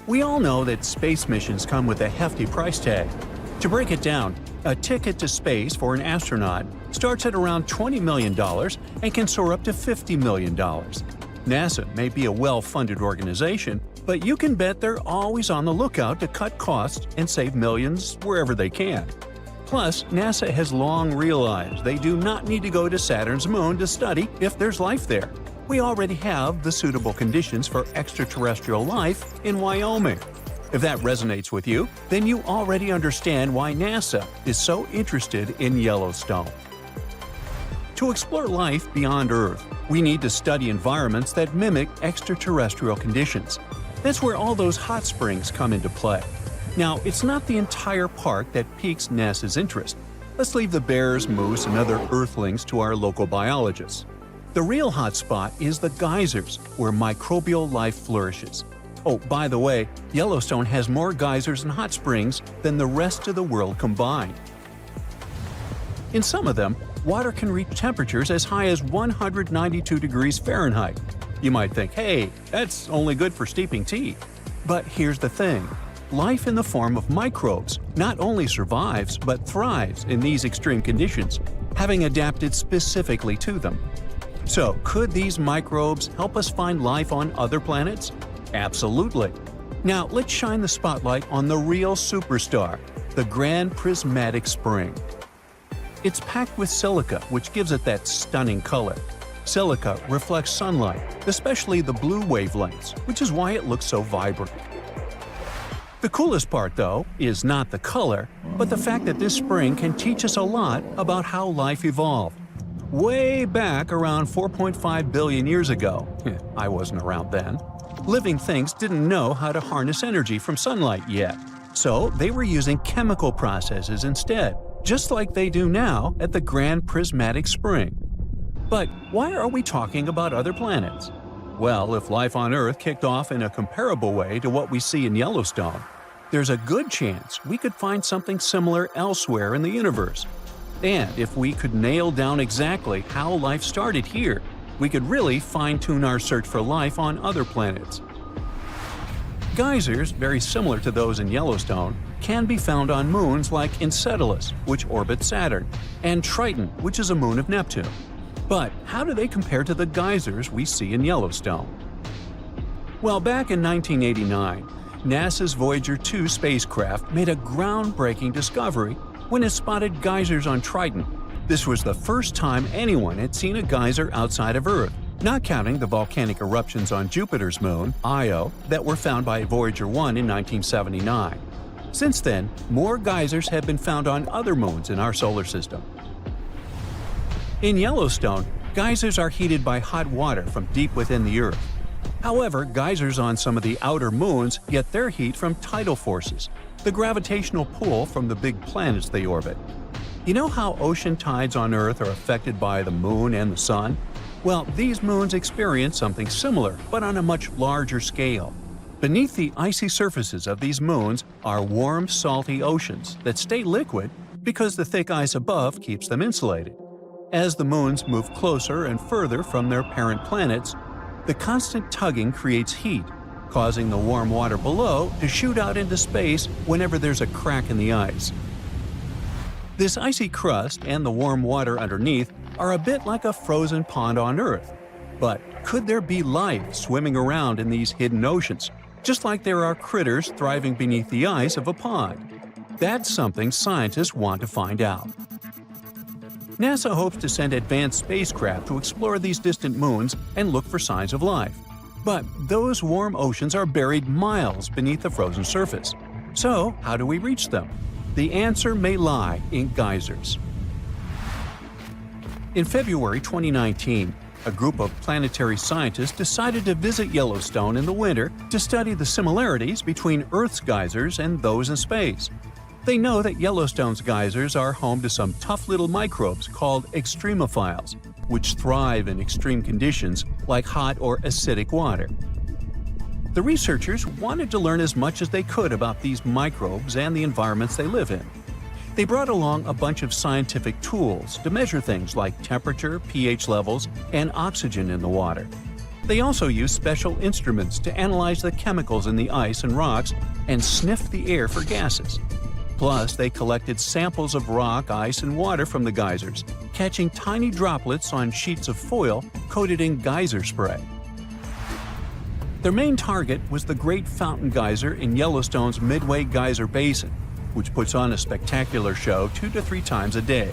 We all know that space missions come with a hefty price tag. To break it down, a ticket to space for an astronaut starts at around $20 million and can soar up to $50 million. NASA may be a well-funded organization, but you can bet they're always on the lookout to cut costs and save millions wherever they can. Plus, NASA has long realized they do not need to go to Saturn's moon to study if there's life there. We already have the suitable conditions for extraterrestrial life in Wyoming. If that resonates with you, then you already understand why NASA is so interested in Yellowstone. To explore life beyond Earth, we need to study environments that mimic extraterrestrial conditions. That's where all those hot springs come into play. Now, it's not the entire park that piques NASA's interest. Let's leave the bears, moose, and other Earthlings to our local biologists. The real hot spot is the geysers, where microbial life flourishes. Oh, by the way, Yellowstone has more geysers and hot springs than the rest of the world combined. In some of them, water can reach temperatures as high as 192 degrees Fahrenheit. You might think, hey, that's only good for steeping tea. But here's the thing. Life in the form of microbes not only survives but thrives in these extreme conditions, having adapted specifically to them. So, could these microbes help us find life on other planets? Absolutely. Now, let's shine the spotlight on the real superstar, the Grand Prismatic Spring. It's packed with silica, which gives it that stunning color. Silica reflects sunlight, especially the blue wavelengths, which is why it looks so vibrant. The coolest part, though, is not the color, but the fact that this spring can teach us a lot about how life evolved. Way back around 4.5 billion years ago, I wasn't around then, living things didn't know how to harness energy from sunlight yet, so they were using chemical processes instead, just like they do now at the Grand Prismatic Spring. But why are we talking about other planets? Well, if life on Earth kicked off in a comparable way to what we see in Yellowstone, there's a good chance we could find something similar elsewhere in the universe. And if we could nail down exactly how life started here, we could really fine-tune our search for life on other planets. Geysers, very similar to those in Yellowstone, can be found on moons like Enceladus, which orbits Saturn, and Triton, which is a moon of Neptune. But how do they compare to the geysers we see in Yellowstone? Well, back in 1989, NASA's Voyager 2 spacecraft made a groundbreaking discovery when it spotted geysers on Triton. This was the first time anyone had seen a geyser outside of Earth, not counting the volcanic eruptions on Jupiter's moon, Io, that were found by Voyager 1 in 1979. Since then, more geysers have been found on other moons in our solar system. In Yellowstone, geysers are heated by hot water from deep within the Earth. However, geysers on some of the outer moons get their heat from tidal forces, the gravitational pull from the big planets they orbit. You know how ocean tides on Earth are affected by the moon and the sun? Well, these moons experience something similar, but on a much larger scale. Beneath the icy surfaces of these moons are warm, salty oceans that stay liquid because the thick ice above keeps them insulated. As the moons move closer and further from their parent planets, the constant tugging creates heat, causing the warm water below to shoot out into space whenever there's a crack in the ice. This icy crust and the warm water underneath are a bit like a frozen pond on Earth. But could there be life swimming around in these hidden oceans, just like there are critters thriving beneath the ice of a pond? That's something scientists want to find out. NASA hopes to send advanced spacecraft to explore these distant moons and look for signs of life. But those warm oceans are buried miles beneath the frozen surface. So, how do we reach them? The answer may lie in geysers. In February 2019, a group of planetary scientists decided to visit Yellowstone in the winter to study the similarities between Earth's geysers and those in space. They know that Yellowstone's geysers are home to some tough little microbes called extremophiles, which thrive in extreme conditions like hot or acidic water. The researchers wanted to learn as much as they could about these microbes and the environments they live in. They brought along a bunch of scientific tools to measure things like temperature, pH levels, and oxygen in the water. They also used special instruments to analyze the chemicals in the ice and rocks and sniff the air for gases. Plus, they collected samples of rock, ice, and water from the geysers, catching tiny droplets on sheets of foil coated in geyser spray. Their main target was the Great Fountain Geyser in Yellowstone's Midway Geyser Basin, which puts on a spectacular show 2 to 3 times a day.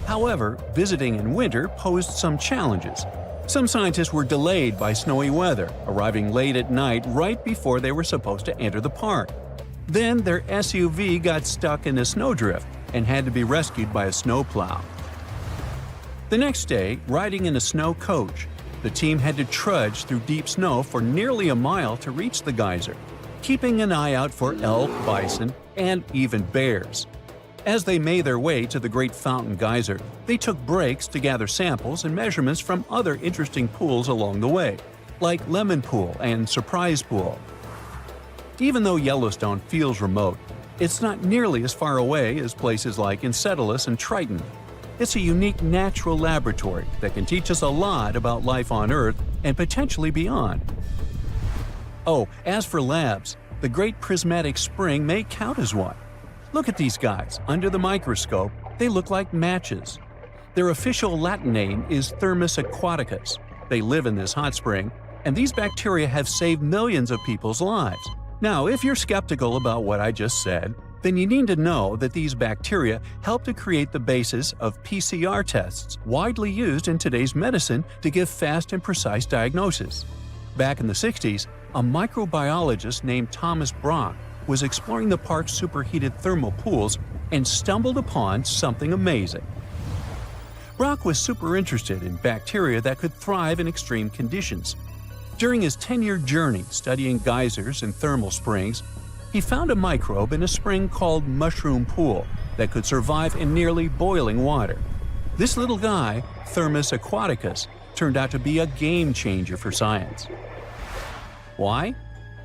However, visiting in winter posed some challenges. Some scientists were delayed by snowy weather, arriving late at night right before they were supposed to enter the park. Then their SUV got stuck in a snowdrift and had to be rescued by a snowplow. The next day, riding in a snow coach, the team had to trudge through deep snow for nearly a mile to reach the geyser, keeping an eye out for elk, bison, and even bears. As they made their way to the Great Fountain Geyser, they took breaks to gather samples and measurements from other interesting pools along the way, like Lemon Pool and Surprise Pool. Even though Yellowstone feels remote, it's not nearly as far away as places like Enceladus and Triton. It's a unique natural laboratory that can teach us a lot about life on Earth and potentially beyond. Oh, as for labs, the Great Prismatic Spring may count as one. Look at these guys. Under the microscope, they look like matches. Their official Latin name is Thermus aquaticus. They live in this hot spring, and these bacteria have saved millions of people's lives. Now, if you're skeptical about what I just said, then you need to know that these bacteria help to create the basis of PCR tests widely used in today's medicine to give fast and precise diagnosis. Back in the 60s, a microbiologist named Thomas Brock was exploring the park's superheated thermal pools and stumbled upon something amazing. Brock was super interested in bacteria that could thrive in extreme conditions. During his 10-year journey studying geysers and thermal springs, he found a microbe in a spring called mushroom pool that could survive in nearly boiling water. This little guy, Thermus aquaticus, turned out to be a game changer for science. Why?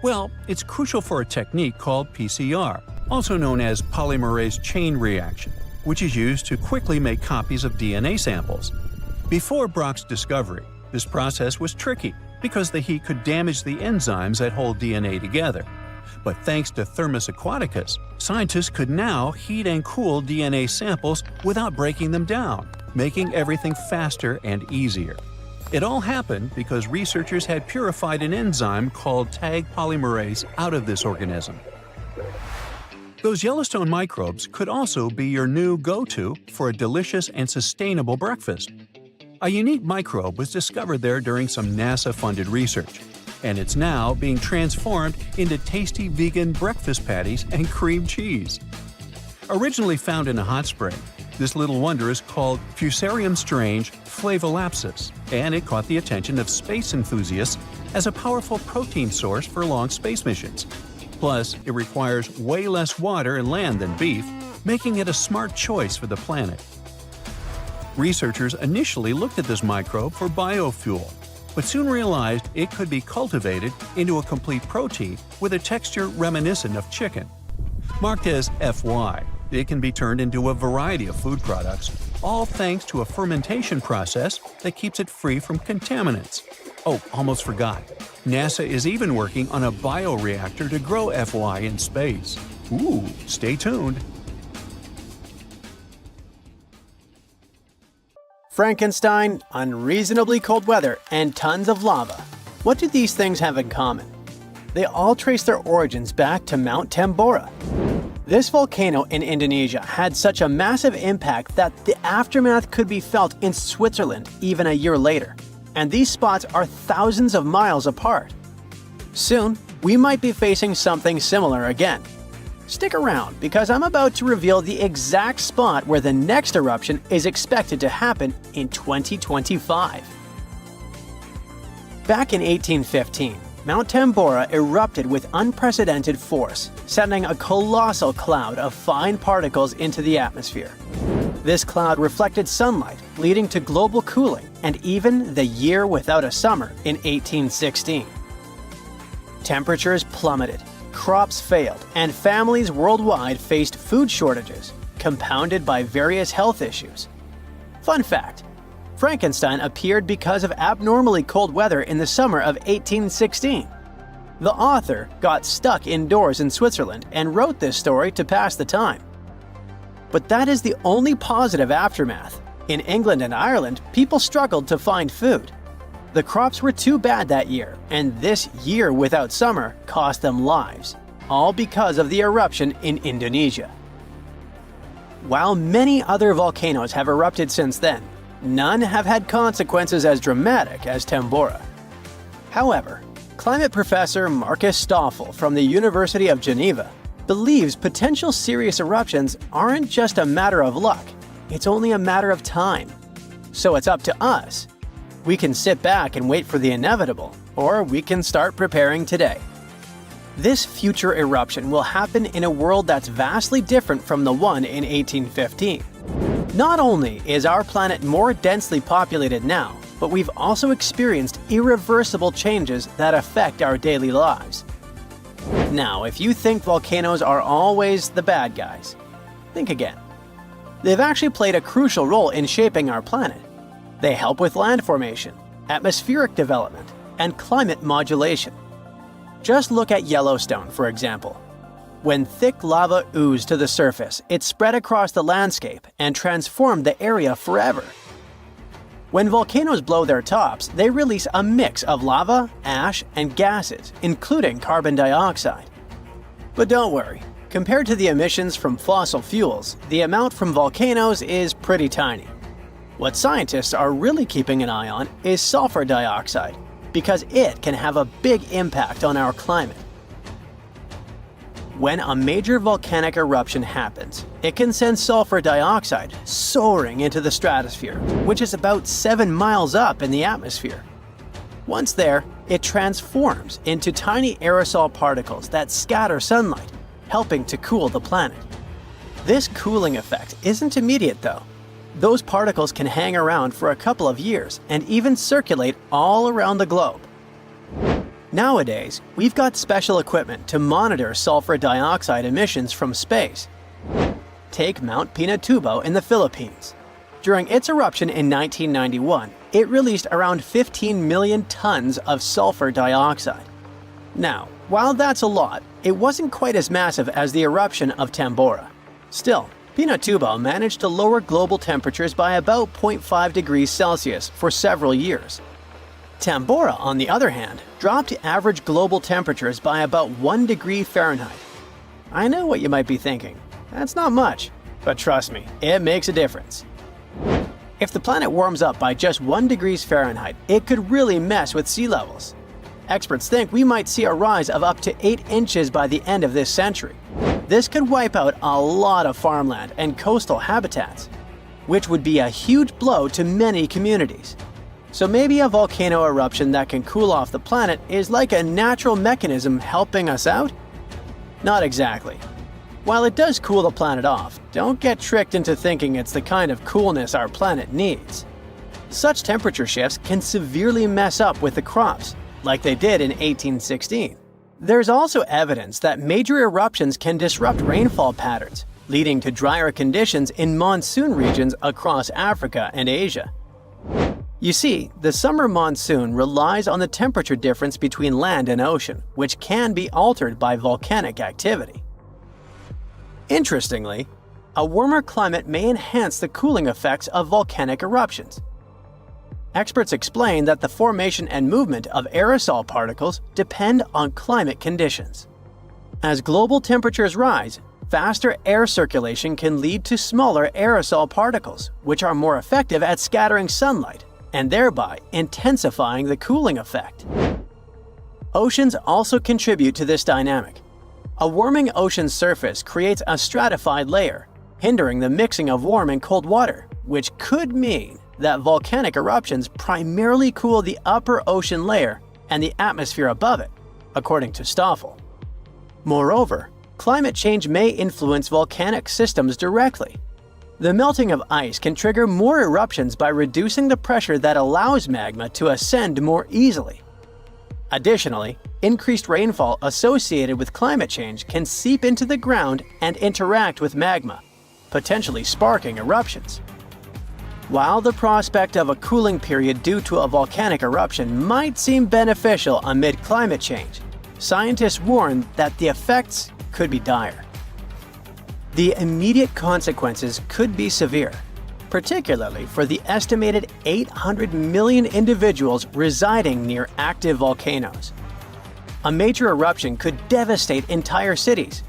Well, it's crucial for a technique called PCR, also known as polymerase chain reaction, which is used to quickly make copies of DNA samples. Before Brock's discovery, this process was tricky because the heat could damage the enzymes that hold DNA together. But thanks to Thermus aquaticus, scientists could now heat and cool DNA samples without breaking them down, making everything faster and easier. It all happened because researchers had purified an enzyme called tag polymerase out of this organism. Those Yellowstone microbes could also be your new go-to for a delicious and sustainable breakfast. A unique microbe was discovered there during some NASA-funded research, and it's now being transformed into tasty vegan breakfast patties and cream cheese. Originally found in a hot spring, this little wonder is called Fusarium strange flavolapsus, and it caught the attention of space enthusiasts as a powerful protein source for long space missions. Plus, it requires way less water and land than beef, making it a smart choice for the planet. Researchers initially looked at this microbe for biofuel, but soon realized it could be cultivated into a complete protein with a texture reminiscent of chicken. Marked as FY, it can be turned into a variety of food products, all thanks to a fermentation process that keeps it free from contaminants. Oh, almost forgot. NASA is even working on a bioreactor to grow FY in space. Ooh, stay tuned. Frankenstein, unreasonably cold weather, and tons of lava. What do these things have in common? They all trace their origins back to Mount Tambora. This volcano in Indonesia had such a massive impact that the aftermath could be felt in Switzerland even a year later. And these spots are thousands of miles apart. Soon, we might be facing something similar again. Stick around because I'm about to reveal the exact spot where the next eruption is expected to happen in 2025. Back in 1815, Mount Tambora erupted with unprecedented force, sending a colossal cloud of fine particles into the atmosphere. This cloud reflected sunlight, leading to global cooling and even the year without a summer in 1816. Temperatures plummeted, crops failed, and families worldwide faced food shortages, compounded by various health issues. Fun fact: Frankenstein appeared because of abnormally cold weather in the summer of 1816. The author got stuck indoors in Switzerland and wrote this story to pass the time. But that is the only positive aftermath. In England and Ireland, people struggled to find food. The crops were too bad that year, and this year without summer cost them lives, all because of the eruption in Indonesia. While many other volcanoes have erupted since then, none have had consequences as dramatic as Tambora. However, climate professor Marcus Stoffel from the University of Geneva believes potential serious eruptions aren't just a matter of luck, it's only a matter of time. So it's up to us. We can sit back and wait for the inevitable, or we can start preparing today. This future eruption will happen in a world that's vastly different from the one in 1815. Not only is our planet more densely populated now, but we've also experienced irreversible changes that affect our daily lives. Now, if you think volcanoes are always the bad guys, think again. They've actually played a crucial role in shaping our planet. They help with land formation, atmospheric development, and climate modulation. Just look at Yellowstone, for example. When thick lava oozed to the surface, it spread across the landscape and transformed the area forever. When volcanoes blow their tops, they release a mix of lava, ash, and gases, including carbon dioxide. But don't worry, compared to the emissions from fossil fuels, the amount from volcanoes is pretty tiny. What scientists are really keeping an eye on is sulfur dioxide, because it can have a big impact on our climate. When a major volcanic eruption happens, it can send sulfur dioxide soaring into the stratosphere, which is about 7 miles up in the atmosphere. Once there, it transforms into tiny aerosol particles that scatter sunlight, helping to cool the planet. This cooling effect isn't immediate though. Those particles can hang around for a couple of years and even circulate all around the globe. Nowadays, we've got special equipment to monitor sulfur dioxide emissions from space. Take Mount Pinatubo in the Philippines. During its eruption in 1991, it released around 15 million tons of sulfur dioxide. Now, while that's a lot, it wasn't quite as massive as the eruption of Tambora. Still, Pinatubo managed to lower global temperatures by about 0.5 degrees Celsius for several years. Tambora, on the other hand, dropped average global temperatures by about 1 degree Fahrenheit. I know what you might be thinking. That's not much, but trust me, it makes a difference. If the planet warms up by just 1 degree Fahrenheit, it could really mess with sea levels. Experts think we might see a rise of up to 8 inches by the end of this century. This could wipe out a lot of farmland and coastal habitats, which would be a huge blow to many communities. So maybe a volcano eruption that can cool off the planet is like a natural mechanism helping us out? Not exactly. While it does cool the planet off, don't get tricked into thinking it's the kind of coolness our planet needs. Such temperature shifts can severely mess up with the crops, like they did in 1816. There's also evidence that major eruptions can disrupt rainfall patterns, leading to drier conditions in monsoon regions across Africa and Asia. You see, the summer monsoon relies on the temperature difference between land and ocean, which can be altered by volcanic activity. Interestingly, a warmer climate may enhance the cooling effects of volcanic eruptions. Experts explain that the formation and movement of aerosol particles depend on climate conditions. As global temperatures rise, faster air circulation can lead to smaller aerosol particles, which are more effective at scattering sunlight and thereby intensifying the cooling effect. Oceans also contribute to this dynamic. A warming ocean surface creates a stratified layer, hindering the mixing of warm and cold water, which could mean that volcanic eruptions primarily cool the upper ocean layer and the atmosphere above it, according to Stoffel. Moreover, climate change may influence volcanic systems directly. The melting of ice can trigger more eruptions by reducing the pressure that allows magma to ascend more easily. Additionally, increased rainfall associated with climate change can seep into the ground and interact with magma, potentially sparking eruptions. While the prospect of a cooling period due to a volcanic eruption might seem beneficial amid climate change, scientists warn that the effects could be dire. The immediate consequences could be severe, particularly for the estimated 800 million individuals residing near active volcanoes. A major eruption could devastate entire cities.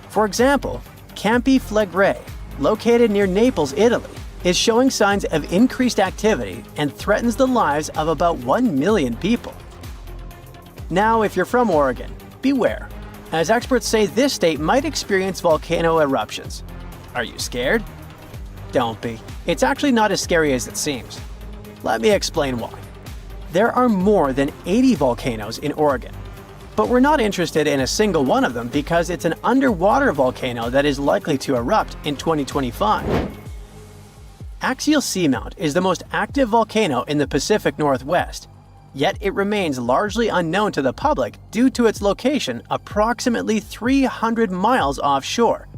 For example, Campi Flegrei, located near Naples, Italy, is showing signs of increased activity and threatens the lives of about 1 million people. Now, if you're from Oregon, beware, as experts say this state might experience volcano eruptions. Are you scared? Don't be. It's actually not as scary as it seems. Let me explain why. There are more than 80 volcanoes in Oregon, but we're not interested in a single one of them because it's an underwater volcano that is likely to erupt in 2025. Axial Seamount is the most active volcano in the Pacific Northwest, yet it remains largely unknown to the public due to its location approximately 300 miles offshore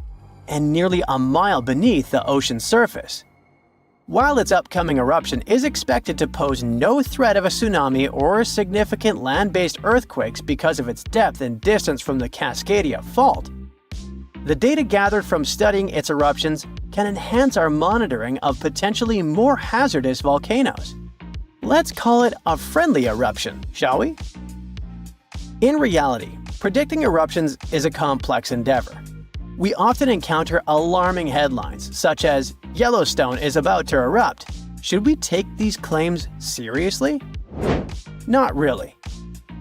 and nearly a mile beneath the ocean's surface. While its upcoming eruption is expected to pose no threat of a tsunami or significant land-based earthquakes because of its depth and distance from the Cascadia Fault, the data gathered from studying its eruptions can enhance our monitoring of potentially more hazardous volcanoes. Let's call it a friendly eruption, shall we? In reality, predicting eruptions is a complex endeavor. We often encounter alarming headlines, such as, "Yellowstone is about to erupt." Should we take these claims seriously? Not really.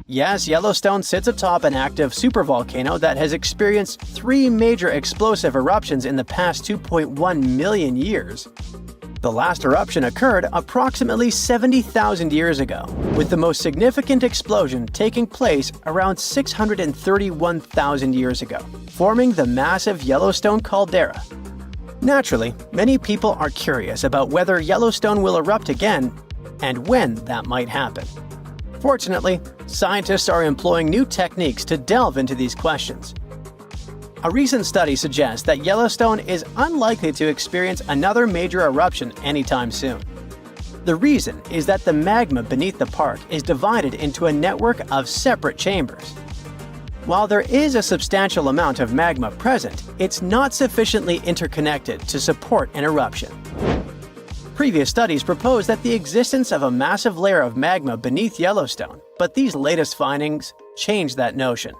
Yes, Yellowstone sits atop an active supervolcano that has experienced 3 major explosive eruptions in the past 2.1 million years. The last eruption occurred approximately 70,000 years ago, with the most significant explosion taking place around 631,000 years ago, forming the massive Yellowstone caldera. Naturally, many people are curious about whether Yellowstone will erupt again and when that might happen. Fortunately, scientists are employing new techniques to delve into these questions. A recent study suggests that Yellowstone is unlikely to experience another major eruption anytime soon. The reason is that the magma beneath the park is divided into a network of separate chambers. While there is a substantial amount of magma present, it's not sufficiently interconnected to support an eruption. Previous studies proposed that the existence of a massive layer of magma beneath Yellowstone, but these latest findings change that notion.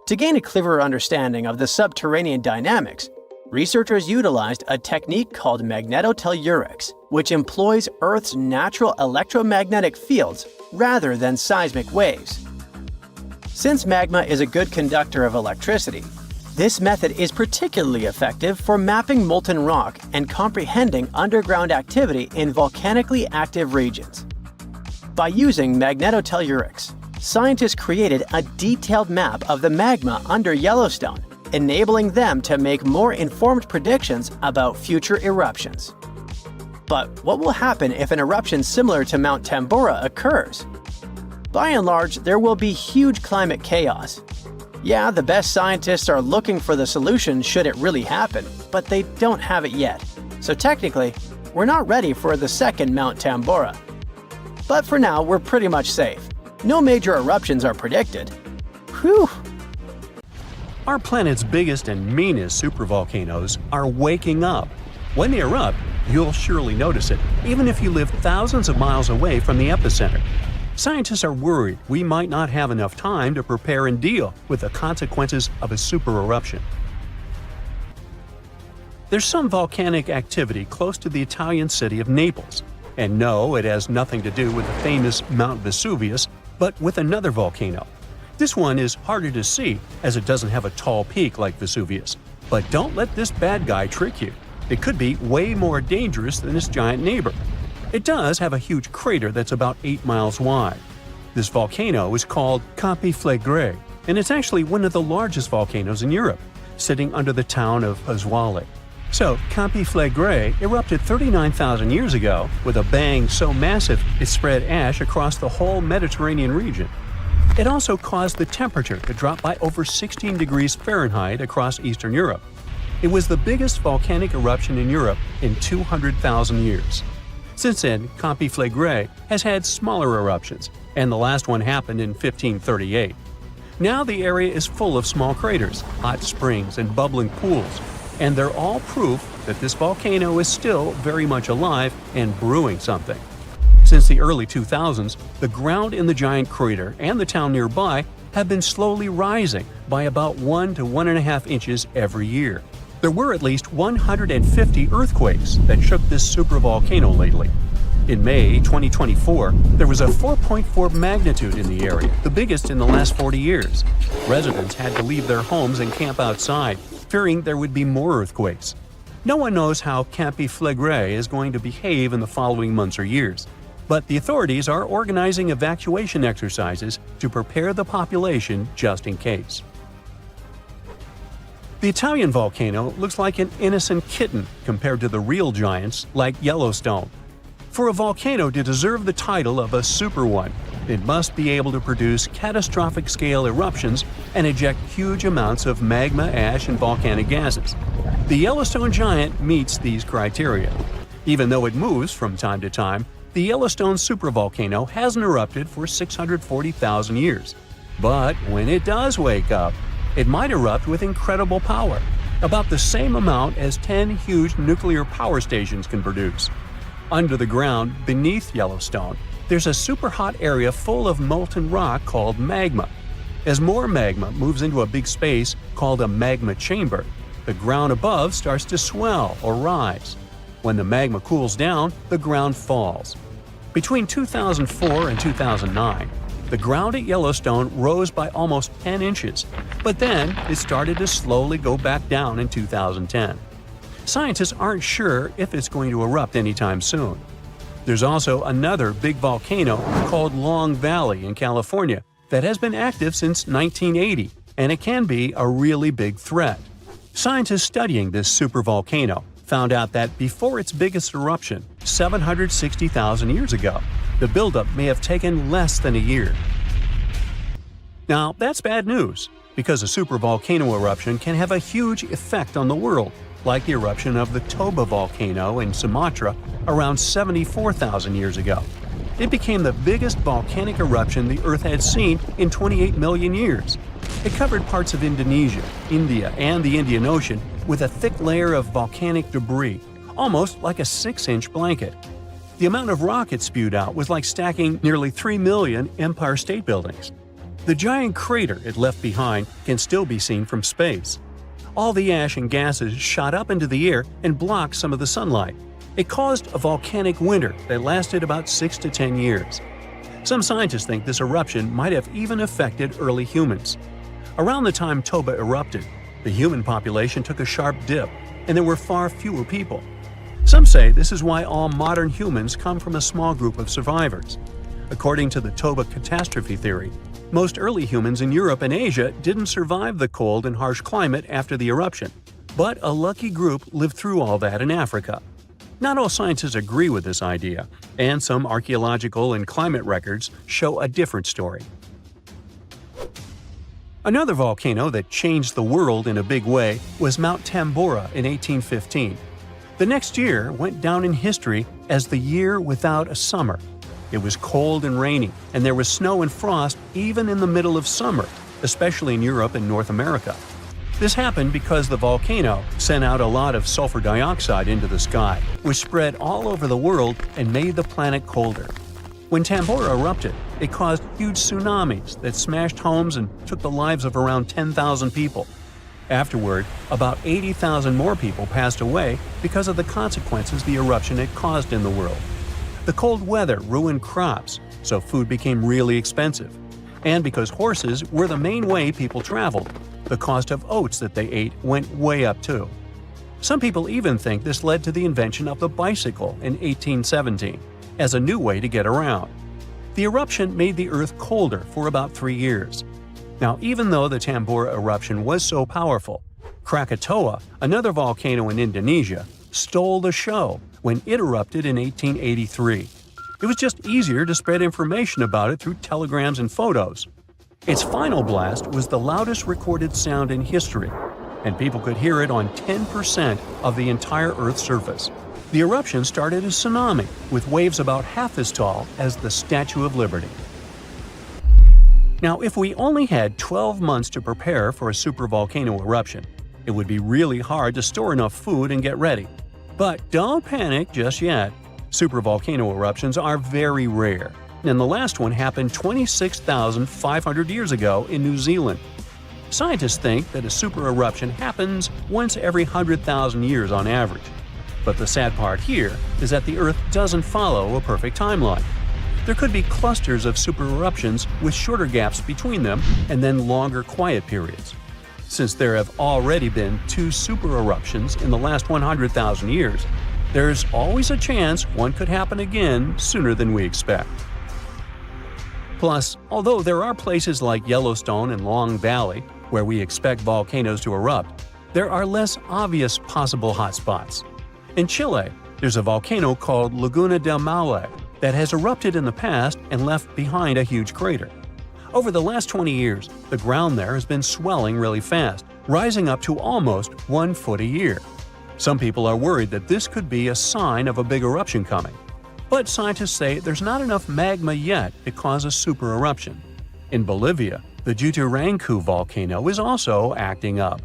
To gain a clearer understanding of the subterranean dynamics, researchers utilized a technique called magnetotellurics, which employs Earth's natural electromagnetic fields rather than seismic waves. Since magma is a good conductor of electricity, this method is particularly effective for mapping molten rock and comprehending underground activity in volcanically active regions. By using magnetotellurics, scientists created a detailed map of the magma under Yellowstone, enabling them to make more informed predictions about future eruptions. But what will happen if an eruption similar to Mount Tambora occurs? By and large, there will be huge climate chaos. Yeah, the best scientists are looking for the solution should it really happen, but they don't have it yet. So technically, we're not ready for the second Mount Tambora. But for now, we're pretty much safe. No major eruptions are predicted. Whew! Our planet's biggest and meanest supervolcanoes are waking up. When they erupt, you'll surely notice it, even if you live thousands of miles away from the epicenter. Scientists are worried we might not have enough time to prepare and deal with the consequences of a supereruption. There's some volcanic activity close to the Italian city of Naples. And no, it has nothing to do with the famous Mount Vesuvius, but with another volcano. This one is harder to see as it doesn't have a tall peak like Vesuvius. But don't let this bad guy trick you. It could be way more dangerous than its giant neighbor. It does have a huge crater that's about 8 miles wide. This volcano is called Campi Flegrei, and it's actually one of the largest volcanoes in Europe, sitting under the town of Pasquale. So, Campi Flegrei erupted 39,000 years ago with a bang so massive it spread ash across the whole Mediterranean region. It also caused the temperature to drop by over 16 degrees Fahrenheit across Eastern Europe. It was the biggest volcanic eruption in Europe in 200,000 years. Since then, Completeness has had smaller eruptions, and the last one happened in 1538. Now the area is full of small craters, hot springs, and bubbling pools, and they're all proof that this volcano is still very much alive and brewing something. Since the early 2000s, the ground in the giant crater and the town nearby have been slowly rising by about 1 to 1.5 inches every year. There were at least 150 earthquakes that shook this supervolcano lately. In May 2024, there was a 4.4 magnitude in the area, the biggest in the last 40 years. Residents had to leave their homes and camp outside, fearing there would be more earthquakes. No one knows how Completeness is going to behave in the following months or years, but the authorities are organizing evacuation exercises to prepare the population just in case. The Italian volcano looks like an innocent kitten compared to the real giants like Yellowstone. For a volcano to deserve the title of a super one, it must be able to produce catastrophic-scale eruptions and eject huge amounts of magma, ash, and volcanic gases. The Yellowstone giant meets these criteria. Even though it moves from time to time, the Yellowstone supervolcano hasn't erupted for 640,000 years. But when it does wake up, it might erupt with incredible power, about the same amount as 10 huge nuclear power stations can produce. Under the ground, beneath Yellowstone, there's a super hot area full of molten rock called magma. As more magma moves into a big space called a magma chamber, the ground above starts to swell or rise. When the magma cools down, the ground falls. Between 2004 and 2009, the ground at Yellowstone rose by almost 10 inches, but then it started to slowly go back down in 2010. Scientists aren't sure if it's going to erupt anytime soon. There's also another big volcano called Long Valley in California that has been active since 1980, and it can be a really big threat. Scientists studying this supervolcano found out that before its biggest eruption, 760,000 years ago, the buildup may have taken less than a year. Now, that's bad news, because a supervolcano eruption can have a huge effect on the world, like the eruption of the Toba volcano in Sumatra around 74,000 years ago. It became the biggest volcanic eruption the Earth had seen in 28 million years. It covered parts of Indonesia, India, and the Indian Ocean with a thick layer of volcanic debris, almost like a 6-inch blanket. The amount of rock it spewed out was like stacking nearly 3 million Empire State Buildings. The giant crater it left behind can still be seen from space. All the ash and gases shot up into the air and blocked some of the sunlight. It caused a volcanic winter that lasted about 6 to 10 years. Some scientists think this eruption might have even affected early humans. Around the time Toba erupted, the human population took a sharp dip, and there were far fewer people. Some say this is why all modern humans come from a small group of survivors. According to the Toba catastrophe theory, most early humans in Europe and Asia didn't survive the cold and harsh climate after the eruption, but a lucky group lived through all that in Africa. Not all scientists agree with this idea, and some archaeological and climate records show a different story. Another volcano that changed the world in a big way was Mount Tambora in 1815. The next year went down in history as the year without a summer. It was cold and rainy, and there was snow and frost even in the middle of summer, especially in Europe and North America. This happened because the volcano sent out a lot of sulfur dioxide into the sky, which spread all over the world and made the planet colder. When Tambora erupted, it caused huge tsunamis that smashed homes and took the lives of around 10,000 people. Afterward, about 80,000 more people passed away because of the consequences the eruption had caused in the world. The cold weather ruined crops, so food became really expensive. And because horses were the main way people traveled, the cost of oats that they ate went way up too. Some people even think this led to the invention of the bicycle in 1817 as a new way to get around. The eruption made the Earth colder for about 3 years. Now, even though the Tambora eruption was so powerful, Krakatoa, another volcano in Indonesia, stole the show when it erupted in 1883. It was just easier to spread information about it through telegrams and photos. Its final blast was the loudest recorded sound in history, and people could hear it on 10% of the entire Earth's surface. The eruption started as tsunami, with waves about half as tall as the Statue of Liberty. Now, if we only had 12 months to prepare for a supervolcano eruption, it would be really hard to store enough food and get ready. But don't panic just yet. Supervolcano eruptions are very rare, and the last one happened 26,500 years ago in New Zealand. Scientists think that a super eruption happens once every 100,000 years on average. But the sad part here is that the Earth doesn't follow a perfect timeline. There could be clusters of super eruptions with shorter gaps between them and then longer quiet periods. Since there have already been 2 super eruptions in the last 100,000 years, there's always a chance one could happen again sooner than we expect. Plus, although there are places like Yellowstone and Long Valley where we expect volcanoes to erupt, there are less obvious possible hotspots. In Chile, there's a volcano called Laguna del Maule that has erupted in the past and left behind a huge crater. Over the last 20 years, the ground there has been swelling really fast, rising up to almost 1 foot a year. Some people are worried that this could be a sign of a big eruption coming. But scientists say there's not enough magma yet to cause a super eruption. In Bolivia, the Jutarancu volcano is also acting up.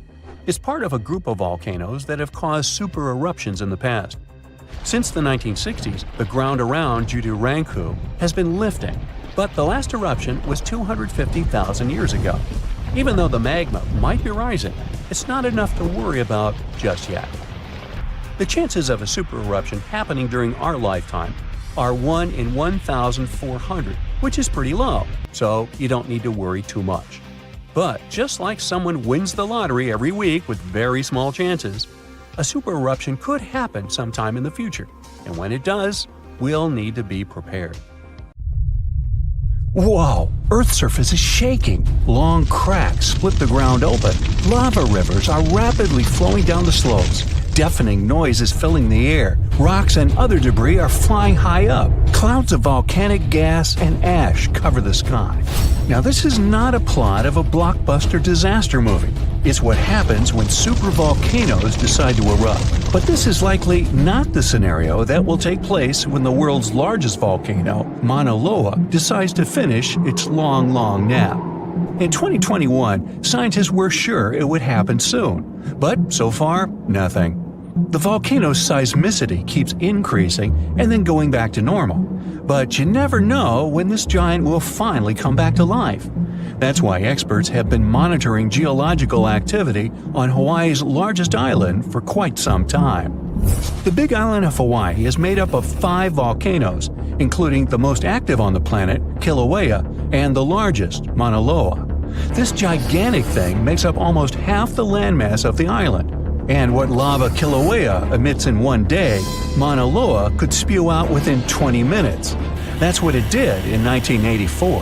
It's part of a group of volcanoes that have caused super eruptions in the past. Since the 1960s, the ground around Jutarancu has been lifting, but the last eruption was 250,000 years ago. Even though the magma might be rising, it's not enough to worry about just yet. The chances of a super eruption happening during our lifetime are 1 in 1,400, which is pretty low, so you don't need to worry too much. But just like someone wins the lottery every week with very small chances, a super eruption could happen sometime in the future, and when it does, we'll need to be prepared. Whoa! Earth's surface is shaking. Long cracks split the ground open. Lava rivers are rapidly flowing down the slopes. Deafening noise is filling the air. Rocks and other debris are flying high up. Clouds of volcanic gas and ash cover the sky. Now, this is not a plot of a blockbuster disaster movie. It's what happens when supervolcanoes decide to erupt. But this is likely not the scenario that will take place when the world's largest volcano, Mauna Loa, decides to finish its long, long nap. In 2021, scientists were sure it would happen soon, but so far, nothing. The volcano's seismicity keeps increasing and then going back to normal. But you never know when this giant will finally come back to life. That's why experts have been monitoring geological activity on Hawaii's largest island for quite some time. The Big Island of Hawaii is made up of 5 volcanoes, including the most active on the planet, Kilauea, and the largest, Mauna Loa. This gigantic thing makes up almost half the landmass of the island. And what lava Kilauea emits in one day, Mauna Loa could spew out within 20 minutes. That's what it did in 1984.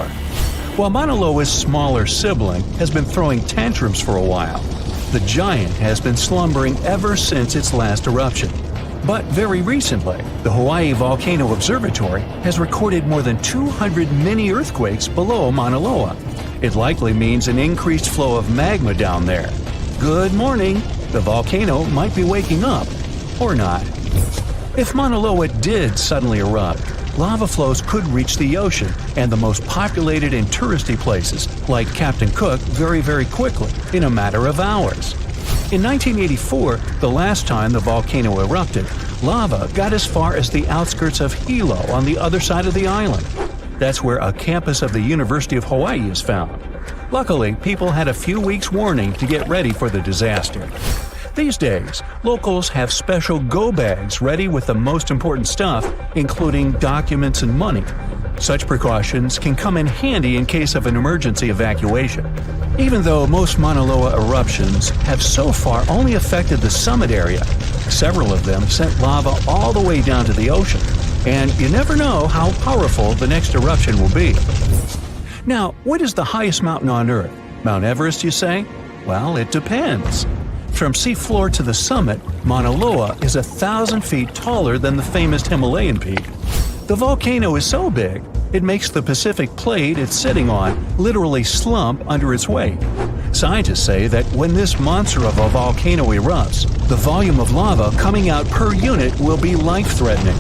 While Mauna Loa's smaller sibling has been throwing tantrums for a while, the giant has been slumbering ever since its last eruption. But very recently, the Hawaii Volcano Observatory has recorded more than 200 mini-earthquakes below Mauna Loa. It likely means an increased flow of magma down there. Good morning! The volcano might be waking up, or not. If Mauna Loa did suddenly erupt, lava flows could reach the ocean and the most populated and touristy places, like Captain Cook, very, very quickly, in a matter of hours. In 1984, the last time the volcano erupted, lava got as far as the outskirts of Hilo on the other side of the island. That's where a campus of the University of Hawaii is found. Luckily, people had a few weeks' warning to get ready for the disaster. These days, locals have special go bags ready with the most important stuff, including documents and money. Such precautions can come in handy in case of an emergency evacuation. Even though most Mauna Loa eruptions have so far only affected the summit area, several of them sent lava all the way down to the ocean. And you never know how powerful the next eruption will be. Now, what is the highest mountain on Earth? Mount Everest, you say? Well, it depends. From seafloor to the summit, Mauna Loa is 1,000 feet taller than the famous Himalayan peak. The volcano is so big, it makes the Pacific plate it's sitting on literally slump under its weight. Scientists say that when this monster of a volcano erupts, the volume of lava coming out per unit will be life-threatening.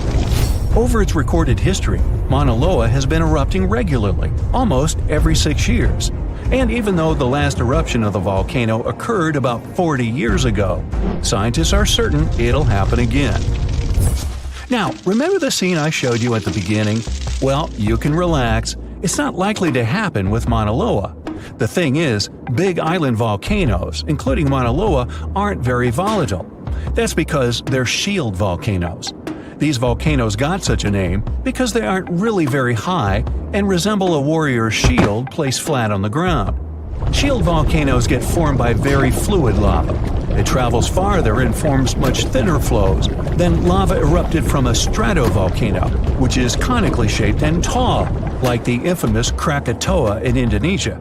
Over its recorded history, Mauna Loa has been erupting regularly, almost every 6 years. And even though the last eruption of the volcano occurred about 40 years ago, scientists are certain it'll happen again. Now, remember the scene I showed you at the beginning? Well, you can relax. It's not likely to happen with Mauna Loa. The thing is, big island volcanoes, including Mauna Loa, aren't very volatile. That's because they're shield volcanoes. These volcanoes got such a name because they aren't really very high and resemble a warrior's shield placed flat on the ground. Shield volcanoes get formed by very fluid lava. It travels farther and forms much thinner flows than lava erupted from a stratovolcano, which is conically shaped and tall, like the infamous Krakatoa in Indonesia.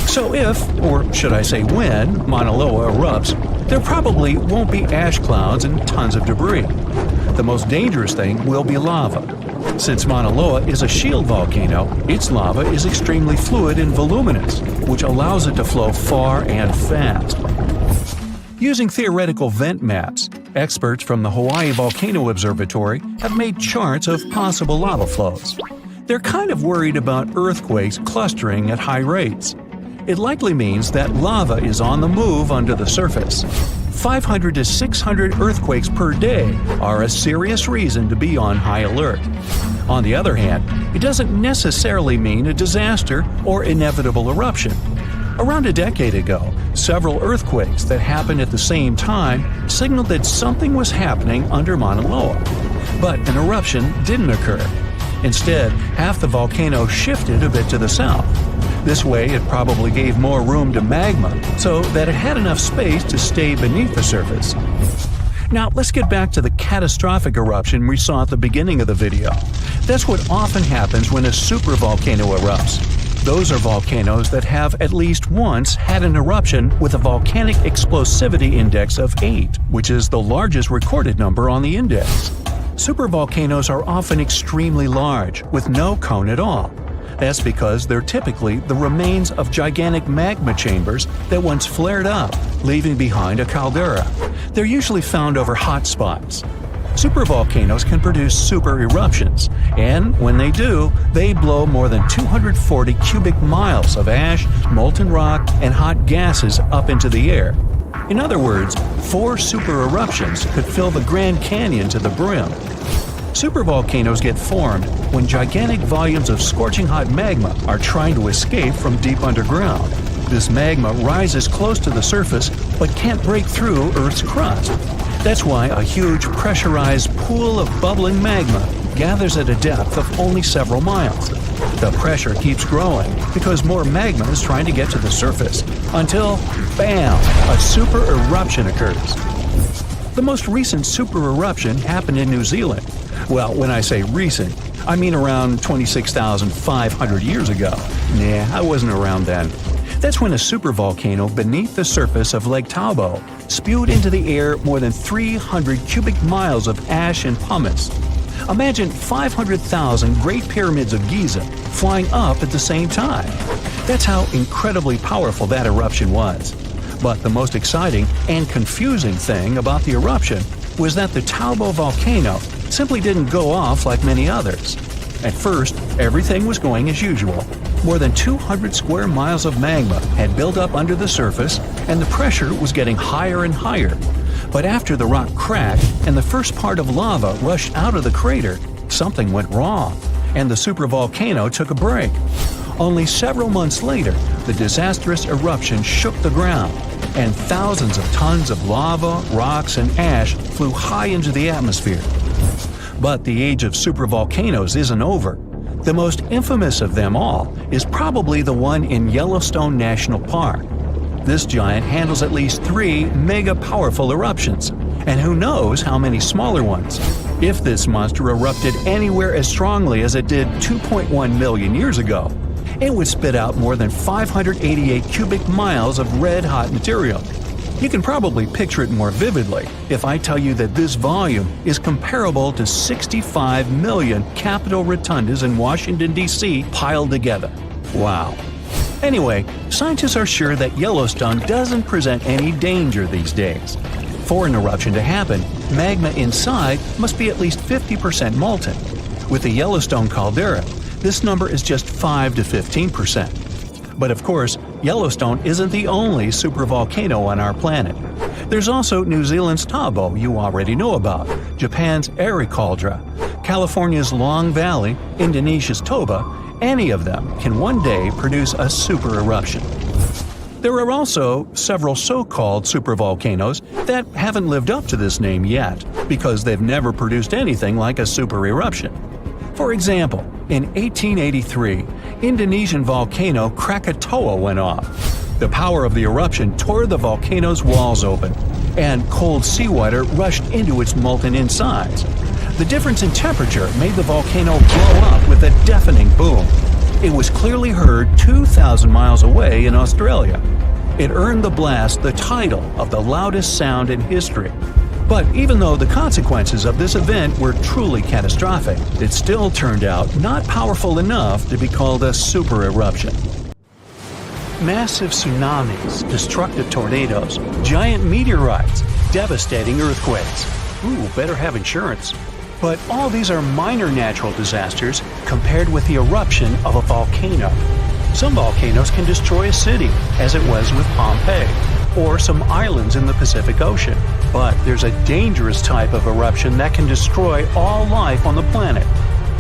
So if, or should I say when, Mauna Loa erupts, there probably won't be ash clouds and tons of debris. The most dangerous thing will be lava. Since Mauna Loa is a shield volcano, its lava is extremely fluid and voluminous, which allows it to flow far and fast. Using theoretical vent maps, experts from the Hawaii Volcano Observatory have made charts of possible lava flows. They're kind of worried about earthquakes clustering at high rates. It likely means that lava is on the move under the surface. 500 to 600 earthquakes per day are a serious reason to be on high alert. On the other hand, it doesn't necessarily mean a disaster or inevitable eruption. Around a decade ago, several earthquakes that happened at the same time signaled that something was happening under Mauna Loa. But an eruption didn't occur. Instead, half the volcano shifted a bit to the south. This way, it probably gave more room to magma so that it had enough space to stay beneath the surface. Now, let's get back to the catastrophic eruption we saw at the beginning of the video. That's what often happens when a supervolcano erupts. Those are volcanoes that have at least once had an eruption with a volcanic explosivity index of 8, which is the largest recorded number on the index. Supervolcanoes are often extremely large, with no cone at all. That's because they're typically the remains of gigantic magma chambers that once flared up, leaving behind a caldera. They're usually found over hot spots. Supervolcanoes can produce super eruptions, and when they do, they blow more than 240 cubic miles of ash, molten rock, and hot gases up into the air. In other words, 4 super eruptions could fill the Grand Canyon to the brim. Supervolcanoes get formed when gigantic volumes of scorching hot magma are trying to escape from deep underground. This magma rises close to the surface but can't break through Earth's crust. That's why a huge pressurized pool of bubbling magma gathers at a depth of only several miles. The pressure keeps growing because more magma is trying to get to the surface, until, bam, a super eruption occurs. The most recent super eruption happened in New Zealand. Well, when I say recent, I mean around 26,500 years ago. Nah, I wasn't around then. That's when a supervolcano beneath the surface of Lake Tahoe spewed into the air more than 300 cubic miles of ash and pumice. Imagine 500,000 Great Pyramids of Giza flying up at the same time. That's how incredibly powerful that eruption was. But the most exciting and confusing thing about the eruption was that the Tahoe volcano simply didn't go off like many others. At first, everything was going as usual. More than 200 square miles of magma had built up under the surface, and the pressure was getting higher and higher. But after the rock cracked and the first part of lava rushed out of the crater, something went wrong, and the supervolcano took a break. Only several months later, the disastrous eruption shook the ground, and thousands of tons of lava, rocks, and ash flew high into the atmosphere. But the age of supervolcanoes isn't over. The most infamous of them all is probably the one in Yellowstone National Park. This giant handles at least 3 mega-powerful eruptions, and who knows how many smaller ones. If this monster erupted anywhere as strongly as it did 2.1 million years ago, it would spit out more than 588 cubic miles of red-hot material. You can probably picture it more vividly if I tell you that this volume is comparable to 65 million Capitol rotundas in Washington, D.C. piled together. Wow. Anyway, scientists are sure that Yellowstone doesn't present any danger these days. For an eruption to happen, magma inside must be at least 50% molten. With the Yellowstone caldera, this number is just 5 to 15%. But of course, Yellowstone isn't the only supervolcano on our planet. There's also New Zealand's Tabo you already know about, Japan's Caldera, California's Long Valley, Indonesia's Toba. Any of them can one day produce a super eruption. There are also several so-called supervolcanoes that haven't lived up to this name yet because they've never produced anything like a super eruption. For example, in 1883, Indonesian volcano Krakatoa went off. The power of the eruption tore the volcano's walls open, and cold seawater rushed into its molten insides. The difference in temperature made the volcano blow up with a deafening boom. It was clearly heard 2,000 miles away in Australia. It earned the blast the title of the loudest sound in history. But even though the consequences of this event were truly catastrophic, it still turned out not powerful enough to be called a super eruption. Massive tsunamis, destructive tornadoes, giant meteorites, devastating earthquakes. Ooh, better have insurance. But all these are minor natural disasters compared with the eruption of a volcano. Some volcanoes can destroy a city, as it was with Pompeii, or some islands in the Pacific Ocean. But there's a dangerous type of eruption that can destroy all life on the planet.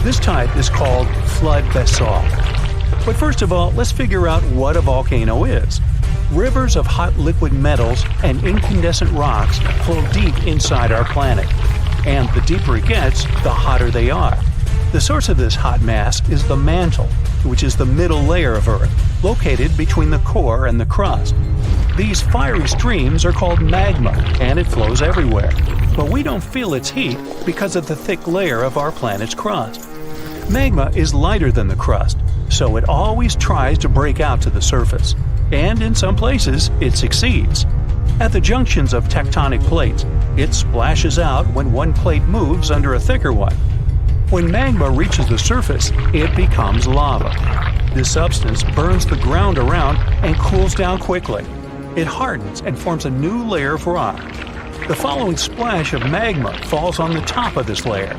This type is called flood basalt. But first of all, let's figure out what a volcano is. Rivers of hot liquid metals and incandescent rocks flow deep inside our planet. And the deeper it gets, the hotter they are. The source of this hot mass is the mantle, which is the middle layer of Earth, located between the core and the crust. These fiery streams are called magma, and it flows everywhere. But we don't feel its heat because of the thick layer of our planet's crust. Magma is lighter than the crust, so it always tries to break out to the surface. And in some places, it succeeds. At the junctions of tectonic plates, it splashes out when one plate moves under a thicker one. When magma reaches the surface, it becomes lava. This substance burns the ground around and cools down quickly. It hardens and forms a new layer of rock. The following splash of magma falls on the top of this layer.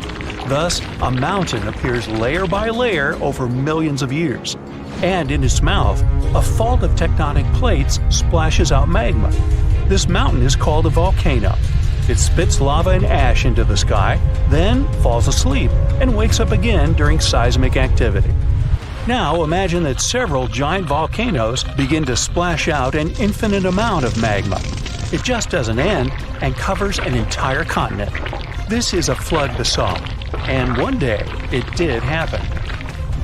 Thus, a mountain appears layer by layer over millions of years. And in its mouth, a fault of tectonic plates splashes out magma. This mountain is called a volcano. It spits lava and ash into the sky, then falls asleep and wakes up again during seismic activity. Now imagine that several giant volcanoes begin to splash out an infinite amount of magma. It just doesn't end and covers an entire continent. This is a flood basalt, and one day it did happen.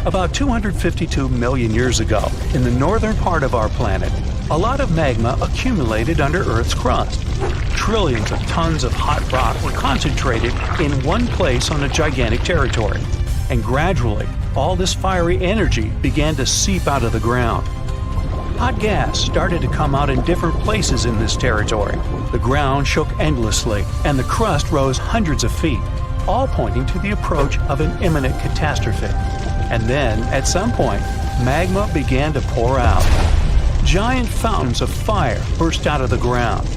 About 252 million years ago, in the northern part of our planet, a lot of magma accumulated under Earth's crust. Trillions of tons of hot rock were concentrated in one place on a gigantic territory. And gradually, all this fiery energy began to seep out of the ground. Hot gas started to come out in different places in this territory. The ground shook endlessly, and the crust rose hundreds of feet, all pointing to the approach of an imminent catastrophe. And then, at some point, magma began to pour out. Giant fountains of fire burst out of the ground.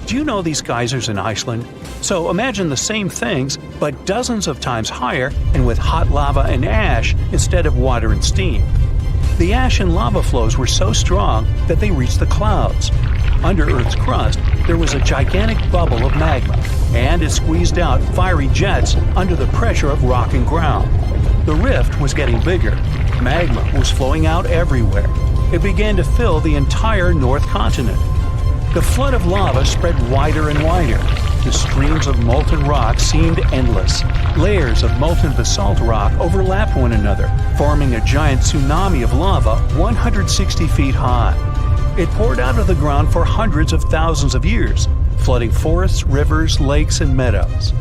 Do you know these geysers in Iceland? So imagine the same things, but dozens of times higher and with hot lava and ash instead of water and steam. The ash and lava flows were so strong that they reached the clouds. Under Earth's crust, there was a gigantic bubble of magma, and it squeezed out fiery jets under the pressure of rock and ground. The rift was getting bigger. Magma was flowing out everywhere. It began to fill the entire North Continent. The flood of lava spread wider and wider. The streams of molten rock seemed endless. Layers of molten basalt rock overlapped one another, forming a giant tsunami of lava 160 feet high. It poured out of the ground for hundreds of thousands of years, flooding forests, rivers, lakes, and meadows.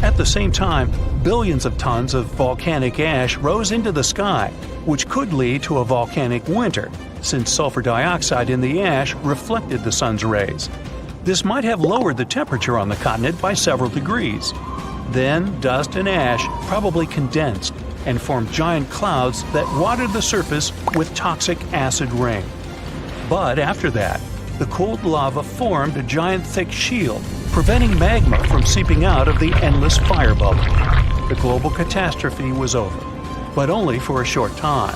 At the same time, billions of tons of volcanic ash rose into the sky, which could lead to a volcanic winter, since sulfur dioxide in the ash reflected the sun's rays. This might have lowered the temperature on the continent by several degrees. Then, dust and ash probably condensed, and formed giant clouds that watered the surface with toxic acid rain. But after that, the cooled lava formed a giant thick shield, preventing magma from seeping out of the endless fire bubble. The global catastrophe was over, but only for a short time.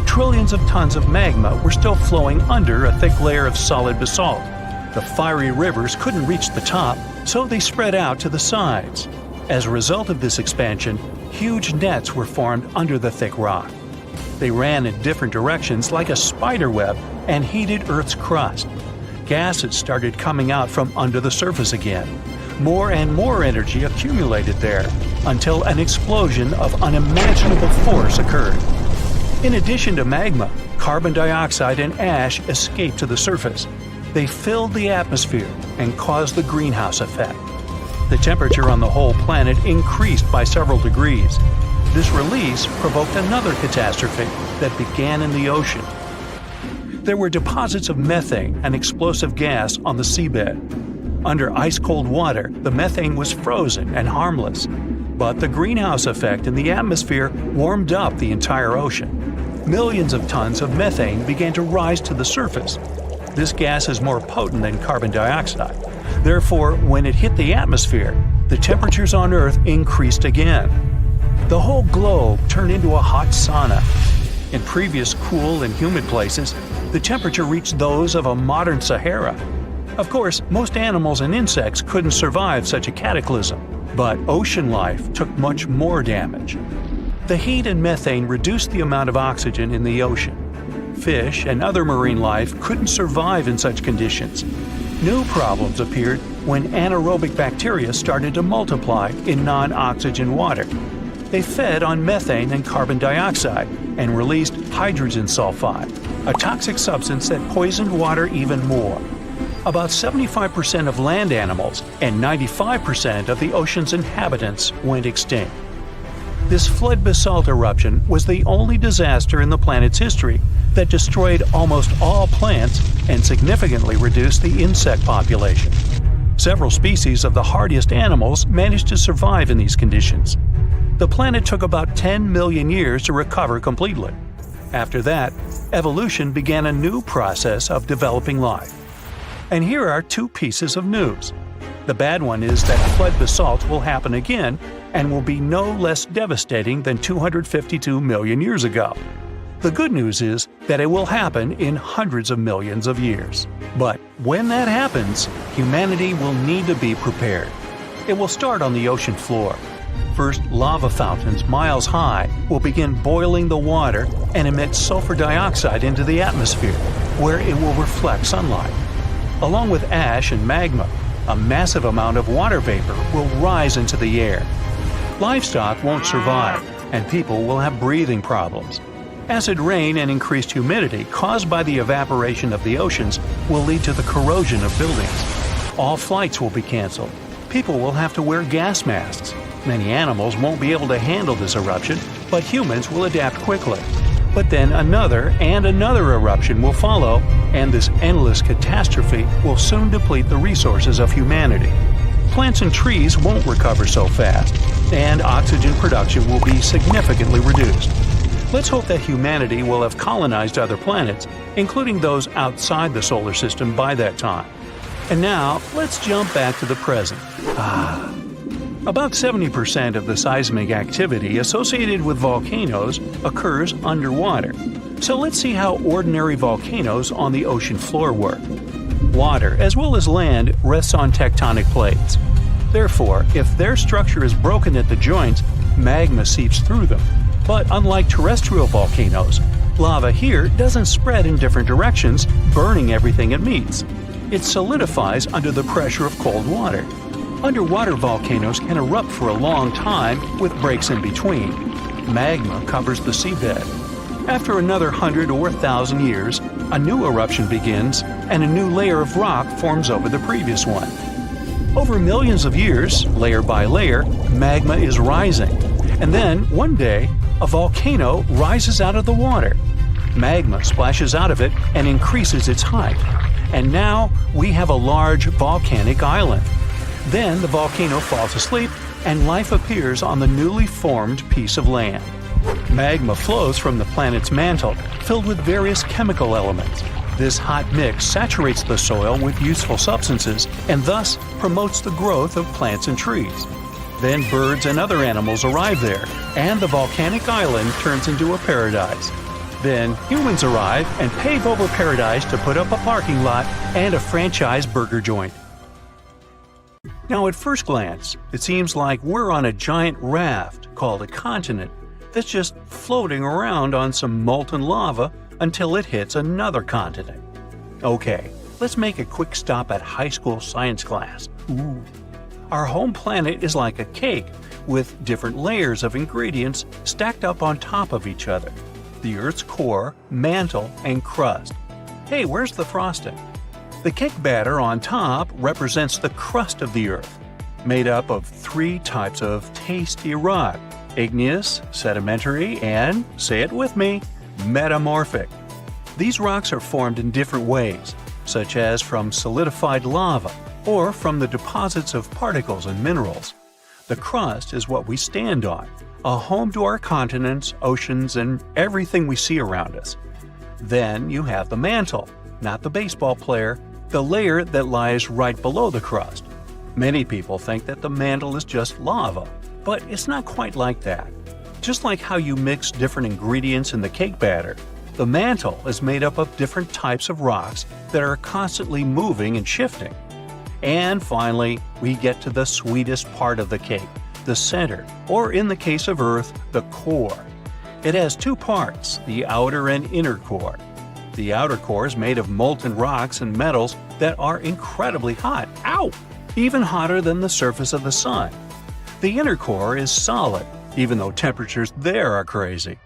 Trillions of tons of magma were still flowing under a thick layer of solid basalt. The fiery rivers couldn't reach the top, so they spread out to the sides. As a result of this expansion, huge nets were formed under the thick rock. They ran in different directions like a spider web and heated Earth's crust. Gases started coming out from under the surface again. More and more energy accumulated there until an explosion of unimaginable force occurred. In addition to magma, carbon dioxide and ash escaped to the surface. They filled the atmosphere and caused the greenhouse effect. The temperature on the whole planet increased by several degrees. This release provoked another catastrophe that began in the ocean. There were deposits of methane, an explosive gas, on the seabed. Under ice-cold water, the methane was frozen and harmless. But the greenhouse effect in the atmosphere warmed up the entire ocean. Millions of tons of methane began to rise to the surface. This gas is more potent than carbon dioxide. Therefore, when it hit the atmosphere, the temperatures on Earth increased again. The whole globe turned into a hot sauna. In previous cool and humid places, the temperature reached those of a modern Sahara. Of course, most animals and insects couldn't survive such a cataclysm, but ocean life took much more damage. The heat and methane reduced the amount of oxygen in the ocean. Fish and other marine life couldn't survive in such conditions. New problems appeared when anaerobic bacteria started to multiply in non-oxygen water. They fed on methane and carbon dioxide and released hydrogen sulfide, a toxic substance that poisoned water even more. About 75% of land animals and 95% of the ocean's inhabitants went extinct. This flood basalt eruption was the only disaster in the planet's history that destroyed almost all plants and significantly reduced the insect population. Several species of the hardiest animals managed to survive in these conditions. The planet took about 10 million years to recover completely. After that, evolution began a new process of developing life. And here are two pieces of news. The bad one is that flood basalt will happen again and will be no less devastating than 252 million years ago. The good news is that it will happen in hundreds of millions of years. But when that happens, humanity will need to be prepared. It will start on the ocean floor. First, lava fountains miles high will begin boiling the water and emit sulfur dioxide into the atmosphere, where it will reflect sunlight. Along with ash and magma, a massive amount of water vapor will rise into the air. Livestock won't survive, and people will have breathing problems. Acid rain and increased humidity caused by the evaporation of the oceans will lead to the corrosion of buildings. All flights will be canceled. People will have to wear gas masks. Many animals won't be able to handle this eruption, but humans will adapt quickly. But then another and another eruption will follow, and this endless catastrophe will soon deplete the resources of humanity. Plants and trees won't recover so fast, and oxygen production will be significantly reduced. Let's hope that humanity will have colonized other planets, including those outside the solar system by that time. And now, let's jump back to the present. About 70% of the seismic activity associated with volcanoes occurs underwater. So let's see how ordinary volcanoes on the ocean floor work. Water, as well as land, rests on tectonic plates. Therefore, if their structure is broken at the joints, magma seeps through them. But unlike terrestrial volcanoes, lava here doesn't spread in different directions, burning everything it meets. It solidifies under the pressure of cold water. Underwater volcanoes can erupt for a long time with breaks in between. Magma covers the seabed. After another 100 or 1,000 years, a new eruption begins and a new layer of rock forms over the previous one. Over millions of years, layer by layer, magma is rising. And then, one day, a volcano rises out of the water. Magma splashes out of it and increases its height. And now we have a large volcanic island. Then the volcano falls asleep and life appears on the newly formed piece of land. Magma flows from the planet's mantle, filled with various chemical elements. This hot mix saturates the soil with useful substances and thus promotes the growth of plants and trees. Then birds and other animals arrive there, and the volcanic island turns into a paradise. Then humans arrive and pave over paradise to put up a parking lot and a franchise burger joint. Now at first glance, it seems like we're on a giant raft called a continent that's just floating around on some molten lava until it hits another continent. Okay, let's make a quick stop at high school science class. Our home planet is like a cake with different layers of ingredients stacked up on top of each other. The Earth's core, mantle, and crust. Hey, where's the frosting? The cake batter on top represents the crust of the Earth, made up of 3 types of tasty rock: igneous, sedimentary, and, say it with me, metamorphic. These rocks are formed in different ways, such as from solidified lava or from the deposits of particles and minerals. The crust is what we stand on, a home to our continents, oceans, and everything we see around us. Then you have the mantle, not the baseball player, the layer that lies right below the crust. Many people think that the mantle is just lava, but it's not quite like that. Just like how you mix different ingredients in the cake batter, the mantle is made up of different types of rocks that are constantly moving and shifting. And finally, we get to the sweetest part of the cake, the center, or in the case of Earth, the core. It has 2 parts, the outer and inner core. The outer core is made of molten rocks and metals that are incredibly hot, even hotter than the surface of the sun. The inner core is solid, even though temperatures there are crazy.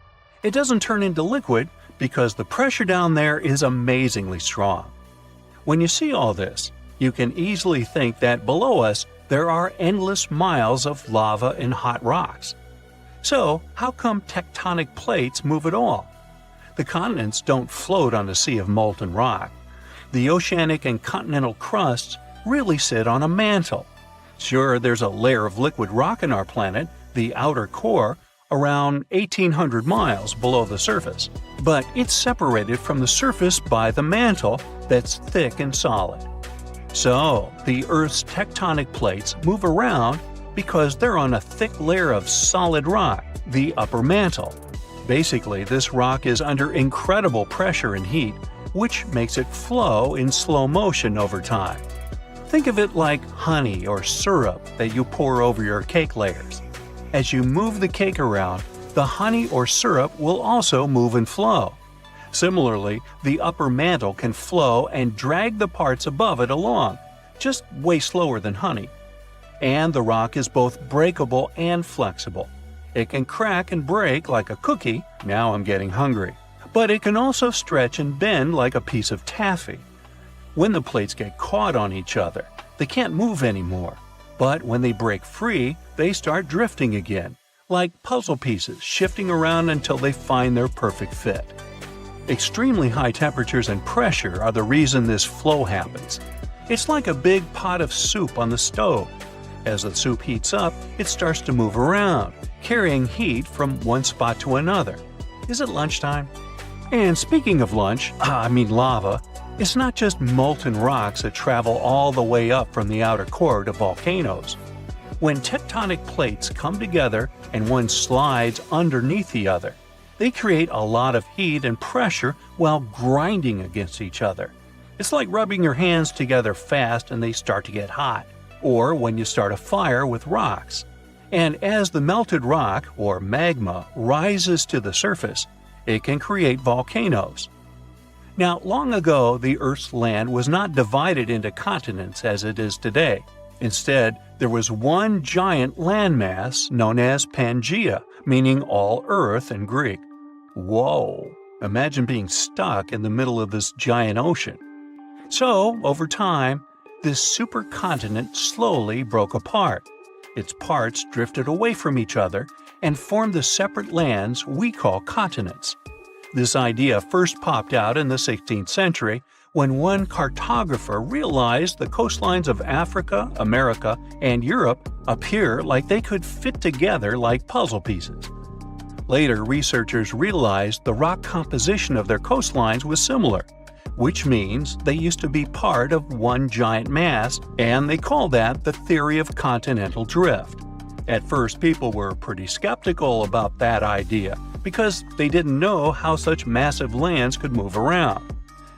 It doesn't turn into liquid because the pressure down there is amazingly strong. When you see all this, you can easily think that below us there are endless miles of lava and hot rocks. So, how come tectonic plates move at all? The continents don't float on a sea of molten rock. The oceanic and continental crusts really sit on a mantle. Sure, there's a layer of liquid rock in our planet, the outer core, around 1,800 miles below the surface, but it's separated from the surface by the mantle that's thick and solid. So, the Earth's tectonic plates move around because they're on a thick layer of solid rock, the upper mantle. Basically, this rock is under incredible pressure and heat, which makes it flow in slow motion over time. Think of it like honey or syrup that you pour over your cake layers. As you move the cake around, the honey or syrup will also move and flow. Similarly, the upper mantle can flow and drag the parts above it along, just way slower than honey. And the rock is both breakable and flexible. It can crack and break like a cookie, now I'm getting hungry, but it can also stretch and bend like a piece of taffy. When the plates get caught on each other, they can't move anymore. But when they break free, they start drifting again, like puzzle pieces shifting around until they find their perfect fit. Extremely high temperatures and pressure are the reason this flow happens. It's like a big pot of soup on the stove. As the soup heats up, it starts to move around, carrying heat from one spot to another. Is it lunchtime? And speaking of lunch, lava, it's not just molten rocks that travel all the way up from the outer core to volcanoes. When tectonic plates come together and one slides underneath the other, they create a lot of heat and pressure while grinding against each other. It's like rubbing your hands together fast and they start to get hot, or when you start a fire with rocks. And as the melted rock, or magma, rises to the surface, it can create volcanoes. Now, long ago, the Earth's land was not divided into continents as it is today. Instead, there was one giant landmass known as Pangaea, meaning all Earth in Greek. Whoa! Imagine being stuck in the middle of this giant ocean. So, over time, this supercontinent slowly broke apart. Its parts drifted away from each other and formed the separate lands we call continents. This idea first popped out in the 16th century when one cartographer realized the coastlines of Africa, America, and Europe appear like they could fit together like puzzle pieces. Later, researchers realized the rock composition of their coastlines was similar, which means they used to be part of one giant mass, and they call that the theory of continental drift. At first, people were pretty skeptical about that idea because they didn't know how such massive lands could move around.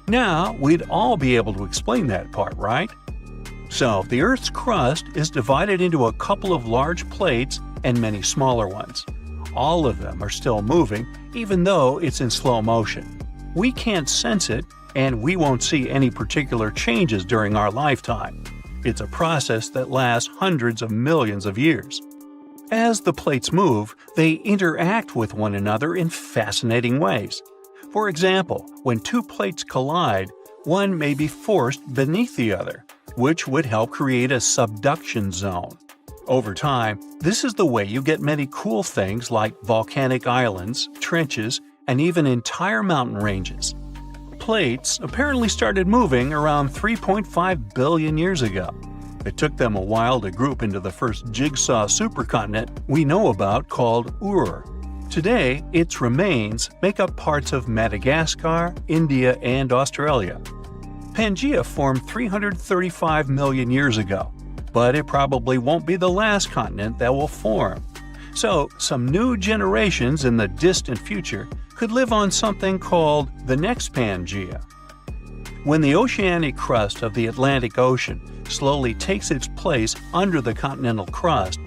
Now, we'd all be able to explain that part, right? So, the Earth's crust is divided into a couple of large plates and many smaller ones. All of them are still moving, even though it's in slow motion. We can't sense it, and we won't see any particular changes during our lifetime. It's a process that lasts hundreds of millions of years. As the plates move, they interact with one another in fascinating ways. For example, when two plates collide, one may be forced beneath the other, which would help create a subduction zone. Over time, this is the way you get many cool things like volcanic islands, trenches, and even entire mountain ranges. Plates apparently started moving around 3.5 billion years ago. It took them a while to group into the first jigsaw supercontinent we know about called Ur. Today, its remains make up parts of Madagascar, India, and Australia. Pangaea formed 335 million years ago, but it probably won't be the last continent that will form. So, some new generations in the distant future could live on something called the next Pangaea. When the oceanic crust of the Atlantic Ocean slowly takes its place under the continental crust,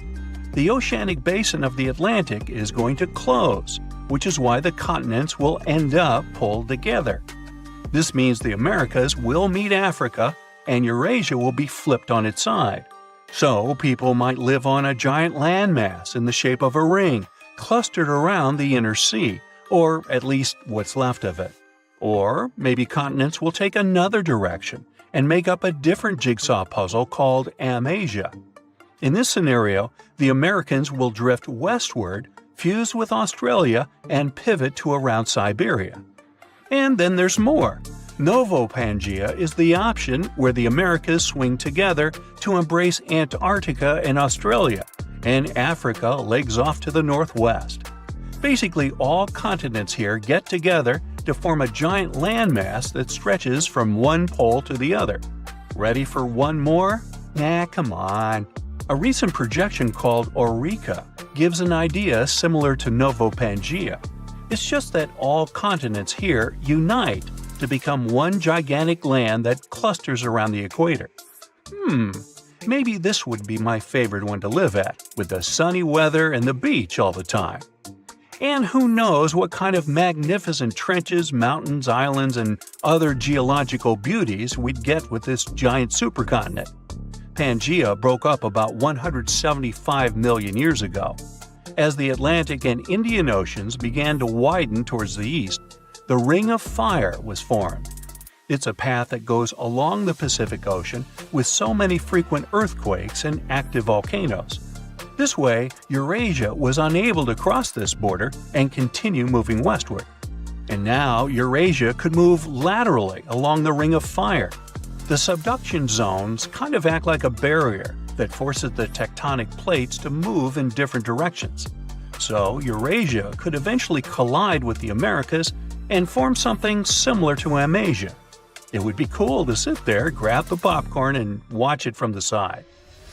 the oceanic basin of the Atlantic is going to close, which is why the continents will end up pulled together. This means the Americas will meet Africa, and Eurasia will be flipped on its side. So people might live on a giant landmass in the shape of a ring, clustered around the inner sea, or at least what's left of it. Or maybe continents will take another direction and make up a different jigsaw puzzle called Amasia. In this scenario, the Americans will drift westward, fuse with Australia, and pivot to around Siberia. And then there's more. Novo-Pangaea is the option where the Americas swing together to embrace Antarctica and Australia, and Africa legs off to the northwest. Basically, all continents here get together to form a giant landmass that stretches from one pole to the other. Ready for one more? Nah, come on. A recent projection called Eureka gives an idea similar to Novo-Pangaea. It's just that all continents here unite to become one gigantic land that clusters around the equator. Maybe this would be my favorite one to live at, with the sunny weather and the beach all the time. And who knows what kind of magnificent trenches, mountains, islands, and other geological beauties we'd get with this giant supercontinent. Pangaea broke up about 175 million years ago. As the Atlantic and Indian Oceans began to widen towards the east, the Ring of Fire was formed. It's a path that goes along the Pacific Ocean with so many frequent earthquakes and active volcanoes. This way, Eurasia was unable to cross this border and continue moving westward. And now Eurasia could move laterally along the Ring of Fire. The subduction zones kind of act like a barrier that forces the tectonic plates to move in different directions. So Eurasia could eventually collide with the Americas and form something similar to Amasia. It would be cool to sit there, grab the popcorn, and watch it from the side.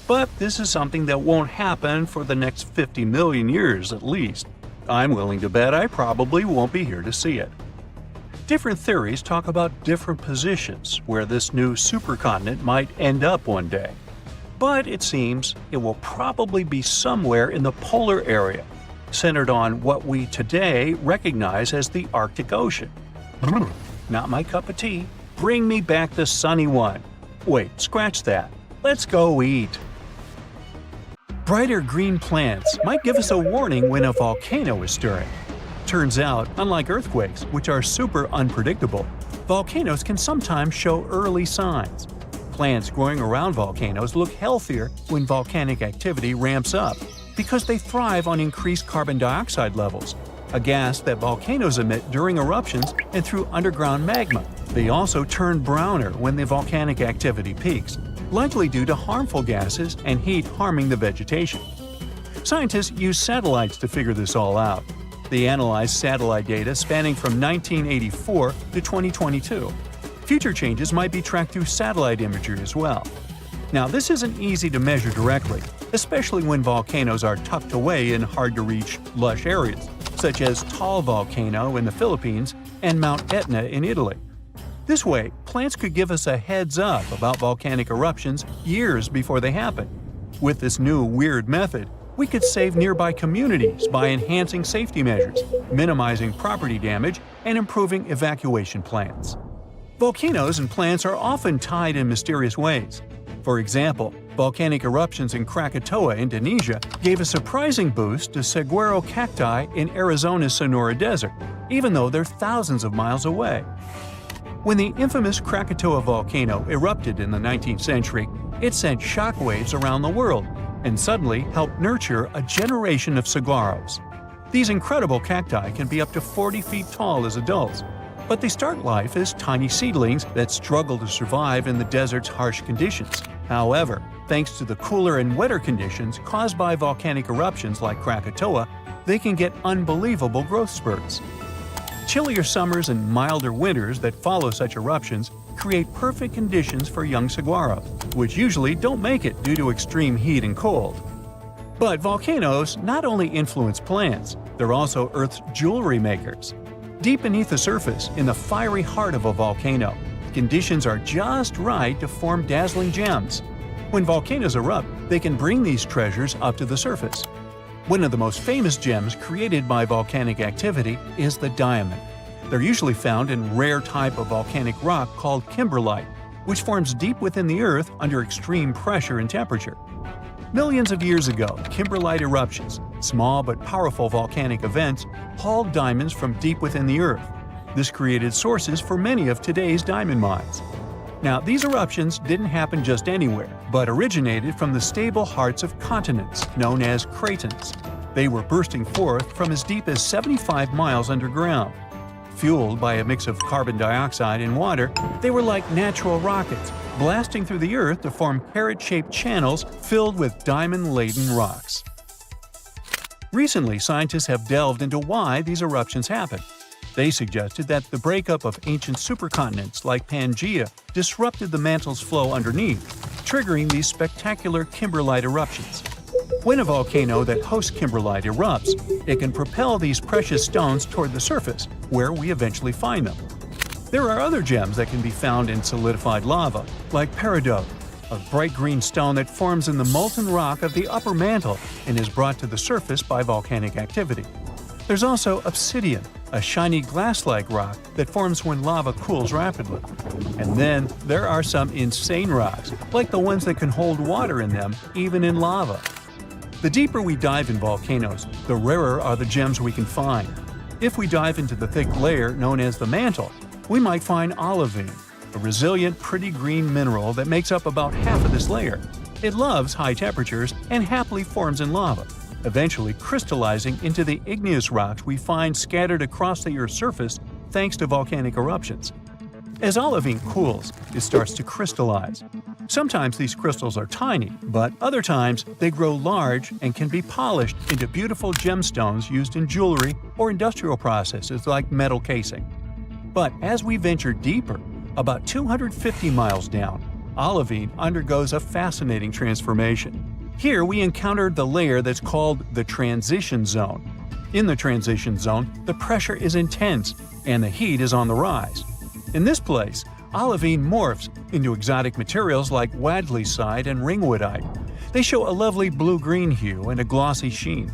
But this is something that won't happen for the next 50 million years at least. I'm willing to bet I probably won't be here to see it. Different theories talk about different positions where this new supercontinent might end up one day. But it seems it will probably be somewhere in the polar area, centered on what we today recognize as the Arctic Ocean. Not my cup of tea. Bring me back the sunny one. Wait, scratch that. Let's go eat. Brighter green plants might give us a warning when a volcano is stirring. Turns out, unlike earthquakes, which are super unpredictable, volcanoes can sometimes show early signs. Plants growing around volcanoes look healthier when volcanic activity ramps up because they thrive on increased carbon dioxide levels, a gas that volcanoes emit during eruptions and through underground magma. They also turn browner when the volcanic activity peaks, likely due to harmful gases and heat harming the vegetation. Scientists use satellites to figure this all out. They analyzed satellite data spanning from 1984 to 2022. Future changes might be tracked through satellite imagery as well. Now, this isn't easy to measure directly, especially when volcanoes are tucked away in hard-to-reach, lush areas, such as Taal Volcano in the Philippines and Mount Etna in Italy. This way, plants could give us a heads-up about volcanic eruptions years before they happen. With this new, weird method, we could save nearby communities by enhancing safety measures, minimizing property damage, and improving evacuation plans. Volcanoes and plants are often tied in mysterious ways. For example, volcanic eruptions in Krakatoa, Indonesia, gave a surprising boost to saguaro cacti in Arizona's Sonora Desert, even though they're thousands of miles away. When the infamous Krakatoa volcano erupted in the 19th century, it sent shockwaves around the world and suddenly helped nurture a generation of saguaros. These incredible cacti can be up to 40 feet tall as adults, but they start life as tiny seedlings that struggle to survive in the desert's harsh conditions. However, thanks to the cooler and wetter conditions caused by volcanic eruptions like Krakatoa, they can get unbelievable growth spurts. Chillier summers and milder winters that follow such eruptions create perfect conditions for young saguaros, which usually don't make it due to extreme heat and cold. But volcanoes not only influence plants, they're also Earth's jewelry makers. Deep beneath the surface, in the fiery heart of a volcano, conditions are just right to form dazzling gems. When volcanoes erupt, they can bring these treasures up to the surface. One of the most famous gems created by volcanic activity is the diamond. They're usually found in rare type of volcanic rock called kimberlite, which forms deep within the Earth under extreme pressure and temperature. Millions of years ago, kimberlite eruptions, small but powerful volcanic events, hauled diamonds from deep within the Earth. This created sources for many of today's diamond mines. Now, these eruptions didn't happen just anywhere, but originated from the stable hearts of continents, known as cratons. They were bursting forth from as deep as 75 miles underground. Fueled by a mix of carbon dioxide and water, they were like natural rockets, blasting through the Earth to form carrot-shaped channels filled with diamond-laden rocks. Recently, scientists have delved into why these eruptions happen. They suggested that the breakup of ancient supercontinents like Pangaea disrupted the mantle's flow underneath, triggering these spectacular kimberlite eruptions. When a volcano that hosts kimberlite erupts, it can propel these precious stones toward the surface, where we eventually find them. There are other gems that can be found in solidified lava, like peridot, a bright green stone that forms in the molten rock of the upper mantle and is brought to the surface by volcanic activity. There's also obsidian, a shiny glass-like rock that forms when lava cools rapidly. And then there are some insane rocks, like the ones that can hold water in them, even in lava. The deeper we dive in volcanoes, the rarer are the gems we can find. If we dive into the thick layer known as the mantle, we might find olivine, a resilient, pretty green mineral that makes up about half of this layer. It loves high temperatures and happily forms in lava, eventually crystallizing into the igneous rocks we find scattered across the Earth's surface thanks to volcanic eruptions. As olivine cools, it starts to crystallize. Sometimes these crystals are tiny, but other times they grow large and can be polished into beautiful gemstones used in jewelry or industrial processes like metal casing. But as we venture deeper, about 250 miles down, olivine undergoes a fascinating transformation. Here we encountered the layer that's called the transition zone. In the transition zone, the pressure is intense and the heat is on the rise. In this place, olivine morphs into exotic materials like wadleyside and ringwoodite. They show a lovely blue-green hue and a glossy sheen.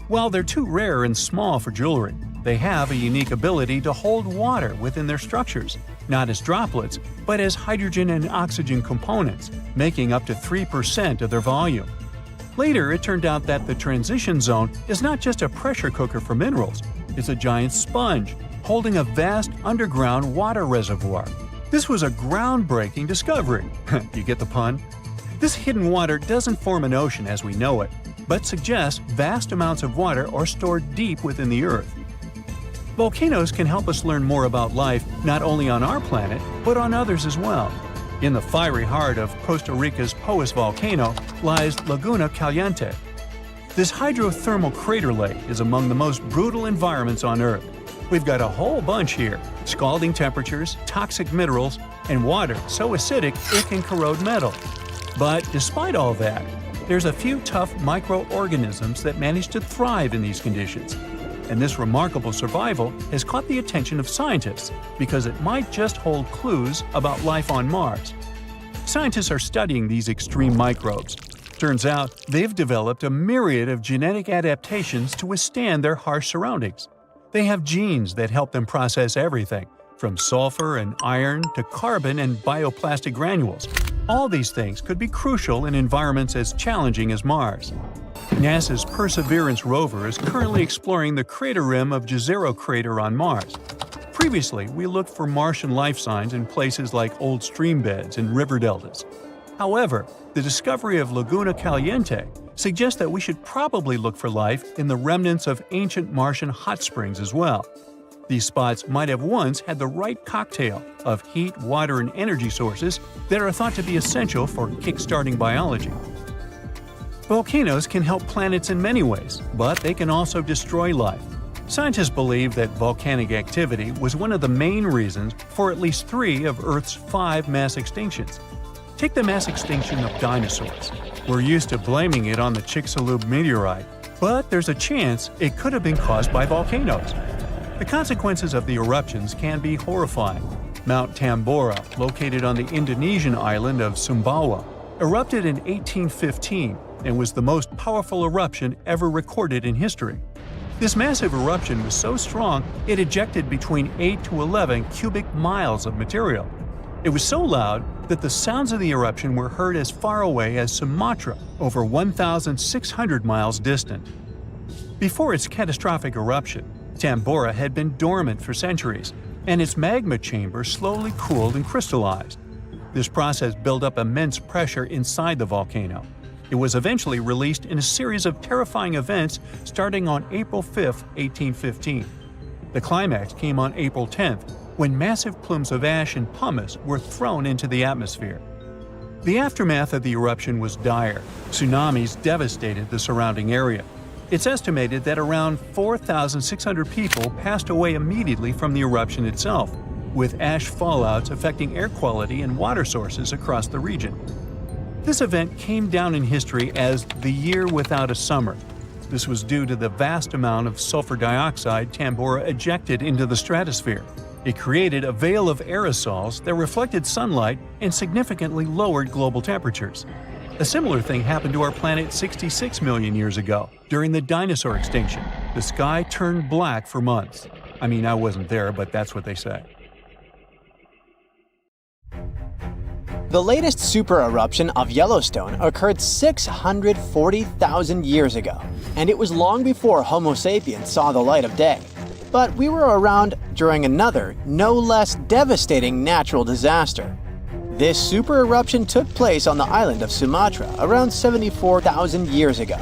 While they're too rare and small for jewelry, they have a unique ability to hold water within their structures, not as droplets, but as hydrogen and oxygen components, making up to 3% of their volume. Later, it turned out that the transition zone is not just a pressure cooker for minerals, it's a giant sponge, holding a vast underground water reservoir. This was a groundbreaking discovery. You get the pun? This hidden water doesn't form an ocean as we know it, but suggests vast amounts of water are stored deep within the Earth. Volcanoes can help us learn more about life not only on our planet, but on others as well. In the fiery heart of Costa Rica's Poas volcano lies Laguna Caliente. This hydrothermal crater lake is among the most brutal environments on Earth. We've got a whole bunch here: scalding temperatures, toxic minerals, and water so acidic it can corrode metal. But despite all that, there's a few tough microorganisms that manage to thrive in these conditions. And this remarkable survival has caught the attention of scientists because it might just hold clues about life on Mars. Scientists are studying these extreme microbes. Turns out they've developed a myriad of genetic adaptations to withstand their harsh surroundings. They have genes that help them process everything, from sulfur and iron to carbon and bioplastic granules. All these things could be crucial in environments as challenging as Mars. NASA's Perseverance rover is currently exploring the crater rim of Jezero crater on Mars. Previously, we looked for Martian life signs in places like old stream beds and river deltas. However, the discovery of Laguna Caliente suggests that we should probably look for life in the remnants of ancient Martian hot springs as well. These spots might have once had the right cocktail of heat, water, and energy sources that are thought to be essential for kickstarting biology. Volcanoes can help planets in many ways, but they can also destroy life. Scientists believe that volcanic activity was one of the main reasons for at least 3 of Earth's 5 mass extinctions. Take the mass extinction of dinosaurs. We're used to blaming it on the Chicxulub meteorite, but there's a chance it could have been caused by volcanoes. The consequences of the eruptions can be horrifying. Mount Tambora, located on the Indonesian island of Sumbawa, erupted in 1815 and was the most powerful eruption ever recorded in history. This massive eruption was so strong it ejected between 8 to 11 cubic miles of material. It was so loud that the sounds of the eruption were heard as far away as Sumatra, over 1,600 miles distant. Before its catastrophic eruption, Tambora had been dormant for centuries, and its magma chamber slowly cooled and crystallized. This process built up immense pressure inside the volcano. It was eventually released in a series of terrifying events starting on April 5, 1815. The climax came on April 10th, when massive plumes of ash and pumice were thrown into the atmosphere. The aftermath of the eruption was dire. Tsunamis devastated the surrounding area. It's estimated that around 4,600 people passed away immediately from the eruption itself, with ash fallouts affecting air quality and water sources across the region. This event came down in history as the year without a summer. This was due to the vast amount of sulfur dioxide Tambora ejected into the stratosphere. It created a veil of aerosols that reflected sunlight and significantly lowered global temperatures. A similar thing happened to our planet 66 million years ago, during the dinosaur extinction. The sky turned black for months. I mean, I wasn't there, but that's what they say. The latest supereruption of Yellowstone occurred 640,000 years ago, and it was long before Homo sapiens saw the light of day. But we were around during another, no less devastating natural disaster. This supereruption took place on the island of Sumatra around 74,000 years ago.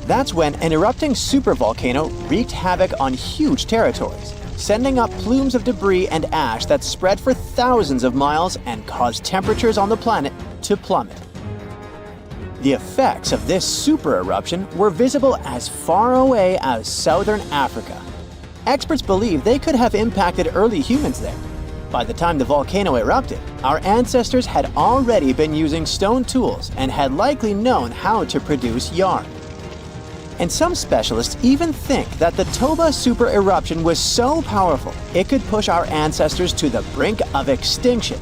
That's when an erupting supervolcano wreaked havoc on huge territories, sending up plumes of debris and ash that spread for thousands of miles and caused temperatures on the planet to plummet. The effects of this supereruption were visible as far away as southern Africa. Experts believe they could have impacted early humans there. By the time the volcano erupted, our ancestors had already been using stone tools and had likely known how to produce yarn. And some specialists even think that the Toba supereruption was so powerful it could push our ancestors to the brink of extinction.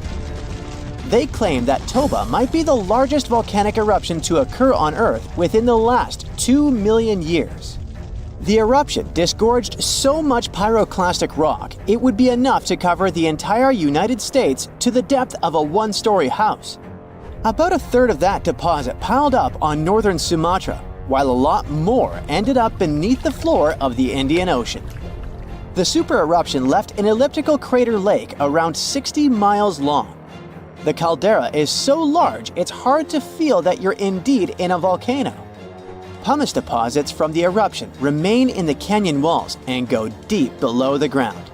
They claim that Toba might be the largest volcanic eruption to occur on Earth within the last 2 million years. The eruption disgorged so much pyroclastic rock it would be enough to cover the entire United States to the depth of a one-story house. About a third of that deposit piled up on northern Sumatra, while a lot more ended up beneath the floor of the Indian Ocean. The supereruption left an elliptical crater lake around 60 miles long. The caldera is so large it's hard to feel that you're indeed in a volcano. Pumice deposits from the eruption remain in the canyon walls and go deep below the ground.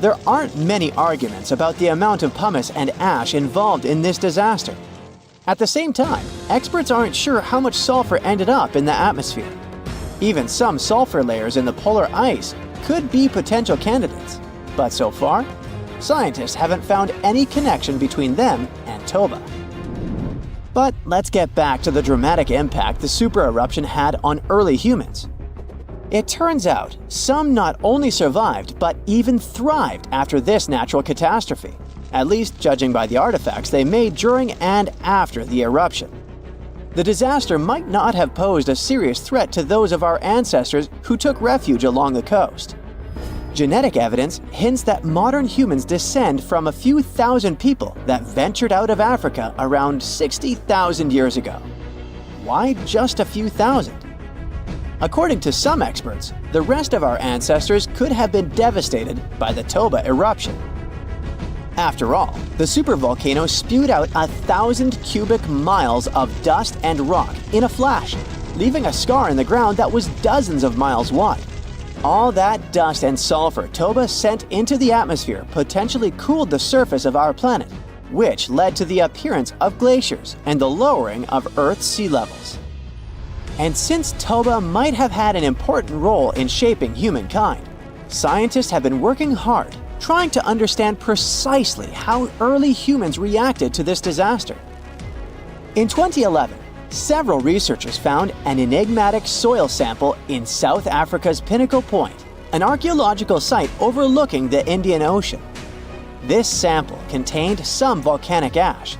There aren't many arguments about the amount of pumice and ash involved in this disaster. At the same time, experts aren't sure how much sulfur ended up in the atmosphere. Even some sulfur layers in the polar ice could be potential candidates, but so far, scientists haven't found any connection between them and Toba. But let's get back to the dramatic impact the super eruption had on early humans. It turns out some not only survived but even thrived after this natural catastrophe, at least judging by the artifacts they made during and after the eruption. The disaster might not have posed a serious threat to those of our ancestors who took refuge along the coast. Genetic evidence hints that modern humans descend from a few thousand people that ventured out of Africa around 60,000 years ago. Why just a few thousand? According to some experts, the rest of our ancestors could have been devastated by the Toba eruption. After all, the supervolcano spewed out 1,000 cubic miles of dust and rock in a flash, leaving a scar in the ground that was dozens of miles wide. All that dust and sulfur Toba sent into the atmosphere potentially cooled the surface of our planet, which led to the appearance of glaciers and the lowering of Earth's sea levels. And since Toba might have had an important role in shaping humankind, scientists have been working hard trying to understand precisely how early humans reacted to this disaster. In 2011, several researchers found an enigmatic soil sample in South Africa's Pinnacle Point, an archaeological site overlooking the Indian Ocean. This sample contained some volcanic ash.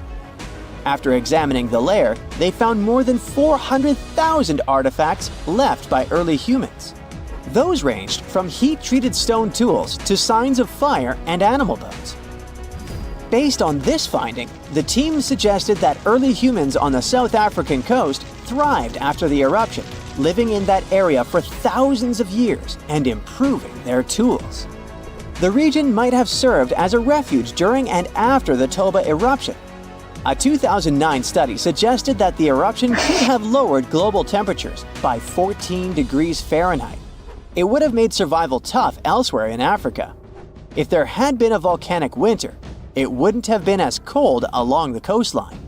After examining the layer, they found more than 400,000 artifacts left by early humans. Those ranged from heat-treated stone tools to signs of fire and animal bones. Based on this finding, the team suggested that early humans on the South African coast thrived after the eruption, living in that area for thousands of years and improving their tools. The region might have served as a refuge during and after the Toba eruption. A 2009 study suggested that the eruption could have lowered global temperatures by 14 degrees Fahrenheit. It would have made survival tough elsewhere in Africa. If there had been a volcanic winter, it wouldn't have been as cold along the coastline.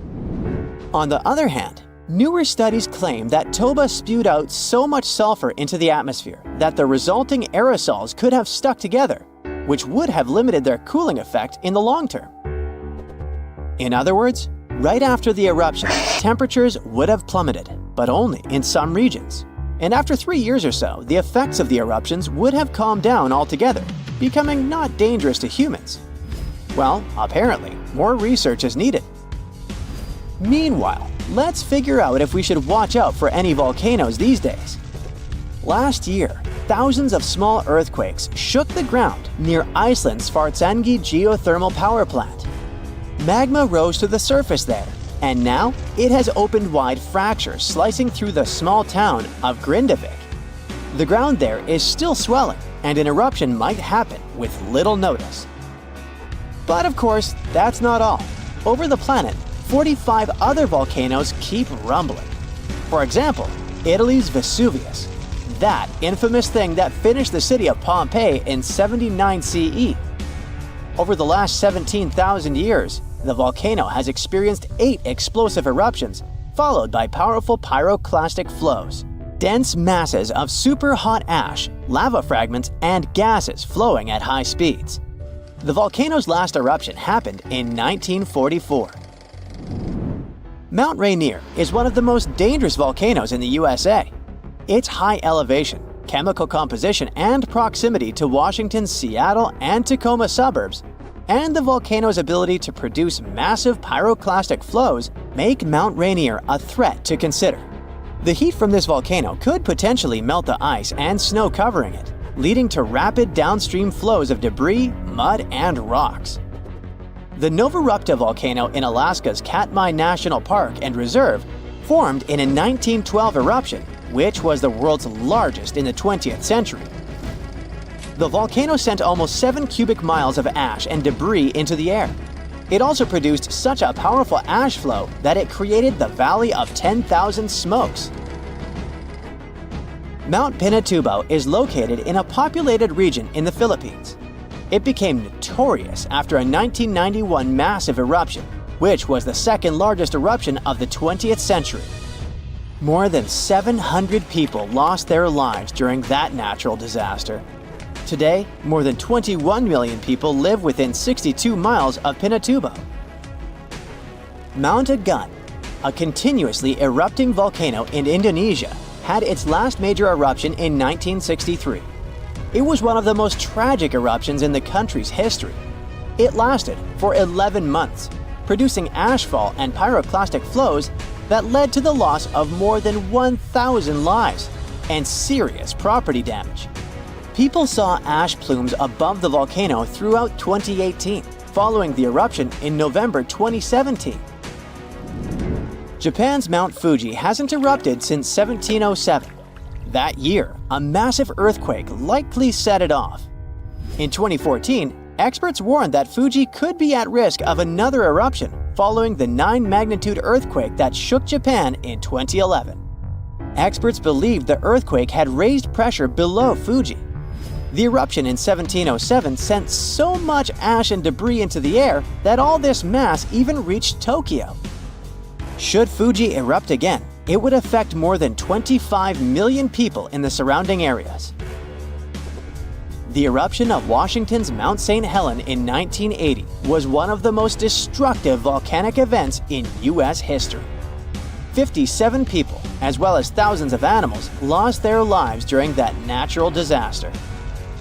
On the other hand, newer studies claim that Toba spewed out so much sulfur into the atmosphere that the resulting aerosols could have stuck together, which would have limited their cooling effect in the long term. In other words, right after the eruption, temperatures would have plummeted, but only in some regions. And after 3 years or so, the effects of the eruptions would have calmed down altogether, becoming not dangerous to humans. Well, apparently, more research is needed. Meanwhile, let's figure out if we should watch out for any volcanoes these days. Last year, thousands of small earthquakes shook the ground near Iceland's Svartsengi geothermal power plant. Magma rose to the surface there, and now it has opened wide fractures slicing through the small town of Grindavik. The ground there is still swelling, and an eruption might happen with little notice. But of course, that's not all. Over the planet, 45 other volcanoes keep rumbling. For example, Italy's Vesuvius, that infamous thing that finished the city of Pompeii in 79 CE. Over the last 17,000 years, the volcano has experienced 8 explosive eruptions, followed by powerful pyroclastic flows, dense masses of super hot ash, lava fragments, and gases flowing at high speeds. The volcano's last eruption happened in 1944. Mount Rainier is one of the most dangerous volcanoes in the USA. Its high elevation, chemical composition, and proximity to Washington's Seattle and Tacoma suburbs, and the volcano's ability to produce massive pyroclastic flows make Mount Rainier a threat to consider. The heat from this volcano could potentially melt the ice and snow covering it, leading to rapid downstream flows of debris, mud, and rocks. The Novarupta volcano in Alaska's Katmai National Park and Reserve formed in a 1912 eruption, which was the world's largest in the 20th century. The volcano sent almost 7 cubic miles of ash and debris into the air. It also produced such a powerful ash flow that it created the Valley of 10,000 Smokes. Mount Pinatubo is located in a populated region in the Philippines. It became notorious after a 1991 massive eruption, which was the second largest eruption of the 20th century. More than 700 people lost their lives during that natural disaster. Today, more than 21 million people live within 62 miles of Pinatubo. Mount Agung, a continuously erupting volcano in Indonesia, had its last major eruption in 1963. It was one of the most tragic eruptions in the country's history. It lasted for 11 months, producing ashfall and pyroclastic flows that led to the loss of more than 1,000 lives and serious property damage. People saw ash plumes above the volcano throughout 2018, following the eruption in November 2017. Japan's Mount Fuji hasn't erupted since 1707. That year, a massive earthquake likely set it off. In 2014, experts warned that Fuji could be at risk of another eruption following the 9-magnitude earthquake that shook Japan in 2011. Experts believed the earthquake had raised pressure below Fuji. The eruption in 1707 sent so much ash and debris into the air that all this mass even reached Tokyo. Should Fuji erupt again, it would affect more than 25 million people in the surrounding areas. The eruption of Washington's Mount St. Helens in 1980 was one of the most destructive volcanic events in U.S. history. 57 people, as well as thousands of animals, lost their lives during that natural disaster.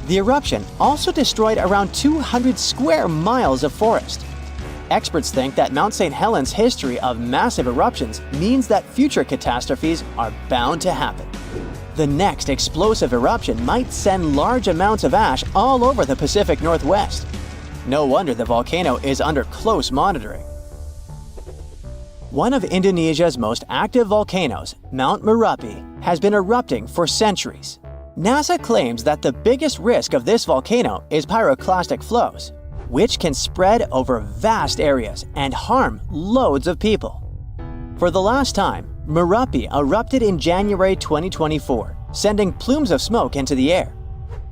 The eruption also destroyed around 200 square miles of forest. Experts think that Mount St. Helens' history of massive eruptions means that future catastrophes are bound to happen. The next explosive eruption might send large amounts of ash all over the Pacific Northwest. No wonder the volcano is under close monitoring. One of Indonesia's most active volcanoes, Mount Merapi, has been erupting for centuries. NASA claims that the biggest risk of this volcano is pyroclastic flows, which can spread over vast areas and harm loads of people. For the last time, Merapi erupted in January 2024, sending plumes of smoke into the air.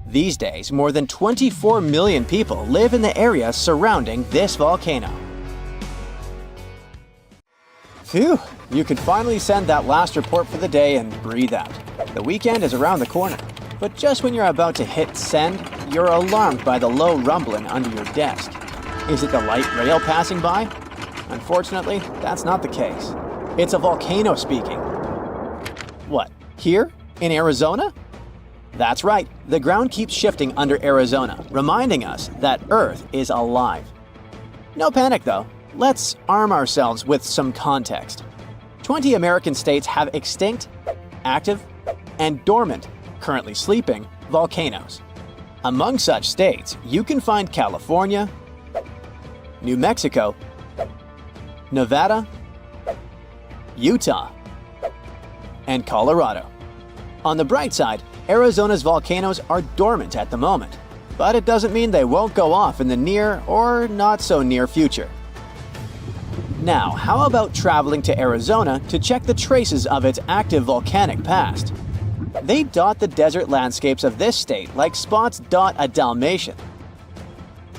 These days, more than 24 million people live in the area surrounding this volcano. Phew, you could finally send that last report for the day and breathe out. The weekend is around the corner. But just when you're about to hit send, you're alarmed by the low rumbling under your desk. Is it the light rail passing by? Unfortunately, that's not the case. It's a volcano speaking. What, here? In Arizona? That's right, the ground keeps shifting under Arizona, reminding us that Earth is alive. No panic though, let's arm ourselves with some context. 20 American states have extinct, active, and dormant, currently sleeping, volcanoes. Among such states, you can find California, New Mexico, Nevada, Utah, and Colorado. On the bright side, Arizona's volcanoes are dormant at the moment, but it doesn't mean they won't go off in the near or not so near future. Now, how about traveling to Arizona to check the traces of its active volcanic past? They dot the desert landscapes of this state like spots dot a Dalmatian.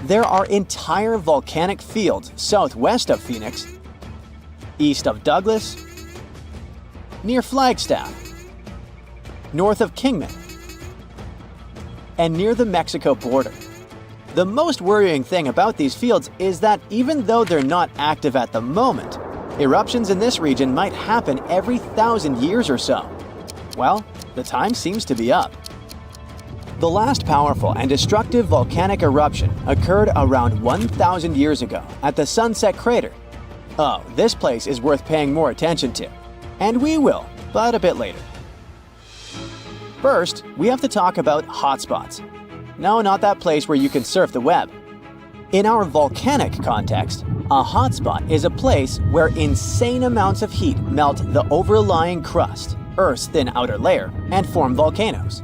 There are entire volcanic fields southwest of Phoenix, east of Douglas, near Flagstaff, north of Kingman, and near the Mexico border. The most worrying thing about these fields is that even though they're not active at the moment, eruptions in this region might happen every 1,000 years or so. Well, the time seems to be up. The last powerful and destructive volcanic eruption occurred around 1,000 years ago at the Sunset Crater. Oh, this place is worth paying more attention to. And we will, but a bit later. First, we have to talk about hotspots. No, not that place where you can surf the web. In our volcanic context, a hotspot is a place where insane amounts of heat melt the overlying crust, Earth's thin outer layer, and form volcanoes.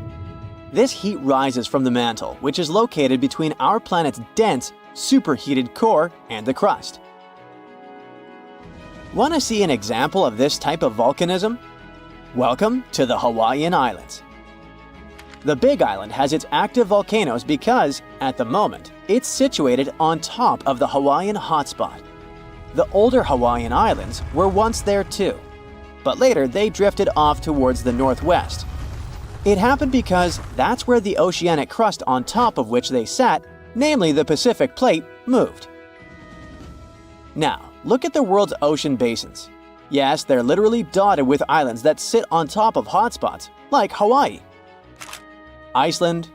This heat rises from the mantle, which is located between our planet's dense, superheated core and the crust. Want to see an example of this type of volcanism? Welcome to the Hawaiian Islands. The Big Island has its active volcanoes because, at the moment, it's situated on top of the Hawaiian hotspot. The older Hawaiian Islands were once there too, but later they drifted off towards the northwest. It happened because that's where the oceanic crust on top of which they sat, namely the Pacific Plate, moved. Now, look at the world's ocean basins. Yes, they're literally dotted with islands that sit on top of hotspots, like Hawaii, Iceland,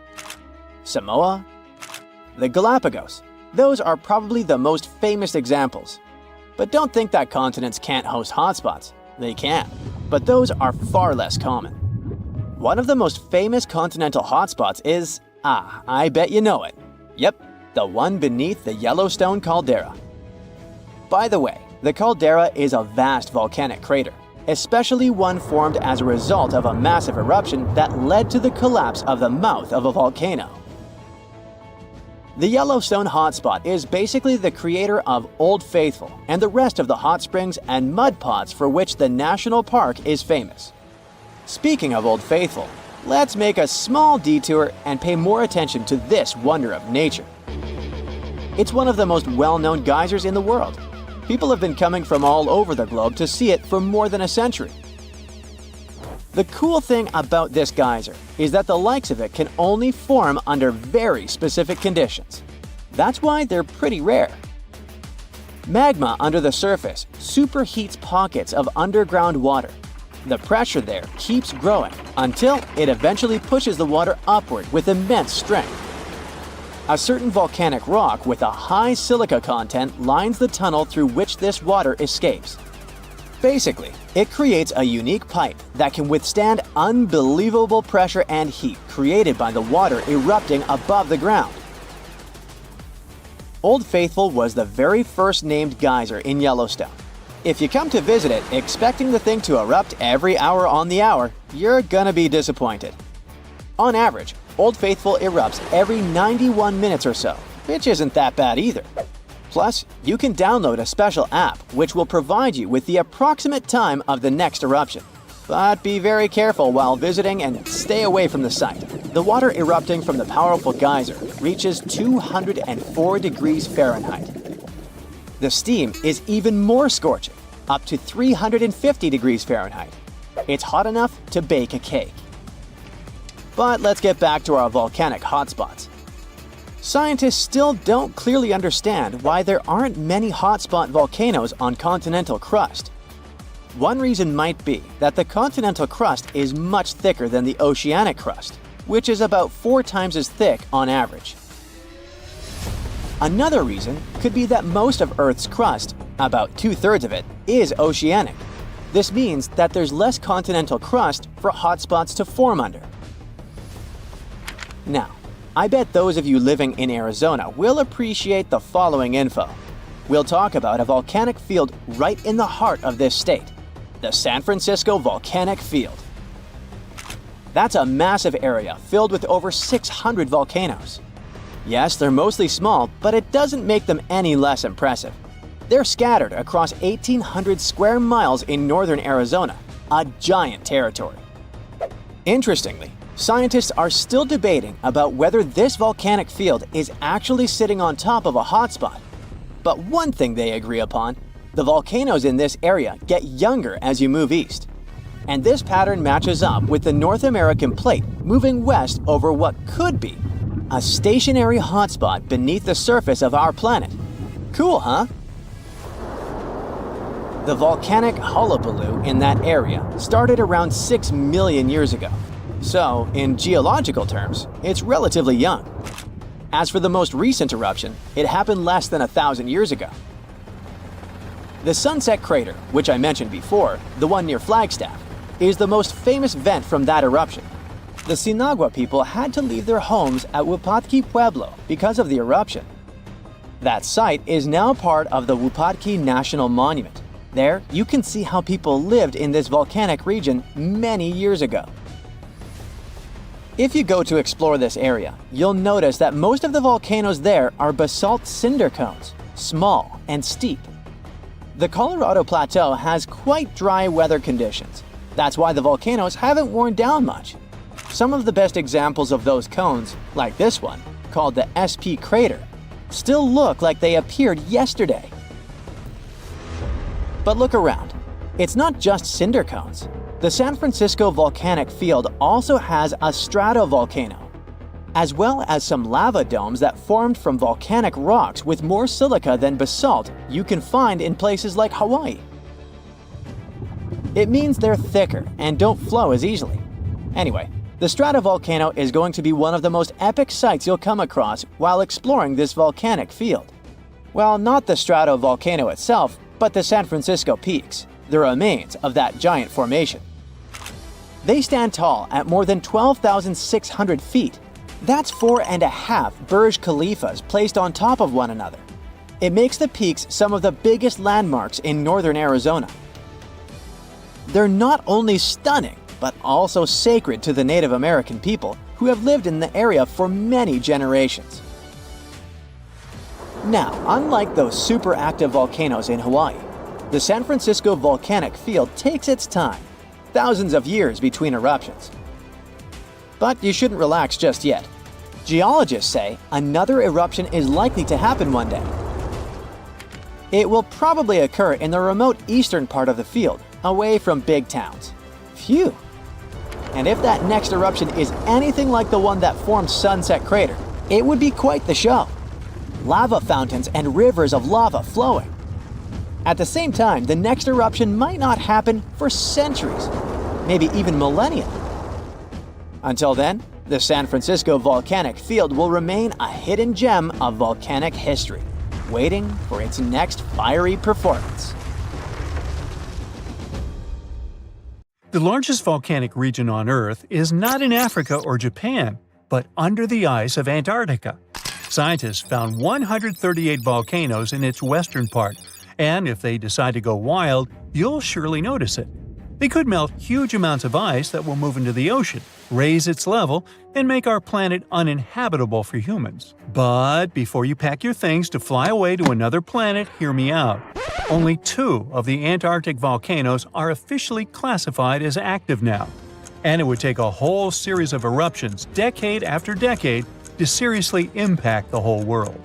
Samoa, the Galapagos. Those are probably the most famous examples. But don't think that continents can't host hotspots. They can, but those are far less common. One of the most famous continental hotspots is, I bet you know it. Yep, the one beneath the Yellowstone caldera. By the way, the caldera is a vast volcanic crater, especially one formed as a result of a massive eruption that led to the collapse of the mouth of a volcano. The Yellowstone hotspot is basically the creator of Old Faithful and the rest of the hot springs and mud pots for which the national park is famous. Speaking of Old Faithful, let's make a small detour and pay more attention to this wonder of nature. It's one of the most well-known geysers in the world. People have been coming from all over the globe to see it for more than a century. The cool thing about this geyser is that the likes of it can only form under very specific conditions. That's why they're pretty rare. Magma under the surface superheats pockets of underground water. The pressure there keeps growing until it eventually pushes the water upward with immense strength. A certain volcanic rock with a high silica content lines the tunnel through which this water escapes. Basically, it creates a unique pipe that can withstand unbelievable pressure and heat created by the water erupting above the ground. Old Faithful was the very first named geyser in Yellowstone. If you come to visit it expecting the thing to erupt every hour on the hour, you're gonna be disappointed. On average, Old Faithful erupts every 91 minutes or so, which isn't that bad either. Plus, you can download a special app which will provide you with the approximate time of the next eruption. But be very careful while visiting and stay away from the site. The water erupting from the powerful geyser reaches 204 degrees Fahrenheit. The steam is even more scorching, up to 350 degrees Fahrenheit. It's hot enough to bake a cake. But let's get back to our volcanic hotspots. Scientists still don't clearly understand why there aren't many hotspot volcanoes on continental crust. One reason might be that the continental crust is much thicker than the oceanic crust, which is about 4 times as thick on average. Another reason could be that most of Earth's crust, about 2/3 of it, is oceanic. This means that there's less continental crust for hotspots to form under. Now, I bet those of you living in Arizona will appreciate the following info. We'll talk about a volcanic field right in the heart of this state, the San Francisco Volcanic Field. That's a massive area filled with over 600 volcanoes. Yes, they're mostly small, but it doesn't make them any less impressive. They're scattered across 1,800 square miles in northern Arizona, a giant territory. Interestingly, scientists are still debating about whether this volcanic field is actually sitting on top of a hotspot. But one thing they agree upon, the volcanoes in this area get younger as you move east. And this pattern matches up with the North American plate moving west over what could be a stationary hotspot beneath the surface of our planet. Cool, huh? The volcanic hullabaloo in that area started around 6 million years ago. So, in geological terms, it's relatively young. As for the most recent eruption, it happened less than 1,000 years ago. The Sunset Crater, which I mentioned before, the one near Flagstaff, is the most famous vent from that eruption. The Sinagua people had to leave their homes at Wupatki Pueblo because of the eruption. That site is now part of the Wupatki National Monument. There, you can see how people lived in this volcanic region many years ago. If you go to explore this area, you'll notice that most of the volcanoes there are basalt cinder cones, small and steep. The Colorado Plateau has quite dry weather conditions. That's why the volcanoes haven't worn down much. Some of the best examples of those cones, like this one, called the SP crater, still look like they appeared yesterday. But look around. It's not just cinder cones. The San Francisco volcanic field also has a stratovolcano, as well as some lava domes that formed from volcanic rocks with more silica than basalt you can find in places like Hawaii. It means they're thicker and don't flow as easily. Anyway, the stratovolcano is going to be one of the most epic sights you'll come across while exploring this volcanic field. Well, not the stratovolcano itself, but the San Francisco peaks, the remains of that giant formation. They stand tall at more than 12,600 feet. That's 4.5 Burj Khalifas placed on top of one another. It makes the peaks some of the biggest landmarks in northern Arizona. They're not only stunning, but also sacred to the Native American people who have lived in the area for many generations. Now, unlike those super active volcanoes in Hawaii, the San Francisco volcanic field takes its time, thousands of years between eruptions. But you shouldn't relax just yet. Geologists say another eruption is likely to happen one day. It will probably occur in the remote eastern part of the field, away from big towns. Phew! And if that next eruption is anything like the one that formed Sunset Crater, it would be quite the show. Lava fountains and rivers of lava flowing. At the same time, the next eruption might not happen for centuries, maybe even millennia. Until then, the San Francisco volcanic field will remain a hidden gem of volcanic history, waiting for its next fiery performance. The largest volcanic region on Earth is not in Africa or Japan, but under the ice of Antarctica. Scientists found 138 volcanoes in its western part, and if they decide to go wild, you'll surely notice it. They could melt huge amounts of ice that will move into the ocean, raise its level, and make our planet uninhabitable for humans. But before you pack your things to fly away to another planet, hear me out. Only 2 of the Antarctic volcanoes are officially classified as active now, and it would take a whole series of eruptions, decade after decade, to seriously impact the whole world.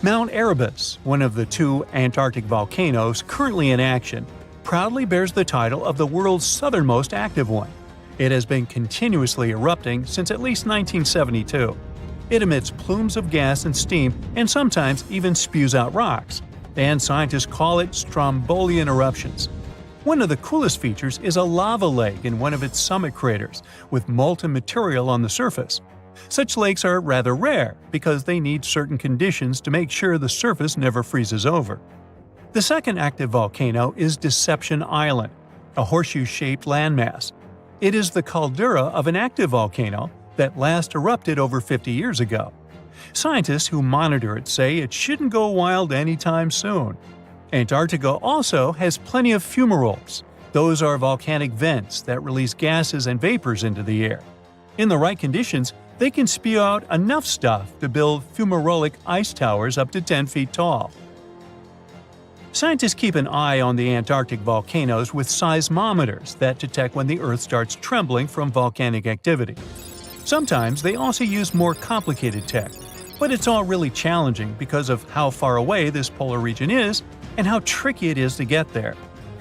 Mount Erebus, one of the 2 Antarctic volcanoes currently in action, proudly bears the title of the world's southernmost active one. It has been continuously erupting since at least 1972. It emits plumes of gas and steam and sometimes even spews out rocks, and scientists call it Strombolian eruptions. One of the coolest features is a lava lake in one of its summit craters, with molten material on the surface. Such lakes are rather rare because they need certain conditions to make sure the surface never freezes over. The second active volcano is Deception Island, a horseshoe-shaped landmass. It is the caldera of an active volcano that last erupted over 50 years ago. Scientists who monitor it say it shouldn't go wild anytime soon. Antarctica also has plenty of fumaroles. Those are volcanic vents that release gases and vapors into the air. In the right conditions, they can spew out enough stuff to build fumarolic ice towers up to 10 feet tall. Scientists keep an eye on the Antarctic volcanoes with seismometers that detect when the Earth starts trembling from volcanic activity. Sometimes they also use more complicated tech, but it's all really challenging because of how far away this polar region is and how tricky it is to get there.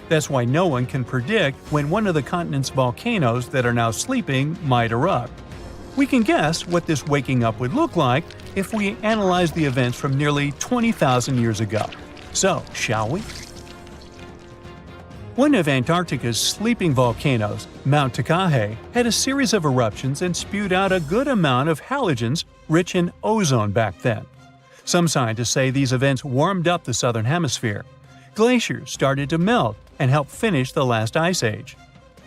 That's why no one can predict when one of the continent's volcanoes that are now sleeping might erupt. We can guess what this waking up would look like if we analyze the events from nearly 20,000 years ago. So, shall we? One of Antarctica's sleeping volcanoes, Mount Takahe, had a series of eruptions and spewed out a good amount of halogens rich in ozone back then. Some scientists say these events warmed up the southern hemisphere. Glaciers started to melt and help finish the last ice age.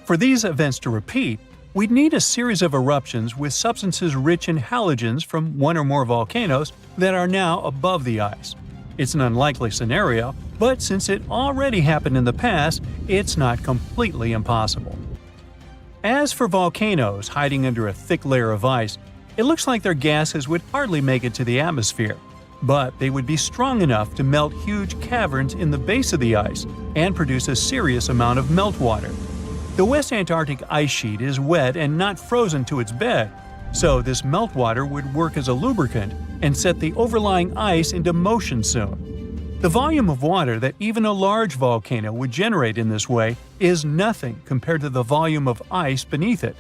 For these events to repeat, we'd need a series of eruptions with substances rich in halogens from one or more volcanoes that are now above the ice. It's an unlikely scenario, but since it already happened in the past, it's not completely impossible. As for volcanoes hiding under a thick layer of ice, it looks like their gases would hardly make it to the atmosphere, but they would be strong enough to melt huge caverns in the base of the ice and produce a serious amount of meltwater. The West Antarctic ice sheet is wet and not frozen to its bed, so this meltwater would work as a lubricant and set the overlying ice into motion soon. The volume of water that even a large volcano would generate in this way is nothing compared to the volume of ice beneath it.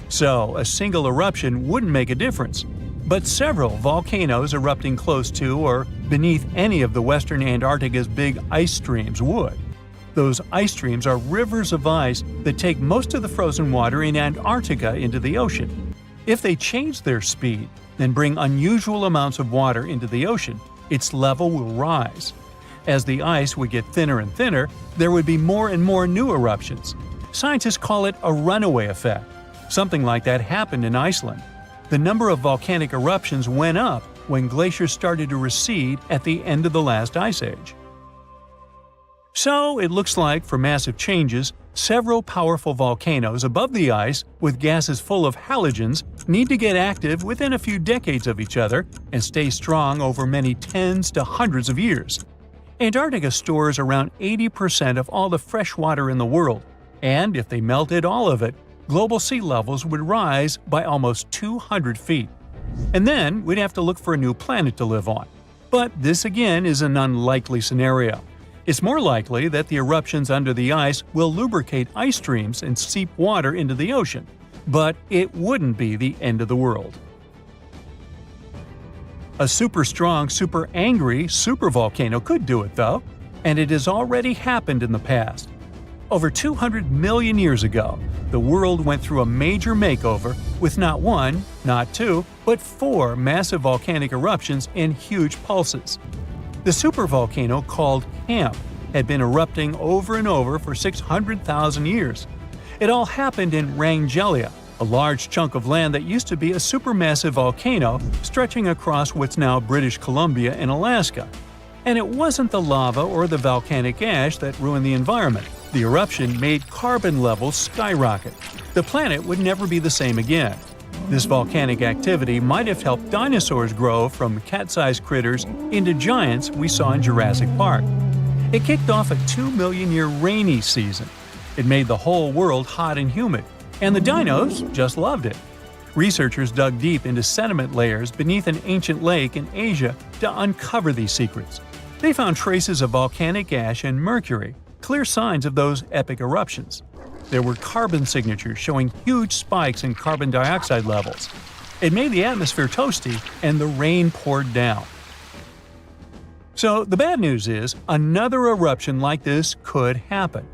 So, a single eruption wouldn't make a difference. But several volcanoes erupting close to or beneath any of the western Antarctica's big ice streams would. Those ice streams are rivers of ice that take most of the frozen water in Antarctica into the ocean. If they change their speed, then bring unusual amounts of water into the ocean, its level will rise. As the ice would get thinner and thinner, there would be more and more new eruptions. Scientists call it a runaway effect. Something like that happened in Iceland. The number of volcanic eruptions went up when glaciers started to recede at the end of the last ice age. So, it looks like, for massive changes, several powerful volcanoes above the ice with gases full of halogens need to get active within a few decades of each other and stay strong over many tens to hundreds of years. Antarctica stores around 80% of all the fresh water in the world, and if they melted all of it, global sea levels would rise by almost 200 feet. And then we'd have to look for a new planet to live on. But this again is an unlikely scenario. It's more likely that the eruptions under the ice will lubricate ice streams and seep water into the ocean. But it wouldn't be the end of the world. A super strong, super angry supervolcano could do it though, and it has already happened in the past. Over 200 million years ago, the world went through a major makeover with not one, not two, but 4 massive volcanic eruptions in huge pulses. The supervolcano called Camp had been erupting over and over for 600,000 years. It all happened in Wrangell, a large chunk of land that used to be a supermassive volcano stretching across what's now British Columbia and Alaska. And it wasn't the lava or the volcanic ash that ruined the environment. The eruption made carbon levels skyrocket. The planet would never be the same again. This volcanic activity might have helped dinosaurs grow from cat-sized critters into giants we saw in Jurassic Park. It kicked off a 2 million-year rainy season. It made the whole world hot and humid, and the dinos just loved it. Researchers dug deep into sediment layers beneath an ancient lake in Asia to uncover these secrets. They found traces of volcanic ash and mercury, clear signs of those epic eruptions. There were carbon signatures showing huge spikes in carbon dioxide levels. It made the atmosphere toasty, and the rain poured down. So the bad news is, another eruption like this could happen.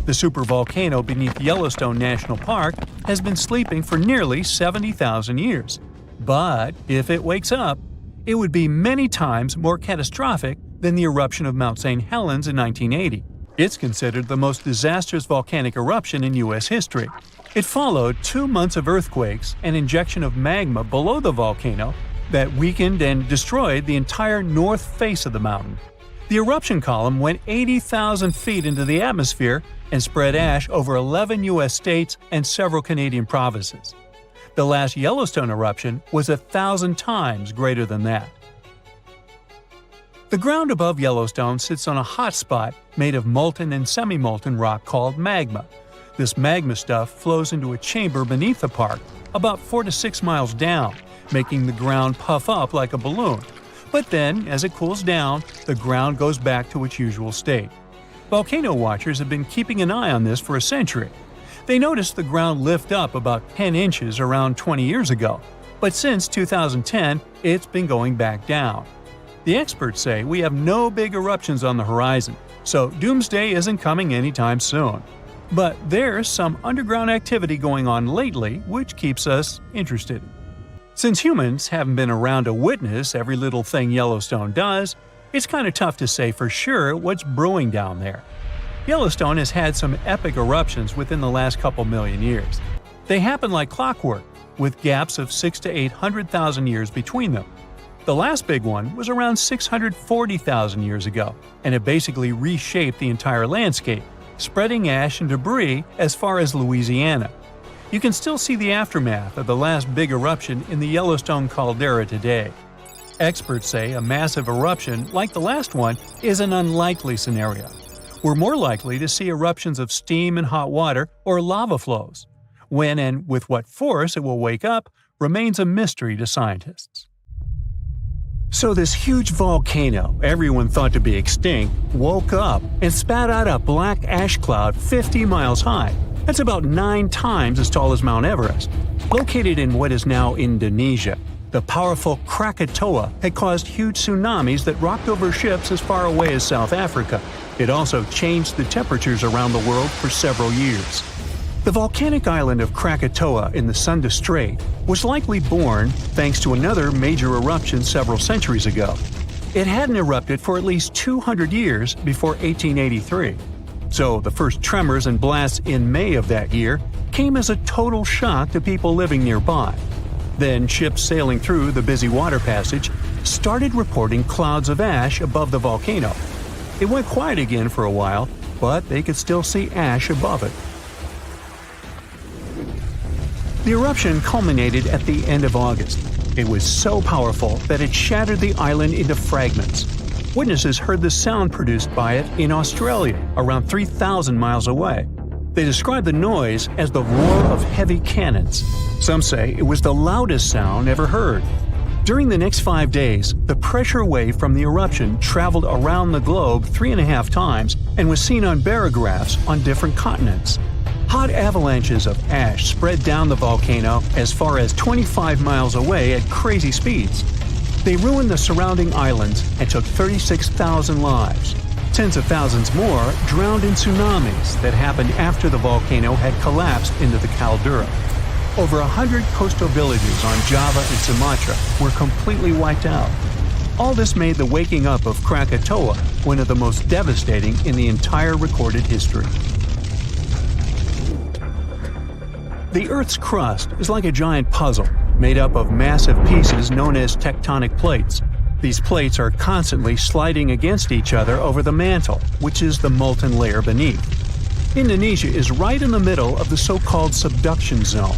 The supervolcano beneath Yellowstone National Park has been sleeping for nearly 70,000 years. But if it wakes up, it would be many times more catastrophic than the eruption of Mount St. Helens in 1980. It's considered the most disastrous volcanic eruption in U.S. history. It followed 2 months of earthquakes and injection of magma below the volcano that weakened and destroyed the entire north face of the mountain. The eruption column went 80,000 feet into the atmosphere and spread ash over 11 U.S. states and several Canadian provinces. The last Yellowstone eruption was 1,000 times greater than that. The ground above Yellowstone sits on a hot spot made of molten and semi-molten rock called magma. This magma stuff flows into a chamber beneath the park, about 4 to 6 miles down, making the ground puff up like a balloon. But then, as it cools down, the ground goes back to its usual state. Volcano watchers have been keeping an eye on this for a century. They noticed the ground lift up about 10 inches around 20 years ago, but since 2010, it's been going back down. The experts say we have no big eruptions on the horizon, so doomsday isn't coming anytime soon. But there's some underground activity going on lately which keeps us interested. Since humans haven't been around to witness every little thing Yellowstone does, it's kind of tough to say for sure what's brewing down there. Yellowstone has had some epic eruptions within the last couple million years. They happen like clockwork, with gaps of 600,000 to 800,000 years between them. The last big one was around 640,000 years ago, and it basically reshaped the entire landscape, spreading ash and debris as far as Louisiana. You can still see the aftermath of the last big eruption in the Yellowstone caldera today. Experts say a massive eruption like the last one is an unlikely scenario. We're more likely to see eruptions of steam and hot water or lava flows. When and with what force it will wake up remains a mystery to scientists. So this huge volcano, everyone thought to be extinct, woke up and spat out a black ash cloud 50 miles high. That's about 9 times as tall as Mount Everest. Located in what is now Indonesia, the powerful Krakatoa had caused huge tsunamis that rocked over ships as far away as South Africa. It also changed the temperatures around the world for several years. The volcanic island of Krakatoa in the Sunda Strait was likely born thanks to another major eruption several centuries ago. It hadn't erupted for at least 200 years before 1883. So the first tremors and blasts in May of that year came as a total shock to people living nearby. Then ships sailing through the busy water passage started reporting clouds of ash above the volcano. It went quiet again for a while, but they could still see ash above it. The eruption culminated at the end of August. It was so powerful that it shattered the island into fragments. Witnesses heard the sound produced by it in Australia, around 3,000 miles away. They described the noise as the roar of heavy cannons. Some say it was the loudest sound ever heard. During the next 5 days, the pressure wave from the eruption traveled around the globe 3.5 times and was seen on barographs on different continents. Hot avalanches of ash spread down the volcano as far as 25 miles away at crazy speeds. They ruined the surrounding islands and took 36,000 lives. Tens of thousands more drowned in tsunamis that happened after the volcano had collapsed into the caldera. Over 100 coastal villages on Java and Sumatra were completely wiped out. All this made the waking up of Krakatoa one of the most devastating in the entire recorded history. The Earth's crust is like a giant puzzle, made up of massive pieces known as tectonic plates. These plates are constantly sliding against each other over the mantle, which is the molten layer beneath. Indonesia is right in the middle of the so-called subduction zone.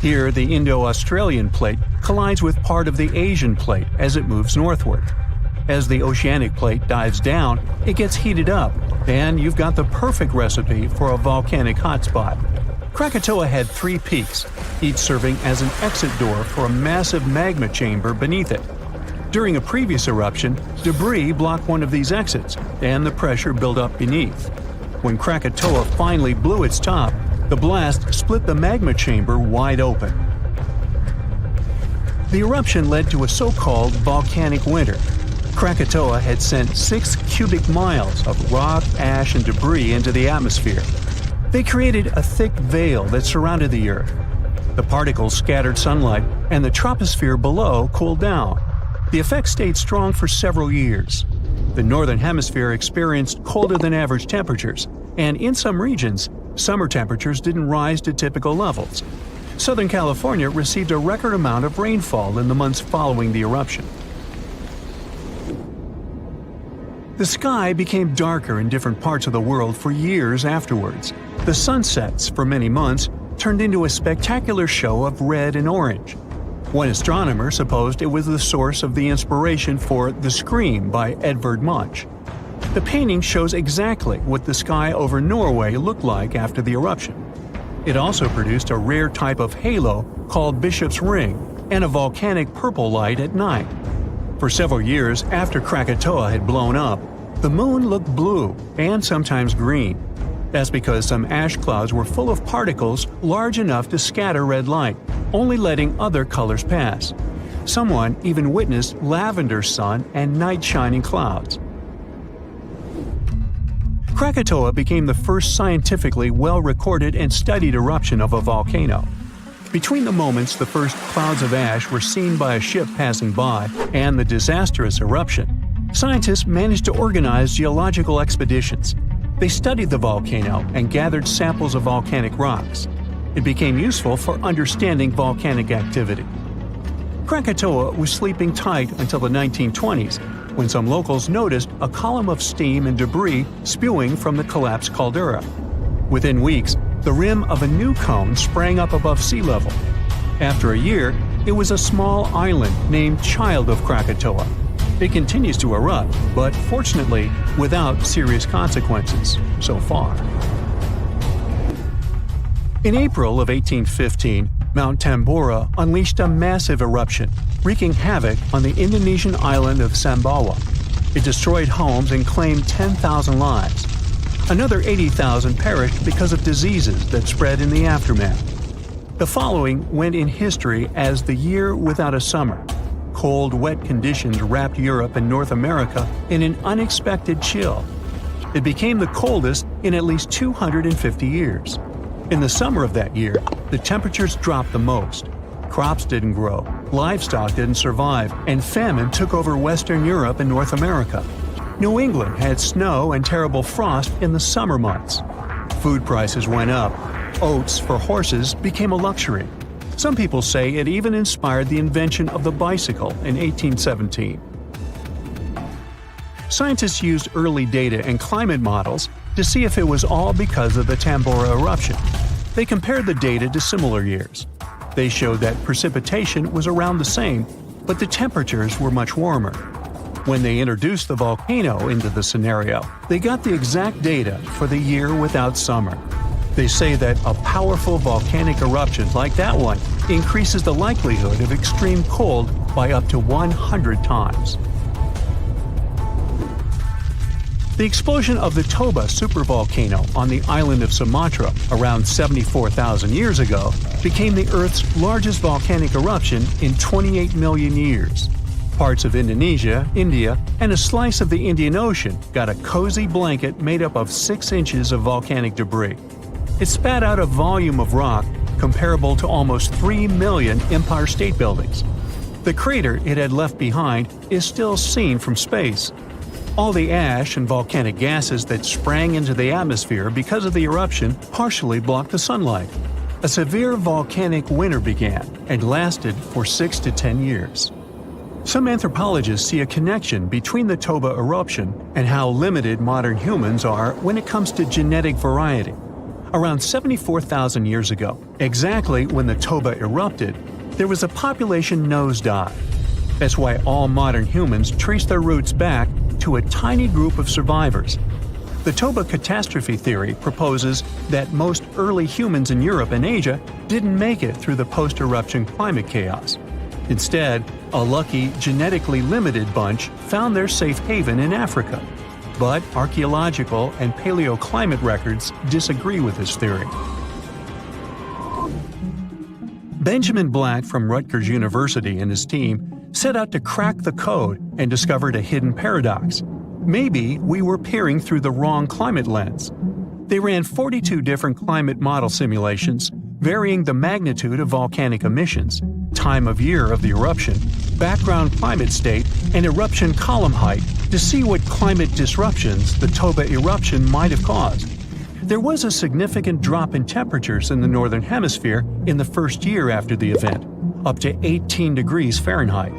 Here, the Indo-Australian plate collides with part of the Asian plate as it moves northward. As the oceanic plate dives down, it gets heated up, and you've got the perfect recipe for a volcanic hotspot. Krakatoa had 3 peaks, each serving as an exit door for a massive magma chamber beneath it. During a previous eruption, debris blocked one of these exits, and the pressure built up beneath. When Krakatoa finally blew its top, the blast split the magma chamber wide open. The eruption led to a so-called volcanic winter. Krakatoa had sent 6 cubic miles of rock, ash, and debris into the atmosphere. They created a thick veil that surrounded the Earth. The particles scattered sunlight, and the troposphere below cooled down. The effect stayed strong for several years. The Northern Hemisphere experienced colder than average temperatures, and in some regions, summer temperatures didn't rise to typical levels. Southern California received a record amount of rainfall in the months following the eruption. The sky became darker in different parts of the world for years afterwards. The sunsets, for many months, turned into a spectacular show of red and orange. One astronomer supposed it was the source of the inspiration for The Scream by Edvard Munch. The painting shows exactly what the sky over Norway looked like after the eruption. It also produced a rare type of halo called Bishop's Ring and a volcanic purple light at night. For several years after Krakatoa had blown up, the moon looked blue and sometimes green. That's because some ash clouds were full of particles large enough to scatter red light, only letting other colors pass. Someone even witnessed lavender sun and night-shining clouds. Krakatoa became the first scientifically well-recorded and studied eruption of a volcano. Between the moments the first clouds of ash were seen by a ship passing by and the disastrous eruption, scientists managed to organize geological expeditions. They studied the volcano and gathered samples of volcanic rocks. It became useful for understanding volcanic activity. Krakatoa was sleeping tight until the 1920s, when some locals noticed a column of steam and debris spewing from the collapsed caldera. Within weeks, the rim of a new cone sprang up above sea level. After a year, it was a small island named Child of Krakatoa. It continues to erupt, but fortunately without serious consequences so far. In April of 1815, Mount Tambora unleashed a massive eruption, wreaking havoc on the Indonesian island of Sumbawa. It destroyed homes and claimed 10,000 lives. Another 80,000 perished because of diseases that spread in the aftermath. The following went in history as the year without a summer. Cold, wet conditions wrapped Europe and North America in an unexpected chill. It became the coldest in at least 250 years. In the summer of that year, the temperatures dropped the most. Crops didn't grow, livestock didn't survive, and famine took over Western Europe and North America. New England had snow and terrible frost in the summer months. Food prices went up. Oats for horses became a luxury. Some people say it even inspired the invention of the bicycle in 1817. Scientists used early data and climate models to see if it was all because of the Tambora eruption. They compared the data to similar years. They showed that precipitation was around the same, but the temperatures were much warmer. When they introduced the volcano into the scenario, they got the exact data for the year without summer. They say that a powerful volcanic eruption like that one increases the likelihood of extreme cold by up to 100 times. The explosion of the Toba supervolcano on the island of Sumatra around 74,000 years ago became the Earth's largest volcanic eruption in 28 million years. Parts of Indonesia, India, and a slice of the Indian Ocean got a cozy blanket made up of 6 inches of volcanic debris. It spat out a volume of rock comparable to almost 3 million Empire State Buildings. The crater it had left behind is still seen from space. All the ash and volcanic gases that sprang into the atmosphere because of the eruption partially blocked the sunlight. A severe volcanic winter began and lasted for 6 to 10 years. Some anthropologists see a connection between the Toba eruption and how limited modern humans are when it comes to genetic variety. Around 74,000 years ago, exactly when the Toba erupted, there was a population nosedive. That's why all modern humans trace their roots back to a tiny group of survivors. The Toba catastrophe theory proposes that most early humans in Europe and Asia didn't make it through the post-eruption climate chaos. Instead, a lucky, genetically limited bunch found their safe haven in Africa. But archaeological and paleoclimate records disagree with this theory. Benjamin Black from Rutgers University and his team set out to crack the code and discovered a hidden paradox. Maybe we were peering through the wrong climate lens. They ran 42 different climate model simulations, varying the magnitude of volcanic emissions, time of year of the eruption, background climate state, and eruption column height to see what climate disruptions the Toba eruption might have caused. There was a significant drop in temperatures in the northern hemisphere in the first year after the event, up to 18 degrees Fahrenheit.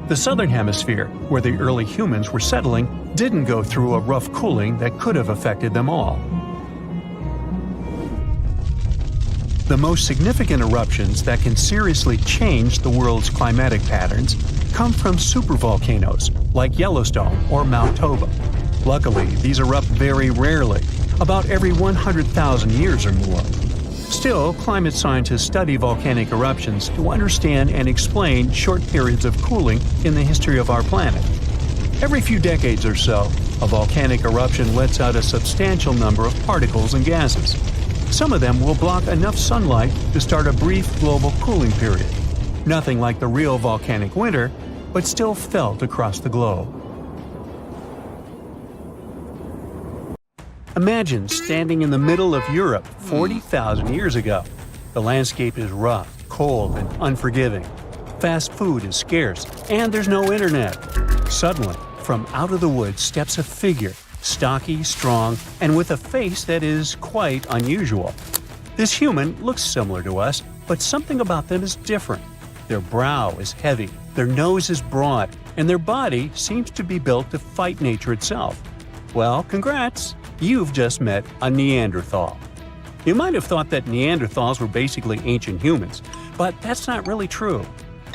The southern hemisphere, where the early humans were settling, didn't go through a rough cooling that could have affected them all. The most significant eruptions that can seriously change the world's climatic patterns come from supervolcanoes like Yellowstone or Mount Toba. Luckily, these erupt very rarely, about every 100,000 years or more. Still, climate scientists study volcanic eruptions to understand and explain short periods of cooling in the history of our planet. Every few decades or so, a volcanic eruption lets out a substantial number of particles and gases. Some of them will block enough sunlight to start a brief global cooling period. Nothing like the real volcanic winter, but still felt across the globe. Imagine standing in the middle of Europe 40,000 years ago. The landscape is rough, cold, and unforgiving. Fast food is scarce, and there's no internet. Suddenly, from out of the woods steps a figure, stocky, strong, and with a face that is quite unusual. This human looks similar to us, but something about them is different. Their brow is heavy, their nose is broad, and their body seems to be built to fight nature itself. Well, congrats! You've just met a Neanderthal. You might have thought that Neanderthals were basically ancient humans, but that's not really true.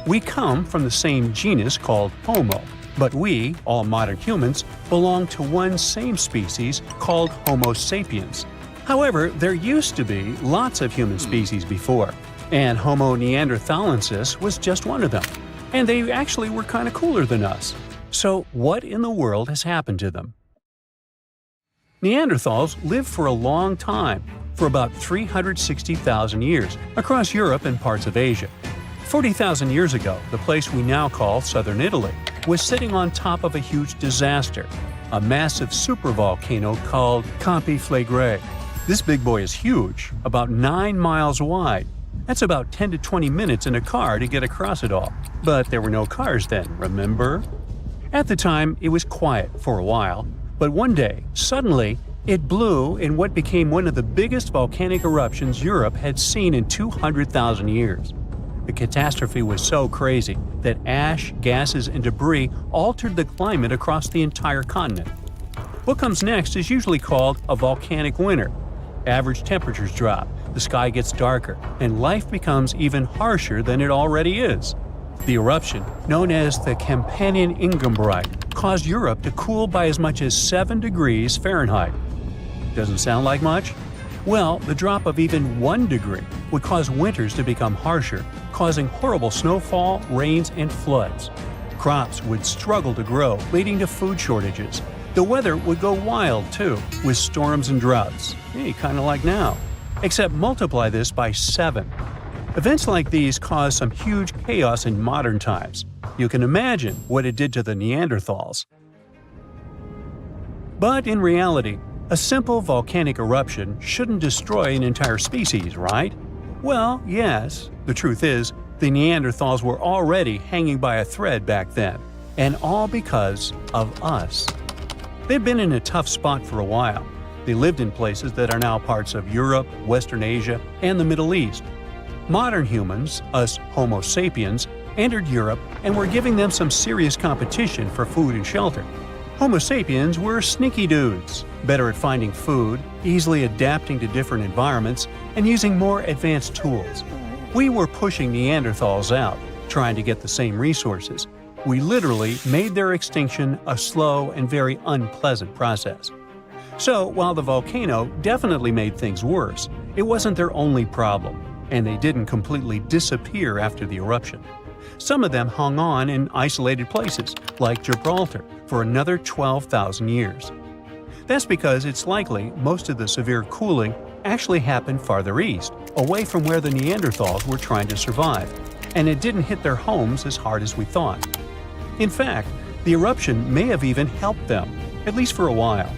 We come from the same genus called Homo, but we, all modern humans, belong to one same species called Homo sapiens. However, there used to be lots of human species before. And Homo neanderthalensis was just one of them. And they actually were kind of cooler than us. So what in the world has happened to them? Neanderthals lived for a long time, for about 360,000 years, across Europe and parts of Asia. 40,000 years ago, the place we now call southern Italy was sitting on top of a huge disaster, a massive supervolcano called Completeness. This big boy is huge, about 9 miles wide. That's about 10 to 20 minutes in a car to get across it all. But there were no cars then, remember? At the time, it was quiet for a while, but one day, suddenly, it blew in what became one of the biggest volcanic eruptions Europe had seen in 200,000 years. The catastrophe was so crazy that ash, gases, and debris altered the climate across the entire continent. What comes next is usually called a volcanic winter. Average temperatures drop, the sky gets darker, and life becomes even harsher than it already is. The eruption, known as the Campanian Ingumbrite, caused Europe to cool by as much as 7 degrees Fahrenheit. Doesn't sound like much? Well, the drop of even 1 degree would cause winters to become harsher, causing horrible snowfall, rains, and floods. Crops would struggle to grow, leading to food shortages. The weather would go wild, too, with storms and droughts. Hey, kind of like now. Except multiply this by 7. Events like these caused some huge chaos in modern times. You can imagine what it did to the Neanderthals. But in reality, a simple volcanic eruption shouldn't destroy an entire species, right? Well, yes. The truth is, the Neanderthals were already hanging by a thread back then, and all because of us. They've been in a tough spot for a while. They lived in places that are now parts of Europe, Western Asia, and the Middle East. Modern humans, us Homo sapiens, entered Europe and were giving them some serious competition for food and shelter. Homo sapiens were sneaky dudes, better at finding food, easily adapting to different environments, and using more advanced tools. We were pushing Neanderthals out, trying to get the same resources. We literally made their extinction a slow and very unpleasant process. So, while the volcano definitely made things worse, it wasn't their only problem, and they didn't completely disappear after the eruption. Some of them hung on in isolated places, like Gibraltar, for another 12,000 years. That's because it's likely most of the severe cooling actually happened farther east, away from where the Neanderthals were trying to survive, and it didn't hit their homes as hard as we thought. In fact, the eruption may have even helped them, at least for a while.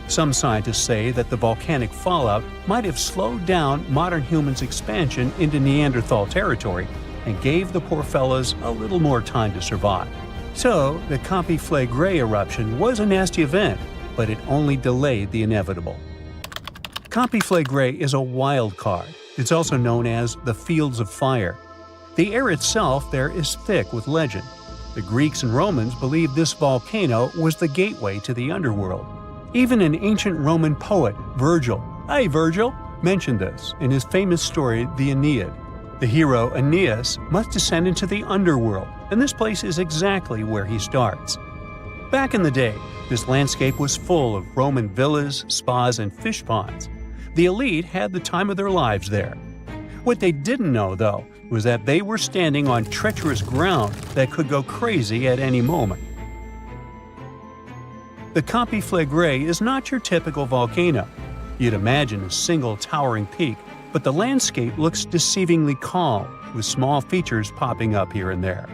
Some scientists say that the volcanic fallout might have slowed down modern humans' expansion into Neanderthal territory and gave the poor fellas a little more time to survive. So, the Completeness eruption was a nasty event, but it only delayed the inevitable. Completeness is a wild card. It's also known as the Fields of Fire. The air itself there is thick with legend. The Greeks and Romans believed this volcano was the gateway to the underworld. Even an ancient Roman poet, Virgil, mentioned this in his famous story, the Aeneid. The hero Aeneas must descend into the underworld, and this place is exactly where he starts. Back in the day, this landscape was full of Roman villas, spas, and fish ponds. The elite had the time of their lives there. What they didn't know, though, was that they were standing on treacherous ground that could go crazy at any moment. The Completeness is not your typical volcano. You'd imagine a single towering peak, but the landscape looks deceivingly calm, with small features popping up here and there.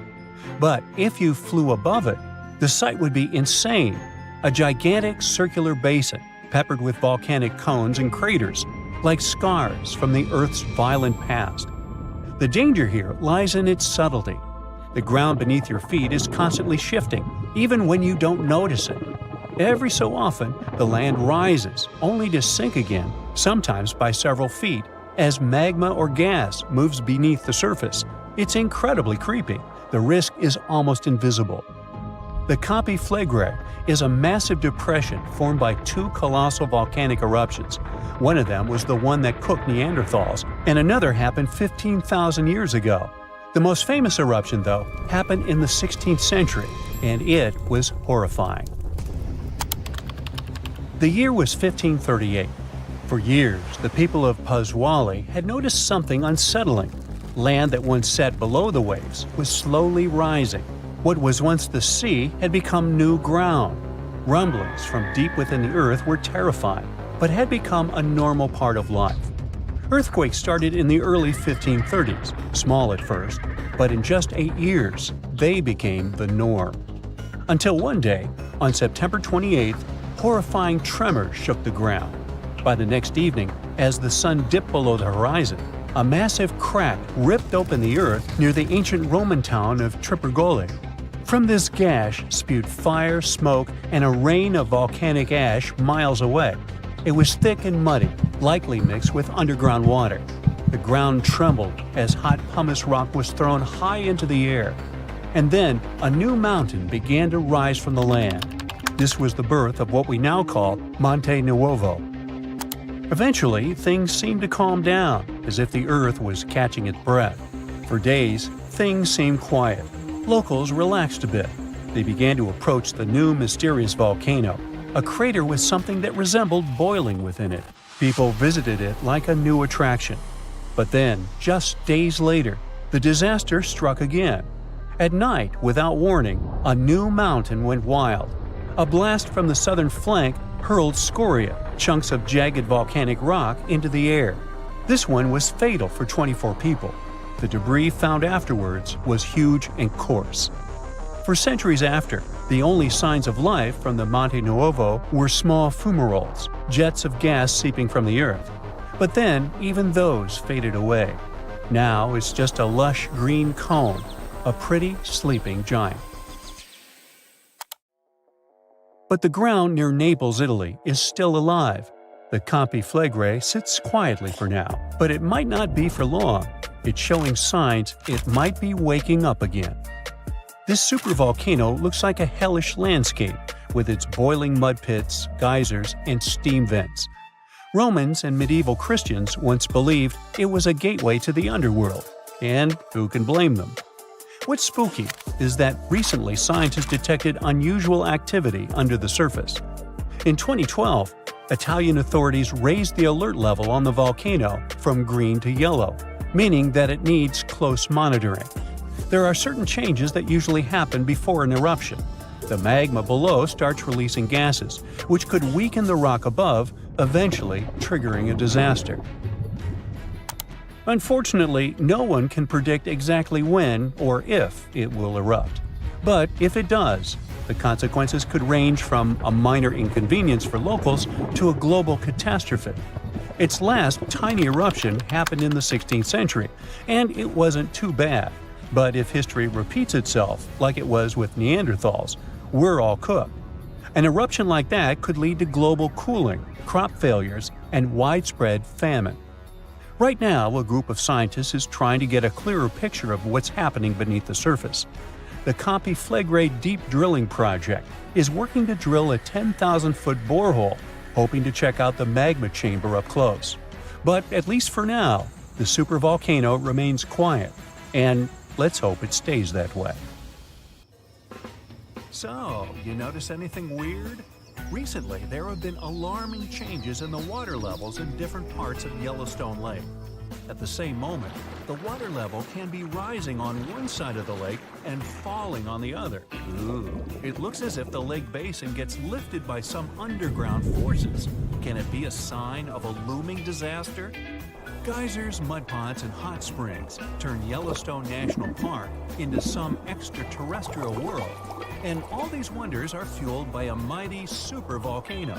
But if you flew above it, the sight would be insane. A gigantic circular basin, peppered with volcanic cones and craters, like scars from the Earth's violent past. The danger here lies in its subtlety. The ground beneath your feet is constantly shifting, even when you don't notice it. Every so often, the land rises, only to sink again, sometimes by several feet, as magma or gas moves beneath the surface. It's incredibly creepy. The risk is almost invisible. The Completeness is a massive depression formed by 2 colossal volcanic eruptions. One of them was the one that cooked Neanderthals, and another happened 15,000 years ago. The most famous eruption, though, happened in the 16th century, and it was horrifying. The year was 1538. For years, the people of Paswali had noticed something unsettling. Land that once sat below the waves was slowly rising. What was once the sea had become new ground. Rumblings from deep within the earth were terrifying, but had become a normal part of life. Earthquakes started in the early 1530s, small at first, but in just 8 years, they became the norm. Until one day, on September 28th, horrifying tremors shook the ground. By the next evening, as the sun dipped below the horizon, a massive crack ripped open the earth near the ancient Roman town of Trippergoli. From this gash spewed fire, smoke, and a rain of volcanic ash miles away. It was thick and muddy, likely mixed with underground water. The ground trembled as hot pumice rock was thrown high into the air. And then a new mountain began to rise from the land. This was the birth of what we now call Monte Nuovo. Eventually, things seemed to calm down, as if the earth was catching its breath. For days, things seemed quiet. Locals relaxed a bit. They began to approach the new mysterious volcano, a crater with something that resembled boiling within it. People visited it like a new attraction. But then, just days later, the disaster struck again. At night, without warning, a new mountain went wild. A blast from the southern flank hurled scoria, chunks of jagged volcanic rock, into the air. This one was fatal for 24 people. The debris found afterwards was huge and coarse. For centuries after, the only signs of life from the Monte Nuovo were small fumaroles, jets of gas seeping from the earth. But then, even those faded away. Now it's just a lush green cone, a pretty sleeping giant. But the ground near Naples, Italy, is still alive. The Campi Flegrei sits quietly for now, but it might not be for long. It's showing signs it might be waking up again. This supervolcano looks like a hellish landscape, with its boiling mud pits, geysers, and steam vents. Romans and medieval Christians once believed it was a gateway to the underworld, and who can blame them? What's spooky is that recently scientists detected unusual activity under the surface. In 2012, Italian authorities raised the alert level on the volcano from green to yellow, meaning that it needs close monitoring. There are certain changes that usually happen before an eruption. The magma below starts releasing gases, which could weaken the rock above, eventually triggering a disaster. Unfortunately, no one can predict exactly when or if it will erupt. But if it does, the consequences could range from a minor inconvenience for locals to a global catastrophe. Its last tiny eruption happened in the 16th century, and it wasn't too bad. But if history repeats itself, like it was with Neanderthals, we're all cooked. An eruption like that could lead to global cooling, crop failures, and widespread famine. Right now, a group of scientists is trying to get a clearer picture of what's happening beneath the surface. The Campi Flegrei Deep Drilling Project is working to drill a 10,000-foot borehole, hoping to check out the magma chamber up close. But at least for now, the supervolcano remains quiet, and let's hope it stays that way. So, you notice anything weird? Recently, there have been alarming changes in the water levels in different parts of Yellowstone Lake. At the same moment, the water level can be rising on one side of the lake and falling on the other. Ooh, it looks as if the lake basin gets lifted by some underground forces. Can it be a sign of a looming disaster? Geysers, mud ponds, and hot springs turn Yellowstone National Park into some extraterrestrial world. And all these wonders are fueled by a mighty supervolcano.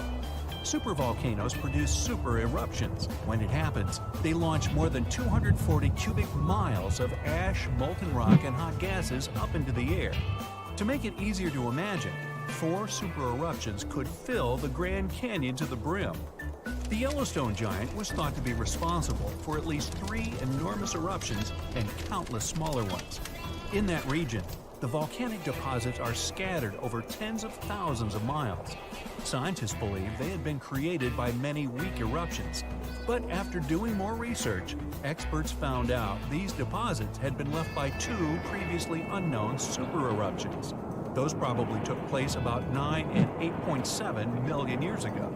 Supervolcanoes produce super eruptions. When it happens, they launch more than 240 cubic miles of ash, molten rock, and hot gases up into the air. To make it easier to imagine, 4 super eruptions could fill the Grand Canyon to the brim. The Yellowstone giant was thought to be responsible for at least 3 enormous eruptions and countless smaller ones. In that region, the volcanic deposits are scattered over tens of thousands of miles. Scientists believe they had been created by many weak eruptions. But after doing more research, experts found out these deposits had been left by 2 previously unknown super eruptions. Those probably took place about 9 and 8.7 million years ago.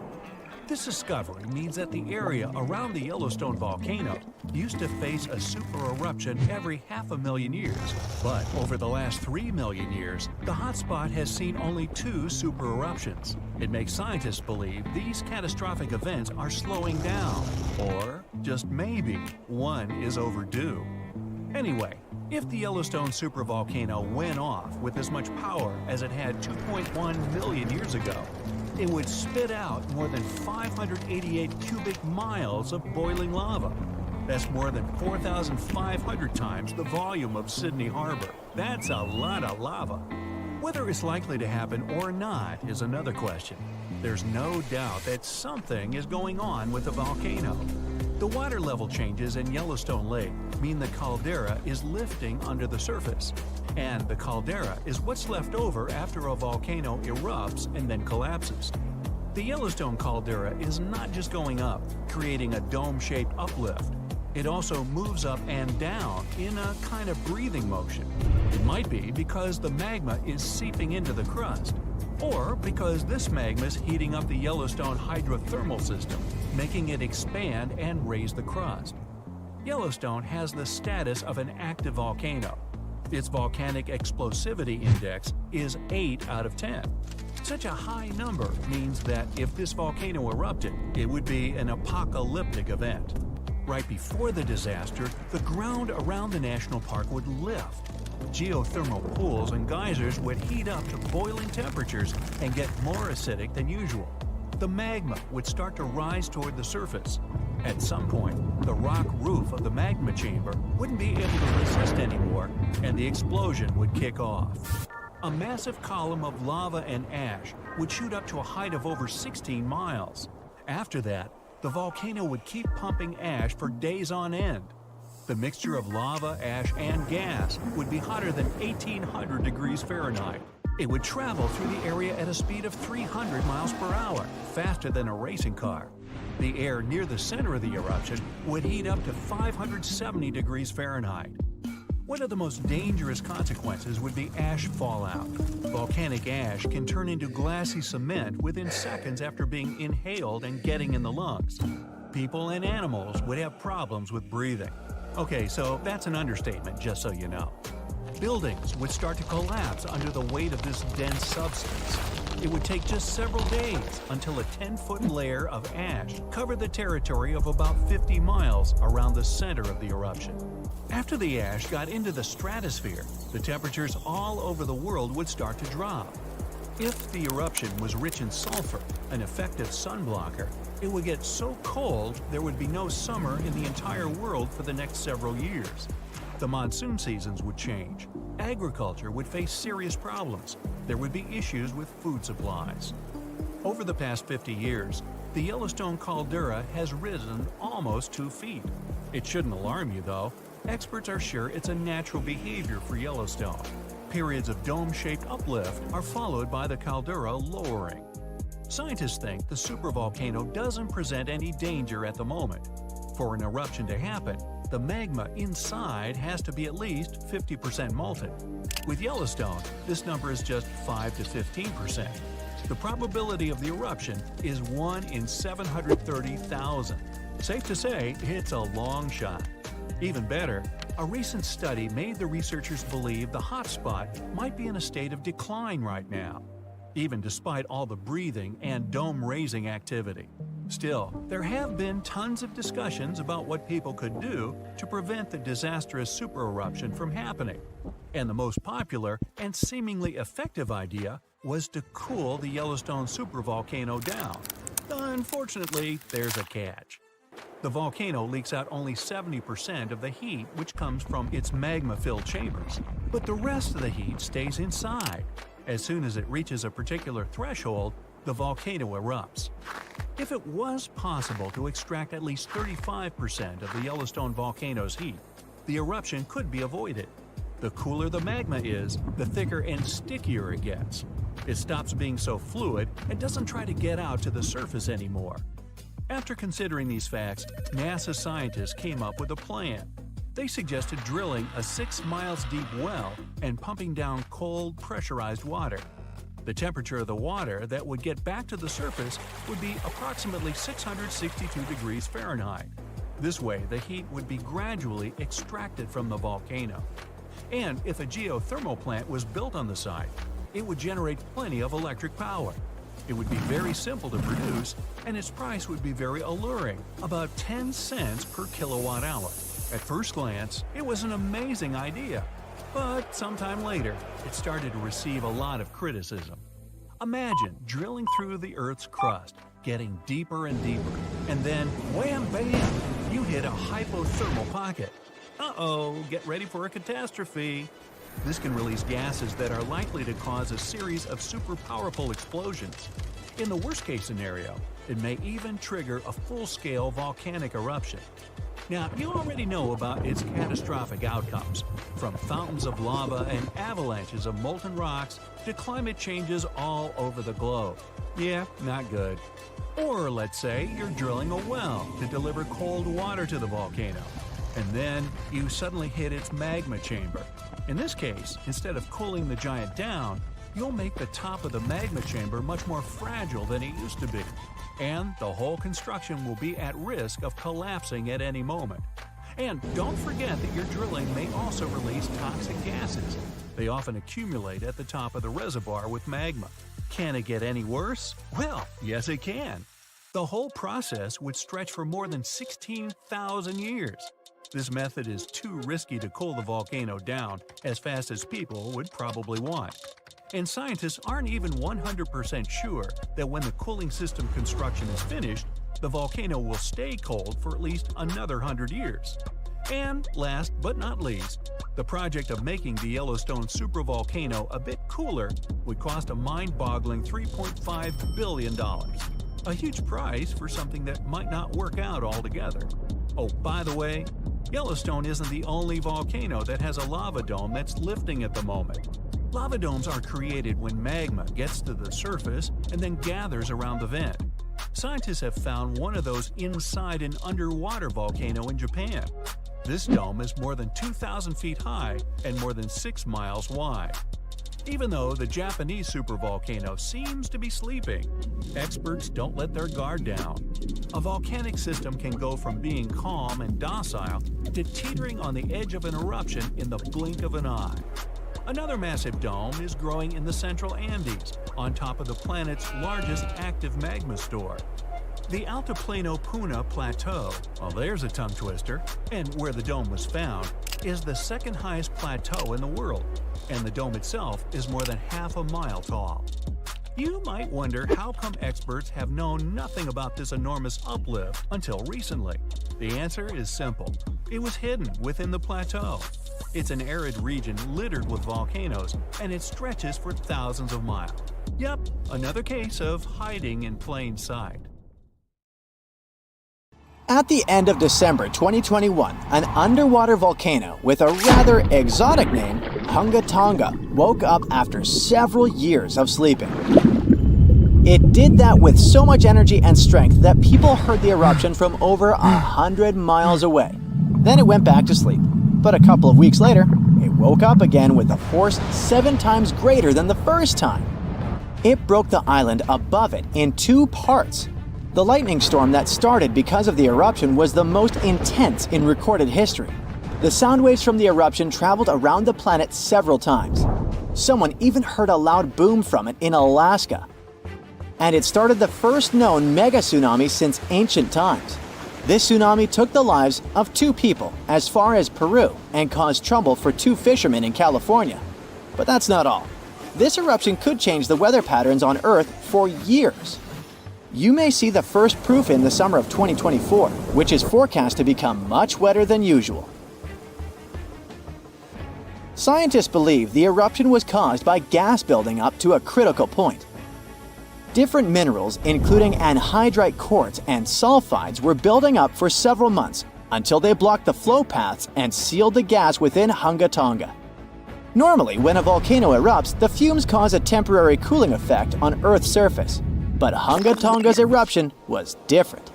This discovery means that the area around the Yellowstone volcano used to face a super eruption every 500,000 years. But over the last 3 million years, the hotspot has seen only 2 super eruptions. It makes scientists believe these catastrophic events are slowing down, or just maybe one is overdue. Anyway, if the Yellowstone supervolcano went off with as much power as it had 2.1 million years ago, it would spit out more than 588 cubic miles of boiling lava. That's more than 4,500 times the volume of Sydney Harbor. That's a lot of lava. Whether it's likely to happen or not is another question. There's no doubt that something is going on with the volcano. The water level changes in Yellowstone Lake mean the caldera is lifting under the surface. And the caldera is what's left over after a volcano erupts and then collapses. The Yellowstone caldera is not just going up, creating a dome-shaped uplift. It also moves up and down in a kind of breathing motion. It might be because the magma is seeping into the crust, or because this magma is heating up the Yellowstone hydrothermal system, making it expand and raise the crust. Yellowstone has the status of an active volcano. Its volcanic explosivity index is 8 out of 10. Such a high number means that if this volcano erupted, it would be an apocalyptic event. Right before the disaster, the ground around the national park would lift. Geothermal pools and geysers would heat up to boiling temperatures and get more acidic than usual. The magma would start to rise toward the surface. At some point, the rock roof of the magma chamber wouldn't be able to resist anymore, and the explosion would kick off. A massive column of lava and ash would shoot up to a height of over 16 miles. After that, the volcano would keep pumping ash for days on end. The mixture of lava, ash, and gas would be hotter than 1,800 degrees Fahrenheit. It would travel through the area at a speed of 300 miles per hour, faster than a racing car. The air near the center of the eruption would heat up to 570 degrees Fahrenheit. One of the most dangerous consequences would be ash fallout. Volcanic ash can turn into glassy cement within seconds after being inhaled and getting in the lungs. People and animals would have problems with breathing. Okay, so that's an understatement, just so you know. Buildings would start to collapse under the weight of this dense substance. It would take just several days until a 10-foot layer of ash covered the territory of about 50 miles around the center of the eruption. After the ash got into the stratosphere, the temperatures all over the world would start to drop. If the eruption was rich in sulfur, an effective sunblocker, it would get so cold there would be no summer in the entire world for the next several years. The monsoon seasons would change. Agriculture would face serious problems. There would be issues with food supplies. Over the past 50 years, the Yellowstone caldera has risen almost 2 feet. It shouldn't alarm you, though. Experts are sure it's a natural behavior for Yellowstone. Periods of dome-shaped uplift are followed by the caldera lowering. Scientists think the supervolcano doesn't present any danger at the moment. For an eruption to happen, the magma inside has to be at least 50% molten. With Yellowstone, this number is just 5 to 15%. The probability of the eruption is 1 in 730,000. Safe to say, it's a long shot. Even better, a recent study made the researchers believe the hotspot might be in a state of decline right now, even despite all the breathing and dome-raising activity. Still, there have been tons of discussions about what people could do to prevent the disastrous supereruption from happening. And the most popular and seemingly effective idea was to cool the Yellowstone supervolcano down. Unfortunately, there's a catch. The volcano leaks out only 70% of the heat which comes from its magma-filled chambers, but the rest of the heat stays inside. As soon as it reaches a particular threshold, the volcano erupts. If it was possible to extract at least 35% of the Yellowstone volcano's heat, the eruption could be avoided. The cooler the magma is, the thicker and stickier it gets. It stops being so fluid and doesn't try to get out to the surface anymore. After considering these facts, NASA scientists came up with a plan. They suggested drilling a 6 miles deep well and pumping down cold, pressurized water. The temperature of the water that would get back to the surface would be approximately 662 degrees Fahrenheit. This way, the heat would be gradually extracted from the volcano. And if a geothermal plant was built on the site, it would generate plenty of electric power. It would be very simple to produce, and its price would be very alluring, about 10 cents per kilowatt hour. At first glance, it was an amazing idea. But sometime later, it started to receive a lot of criticism. Imagine drilling through the Earth's crust, getting deeper and deeper, and then wham bam, you hit a hypothermal pocket. Uh-oh, get ready for a catastrophe. This can release gases that are likely to cause a series of super powerful explosions. In the worst-case scenario, it may even trigger a full-scale volcanic eruption. Now, you already know about its catastrophic outcomes, from fountains of lava and avalanches of molten rocks to climate changes all over the globe. Yeah, not good. Or let's say you're drilling a well to deliver cold water to the volcano, and then you suddenly hit its magma chamber. In this case, instead of cooling the giant down, you'll make the top of the magma chamber much more fragile than it used to be. And the whole construction will be at risk of collapsing at any moment. And don't forget that your drilling may also release toxic gases. They often accumulate at the top of the reservoir with magma. Can it get any worse? Well, yes it can. The whole process would stretch for more than 16,000 years. This method is too risky to cool the volcano down as fast as people would probably want. And scientists aren't even 100% sure that when the cooling system construction is finished, the volcano will stay cold for at least another 100 years. And last but not least, the project of making the Yellowstone supervolcano a bit cooler would cost a mind-boggling $3.5 billion. A huge price for something that might not work out altogether. Oh, by the way, Yellowstone isn't the only volcano that has a lava dome that's lifting at the moment. Lava domes are created when magma gets to the surface and then gathers around the vent. Scientists have found one of those inside an underwater volcano in Japan. This dome is more than 2,000 feet high and more than 6 miles wide. Even though the Japanese supervolcano seems to be sleeping, experts don't let their guard down. A volcanic system can go from being calm and docile to teetering on the edge of an eruption in the blink of an eye. Another massive dome is growing in the central Andes, on top of the planet's largest active magma store. The Altiplano Puna Plateau, well there's a tongue twister, and where the dome was found, is the second highest plateau in the world, and the dome itself is more than half a mile tall. You might wonder how come experts have known nothing about this enormous uplift until recently. The answer is simple. It was hidden within the plateau. It's an arid region littered with volcanoes, and it stretches for thousands of miles. Yep, another case of hiding in plain sight. At the end of December 2021, an underwater volcano with a rather exotic name, Hunga Tonga, woke up after several years of sleeping. It did that with so much energy and strength that people heard the eruption from over 100 miles away. Then it went back to sleep. But a couple of weeks later, it woke up again with a force 7 times greater than the first time. It broke the island above it in 2 parts. The lightning storm that started because of the eruption was the most intense in recorded history. The sound waves from the eruption traveled around the planet several times. Someone even heard a loud boom from it in Alaska. And it started the first known mega tsunami since ancient times. This tsunami took the lives of 2 people as far as Peru and caused trouble for 2 fishermen in California. But that's not all. This eruption could change the weather patterns on Earth for years. You may see the first proof in the summer of 2024, which is forecast to become much wetter than usual. Scientists believe the eruption was caused by gas building up to a critical point. Different minerals, including anhydrite quartz and sulfides, were building up for several months until they blocked the flow paths and sealed the gas within Hunga Tonga. Normally, when a volcano erupts, the fumes cause a temporary cooling effect on Earth's surface. But Hunga Tonga's eruption was different.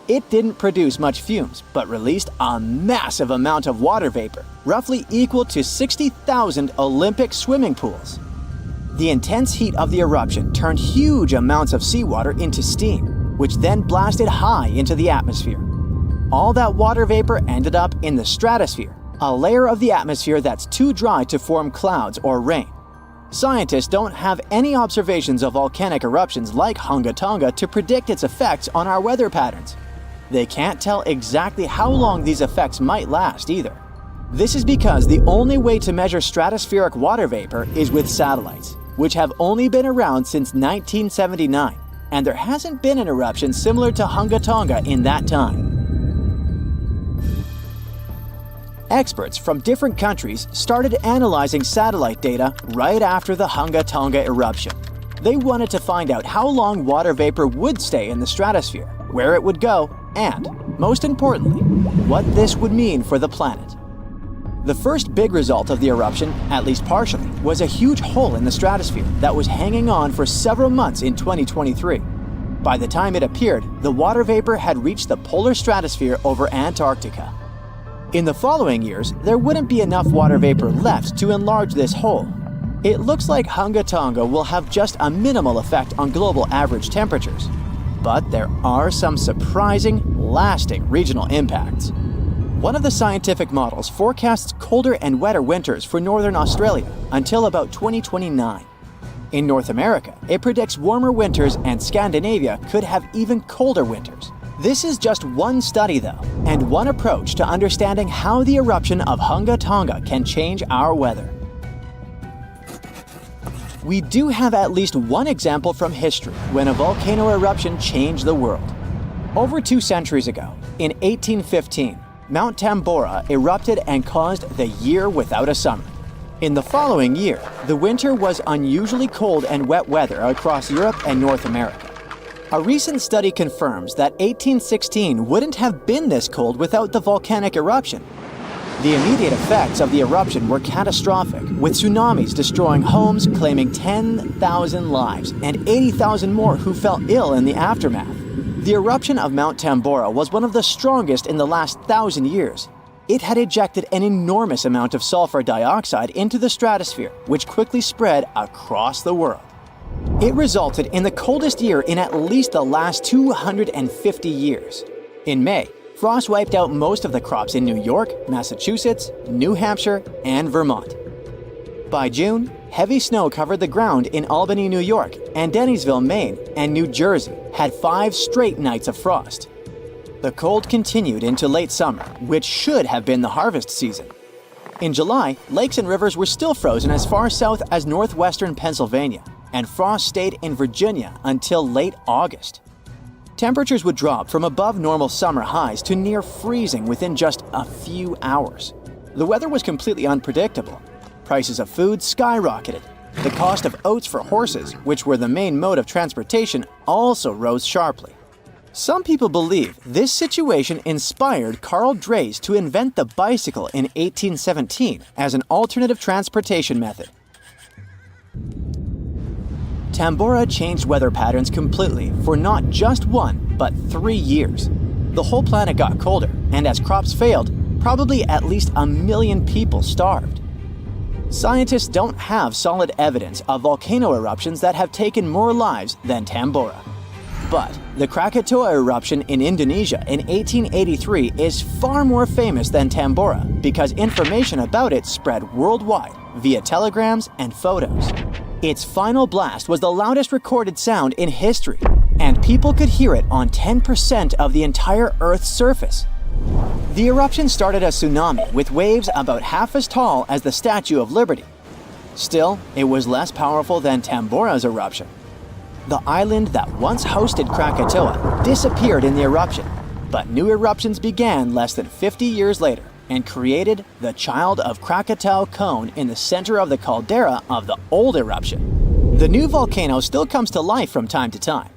It didn't produce much fumes, but released a massive amount of water vapor, roughly equal to 60,000 Olympic swimming pools. The intense heat of the eruption turned huge amounts of seawater into steam, which then blasted high into the atmosphere. All that water vapor ended up in the stratosphere, a layer of the atmosphere that's too dry to form clouds or rain. Scientists don't have any observations of volcanic eruptions like Hunga Tonga to predict its effects on our weather patterns. They can't tell exactly how long these effects might last either. This is because the only way to measure stratospheric water vapor is with satellites, which have only been around since 1979, and there hasn't been an eruption similar to Hunga Tonga in that time. Experts from different countries started analyzing satellite data right after the Hunga Tonga eruption. They wanted to find out how long water vapor would stay in the stratosphere, where it would go, and, most importantly, what this would mean for the planet. The first big result of the eruption, at least partially, was a huge hole in the stratosphere that was hanging on for several months in 2023. By the time it appeared, the water vapor had reached the polar stratosphere over Antarctica. In the following years, there wouldn't be enough water vapor left to enlarge this hole. It looks like Hunga Tonga will have just a minimal effect on global average temperatures. But there are some surprising, lasting regional impacts. One of the scientific models forecasts colder and wetter winters for northern Australia until about 2029. In North America, it predicts warmer winters, and Scandinavia could have even colder winters. This is just one study though, and one approach to understanding how the eruption of Hunga Tonga can change our weather. We do have at least one example from history when a volcano eruption changed the world. Over 2 centuries ago, in 1815, Mount Tambora erupted and caused the year without a summer. In the following year, the winter was unusually cold and wet weather across Europe and North America. A recent study confirms that 1816 wouldn't have been this cold without the volcanic eruption. The immediate effects of the eruption were catastrophic, with tsunamis destroying homes, claiming 10,000 lives, and 80,000 more who fell ill in the aftermath. The eruption of Mount Tambora was one of the strongest in the last 1,000 years. It had ejected an enormous amount of sulfur dioxide into the stratosphere, which quickly spread across the world. It resulted in the coldest year in at least the last 250 years. In May, frost wiped out most of the crops in New York, Massachusetts, New Hampshire, and Vermont. By June, heavy snow covered the ground in Albany, New York, and Dennisville, Maine, and New Jersey had 5 straight nights of frost. The cold continued into late summer, which should have been the harvest season. In July, lakes and rivers were still frozen as far south as northwestern Pennsylvania, and frost stayed in Virginia until late August. Temperatures would drop from above normal summer highs to near freezing within just a few hours. The weather was completely unpredictable. Prices of food skyrocketed. The cost of oats for horses, which were the main mode of transportation, also rose sharply. Some people believe this situation inspired Carl Drees to invent the bicycle in 1817 as an alternative transportation method. Tambora changed weather patterns completely for not just 1, but 3 years. The whole planet got colder, and as crops failed, probably at least 1 million people starved. Scientists don't have solid evidence of volcano eruptions that have taken more lives than Tambora. But the Krakatoa eruption in Indonesia in 1883 is far more famous than Tambora because information about it spread worldwide via telegrams and photos. Its final blast was the loudest recorded sound in history, and people could hear it on 10% of the entire Earth's surface. The eruption started a tsunami with waves about half as tall as the Statue of Liberty. Still, it was less powerful than Tambora's eruption. The island that once hosted Krakatoa disappeared in the eruption, but new eruptions began less than 50 years later and created the Child of Krakatau cone in the center of the caldera of the old eruption. The new volcano still comes to life from time to time.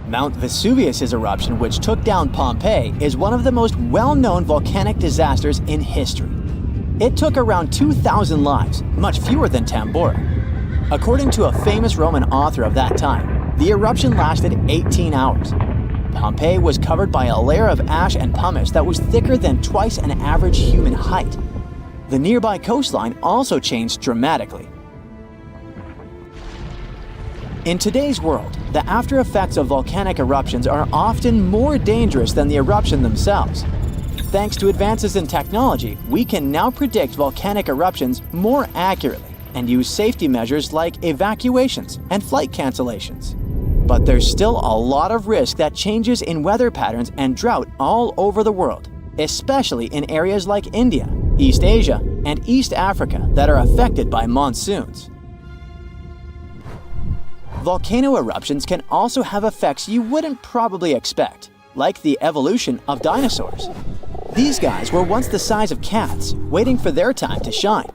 Mount Vesuvius's eruption, which took down Pompeii, is one of the most well-known volcanic disasters in history. It took around 2,000 lives, much fewer than Tambora. According to a famous Roman author of that time, the eruption lasted 18 hours. Pompeii was covered by a layer of ash and pumice that was thicker than twice an average human height. The nearby coastline also changed dramatically. In today's world, the after effects of volcanic eruptions are often more dangerous than the eruption themselves. Thanks to advances in technology, we can now predict volcanic eruptions more accurately and use safety measures like evacuations and flight cancellations. But there's still a lot of risk that changes in weather patterns and drought all over the world, especially in areas like India, East Asia, and East Africa that are affected by monsoons. Volcano eruptions can also have effects you wouldn't probably expect, like the evolution of dinosaurs. These guys were once the size of cats, waiting for their time to shine.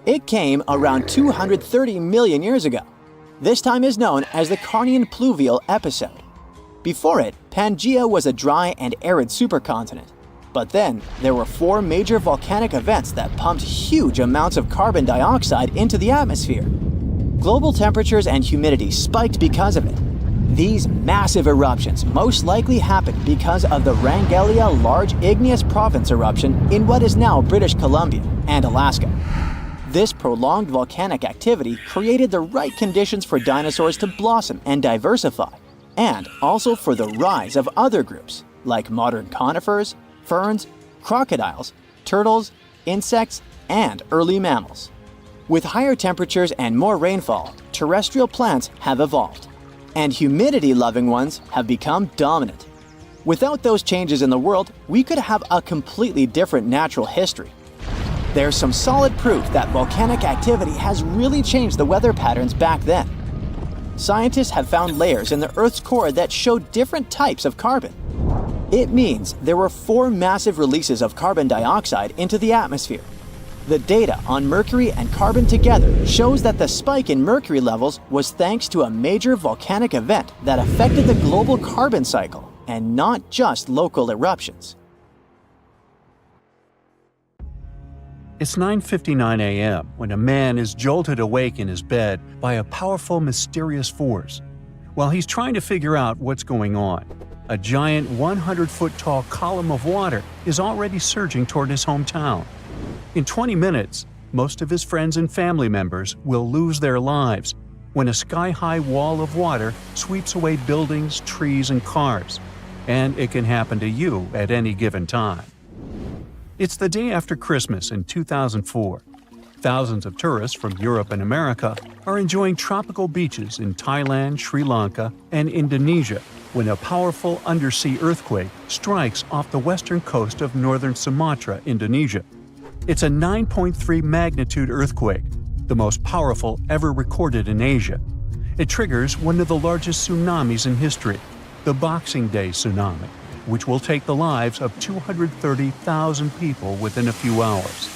It came around 230 million years ago. This time is known as the Carnian pluvial episode. Before it, Pangaea was a dry and arid supercontinent. But then, there were 4 major volcanic events that pumped huge amounts of carbon dioxide into the atmosphere. Global temperatures and humidity spiked because of it. These massive eruptions most likely happened because of the Wrangellia Large Igneous Province eruption in what is now British Columbia and Alaska. This prolonged volcanic activity created the right conditions for dinosaurs to blossom and diversify, and also for the rise of other groups like modern conifers, ferns, crocodiles, turtles, insects, and early mammals. With higher temperatures and more rainfall, terrestrial plants have evolved, and humidity-loving ones have become dominant. Without those changes in the world, we could have a completely different natural history. There's some solid proof that volcanic activity has really changed the weather patterns back then. Scientists have found layers in the Earth's core that show different types of carbon. It means there were 4 massive releases of carbon dioxide into the atmosphere. The data on mercury and carbon together shows that the spike in mercury levels was thanks to a major volcanic event that affected the global carbon cycle and not just local eruptions. It's 9:59 a.m. when a man is jolted awake in his bed by a powerful, mysterious force. While he's trying to figure out what's going on, a giant 100-foot-tall column of water is already surging toward his hometown. In 20 minutes, most of his friends and family members will lose their lives when a sky-high wall of water sweeps away buildings, trees, and cars. And it can happen to you at any given time. It's the day after Christmas in 2004. Thousands of tourists from Europe and America are enjoying tropical beaches in Thailand, Sri Lanka, and Indonesia when a powerful undersea earthquake strikes off the western coast of northern Sumatra, Indonesia. It's a 9.3 magnitude earthquake, the most powerful ever recorded in Asia. It triggers one of the largest tsunamis in history, the Boxing Day tsunami, which will take the lives of 230,000 people within a few hours.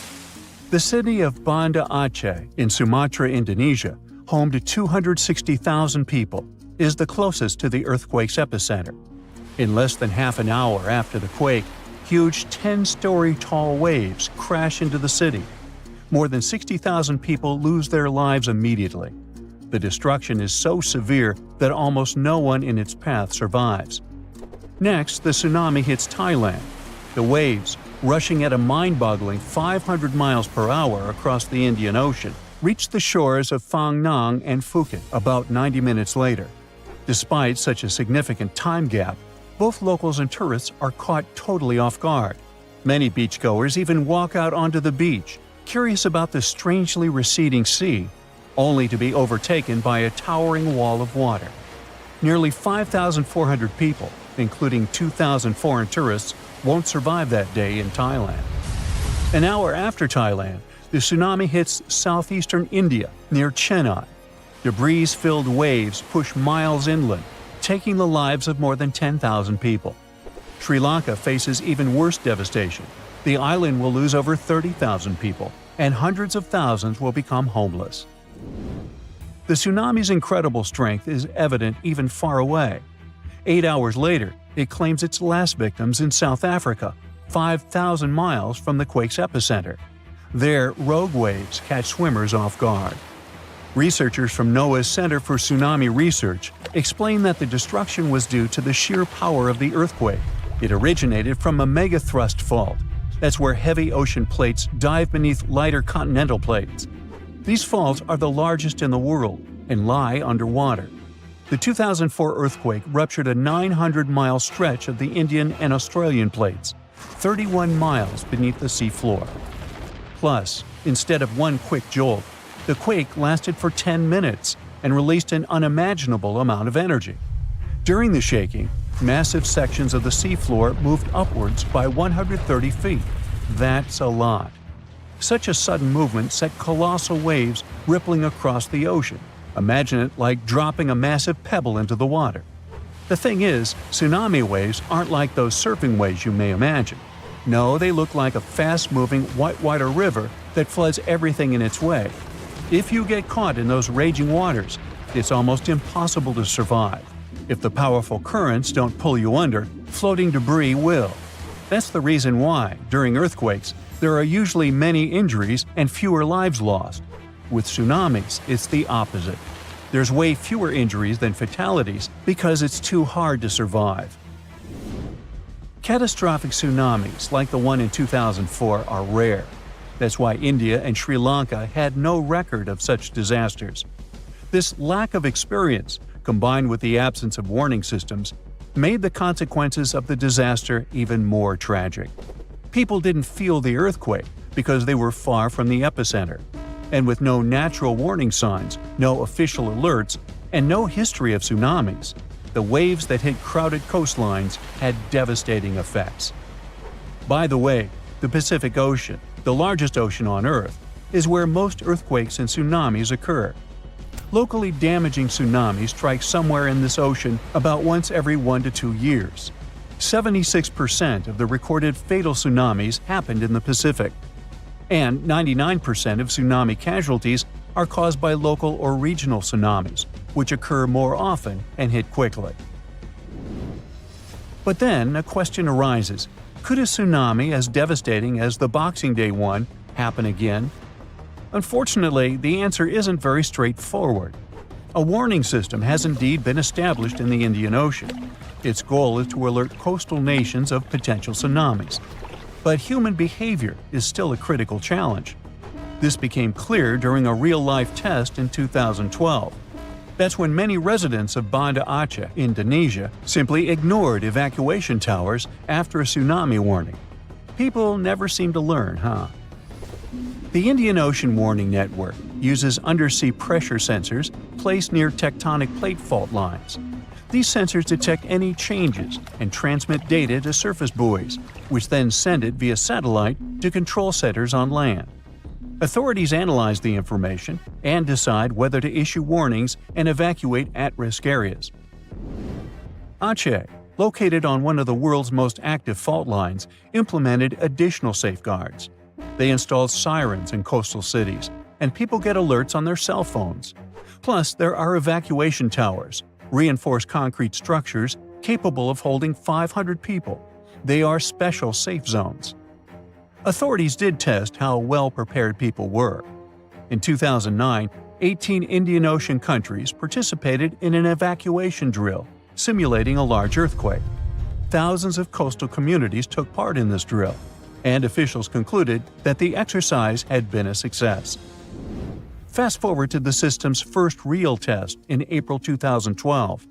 The city of Banda Aceh in Sumatra, Indonesia, home to 260,000 people, is the closest to the earthquake's epicenter. In less than half an hour after the quake, huge 10-story tall waves crash into the city. More than 60,000 people lose their lives immediately. The destruction is so severe that almost no one in its path survives. Next, the tsunami hits Thailand. The waves, rushing at a mind-boggling 500 miles per hour across the Indian Ocean, reach the shores of Phang Nang and Phuket about 90 minutes later. Despite such a significant time gap, both locals and tourists are caught totally off guard. Many beachgoers even walk out onto the beach, curious about the strangely receding sea, only to be overtaken by a towering wall of water. Nearly 5,400 people, including 2,000 foreign tourists, won't survive that day in Thailand. An hour after Thailand, the tsunami hits southeastern India near Chennai. Debris-filled waves push miles inland, taking the lives of more than 10,000 people. Sri Lanka faces even worse devastation. The island will lose over 30,000 people, and hundreds of thousands will become homeless. The tsunami's incredible strength is evident even far away. 8 hours later, it claims its last victims in South Africa, 5,000 miles from the quake's epicenter. There, rogue waves catch swimmers off guard. Researchers from NOAA's Center for Tsunami Research explain that the destruction was due to the sheer power of the earthquake. It originated from a megathrust fault, That's where heavy ocean plates dive beneath lighter continental plates. These faults are the largest in the world and lie underwater. The 2004 earthquake ruptured a 900-mile stretch of the Indian and Australian plates, 31 miles beneath the seafloor. Plus, instead of one quick jolt, the quake lasted for 10 minutes and released an unimaginable amount of energy. During the shaking, massive sections of the seafloor moved upwards by 130 feet. That's a lot. Such a sudden movement set colossal waves rippling across the ocean. Imagine it like dropping a massive pebble into the water. The thing is, tsunami waves aren't like those surfing waves you may imagine. No, they look like a fast-moving whitewater river that floods everything in its way. If you get caught in those raging waters, it's almost impossible to survive. If the powerful currents don't pull you under, floating debris will. That's the reason why, during earthquakes, there are usually many injuries and fewer lives lost. With tsunamis, it's the opposite. There's way fewer injuries than fatalities because it's too hard to survive. Catastrophic tsunamis like the one in 2004 are rare. That's why India and Sri Lanka had no record of such disasters. This lack of experience, combined with the absence of warning systems, made the consequences of the disaster even more tragic. People didn't feel the earthquake because they were far from the epicenter. And with no natural warning signs, no official alerts, and no history of tsunamis, the waves that hit crowded coastlines had devastating effects. By the way, the Pacific Ocean, the largest ocean on Earth, is where most earthquakes and tsunamis occur. Locally damaging tsunamis strike somewhere in this ocean about once every 1 to 2 years. 76% of the recorded fatal tsunamis happened in the Pacific, and 99% of tsunami casualties are caused by local or regional tsunamis, which occur more often and hit quickly. But then a question arises: could a tsunami as devastating as the Boxing Day one happen again? Unfortunately, the answer isn't very straightforward. A warning system has indeed been established in the Indian Ocean. Its goal is to alert coastal nations of potential tsunamis. But human behavior is still a critical challenge. This became clear during a real-life test in 2012. That's when many residents of Banda Aceh, Indonesia, simply ignored evacuation towers after a tsunami warning. People never seem to learn, huh? The Indian Ocean Warning Network uses undersea pressure sensors placed near tectonic plate fault lines. These sensors detect any changes and transmit data to surface buoys, which then send it via satellite to control centers on land. Authorities analyze the information and decide whether to issue warnings and evacuate at-risk areas. Aceh, located on one of the world's most active fault lines, implemented additional safeguards. They installed sirens in coastal cities, and people get alerts on their cell phones. Plus, there are evacuation towers, reinforced concrete structures capable of holding 500 people. They are special safe zones. Authorities did test how well prepared people were. In 2009, 18 Indian Ocean countries participated in an evacuation drill, simulating a large earthquake. Thousands of coastal communities took part in this drill, and officials concluded that the exercise had been a success. Fast forward to the system's first real test in April 2012.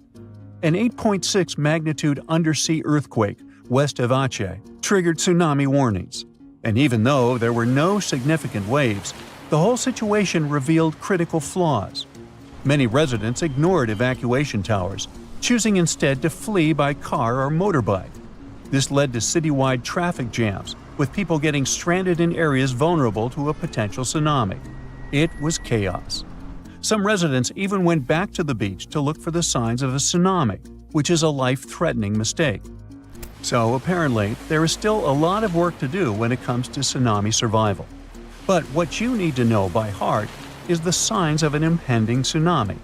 An 8.6 magnitude undersea earthquake west of Aceh triggered tsunami warnings. And even though there were no significant waves, the whole situation revealed critical flaws. Many residents ignored evacuation towers, choosing instead to flee by car or motorbike. This led to citywide traffic jams, with people getting stranded in areas vulnerable to a potential tsunami. It was chaos. Some residents even went back to the beach to look for the signs of a tsunami, which is a life-threatening mistake. So apparently, there is still a lot of work to do when it comes to tsunami survival. But what you need to know by heart is the signs of an impending tsunami.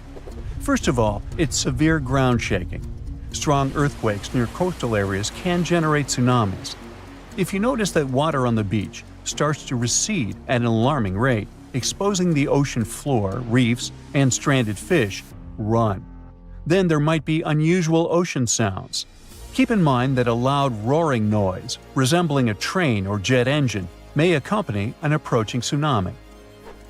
First of all, it's severe ground shaking. Strong earthquakes near coastal areas can generate tsunamis. If you notice that water on the beach starts to recede at an alarming rate, exposing the ocean floor, reefs, and stranded fish, run. Then there might be unusual ocean sounds. Keep in mind that a loud roaring noise, resembling a train or jet engine, may accompany an approaching tsunami.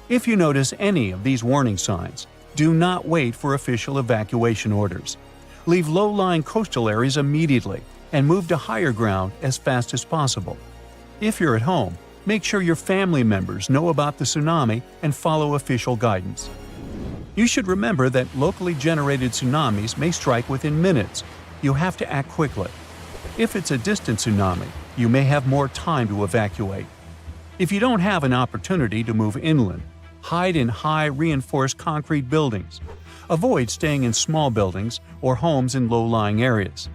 If you notice any of these warning signs, do not wait for official evacuation orders. Leave low-lying coastal areas immediately and move to higher ground as fast as possible. If you're at home, make sure your family members know about the tsunami and follow official guidance. You should remember that locally generated tsunamis may strike within minutes. You have to act quickly. If it's a distant tsunami, you may have more time to evacuate. If you don't have an opportunity to move inland, hide in high reinforced concrete buildings. Avoid staying in small buildings or homes in low-lying areas.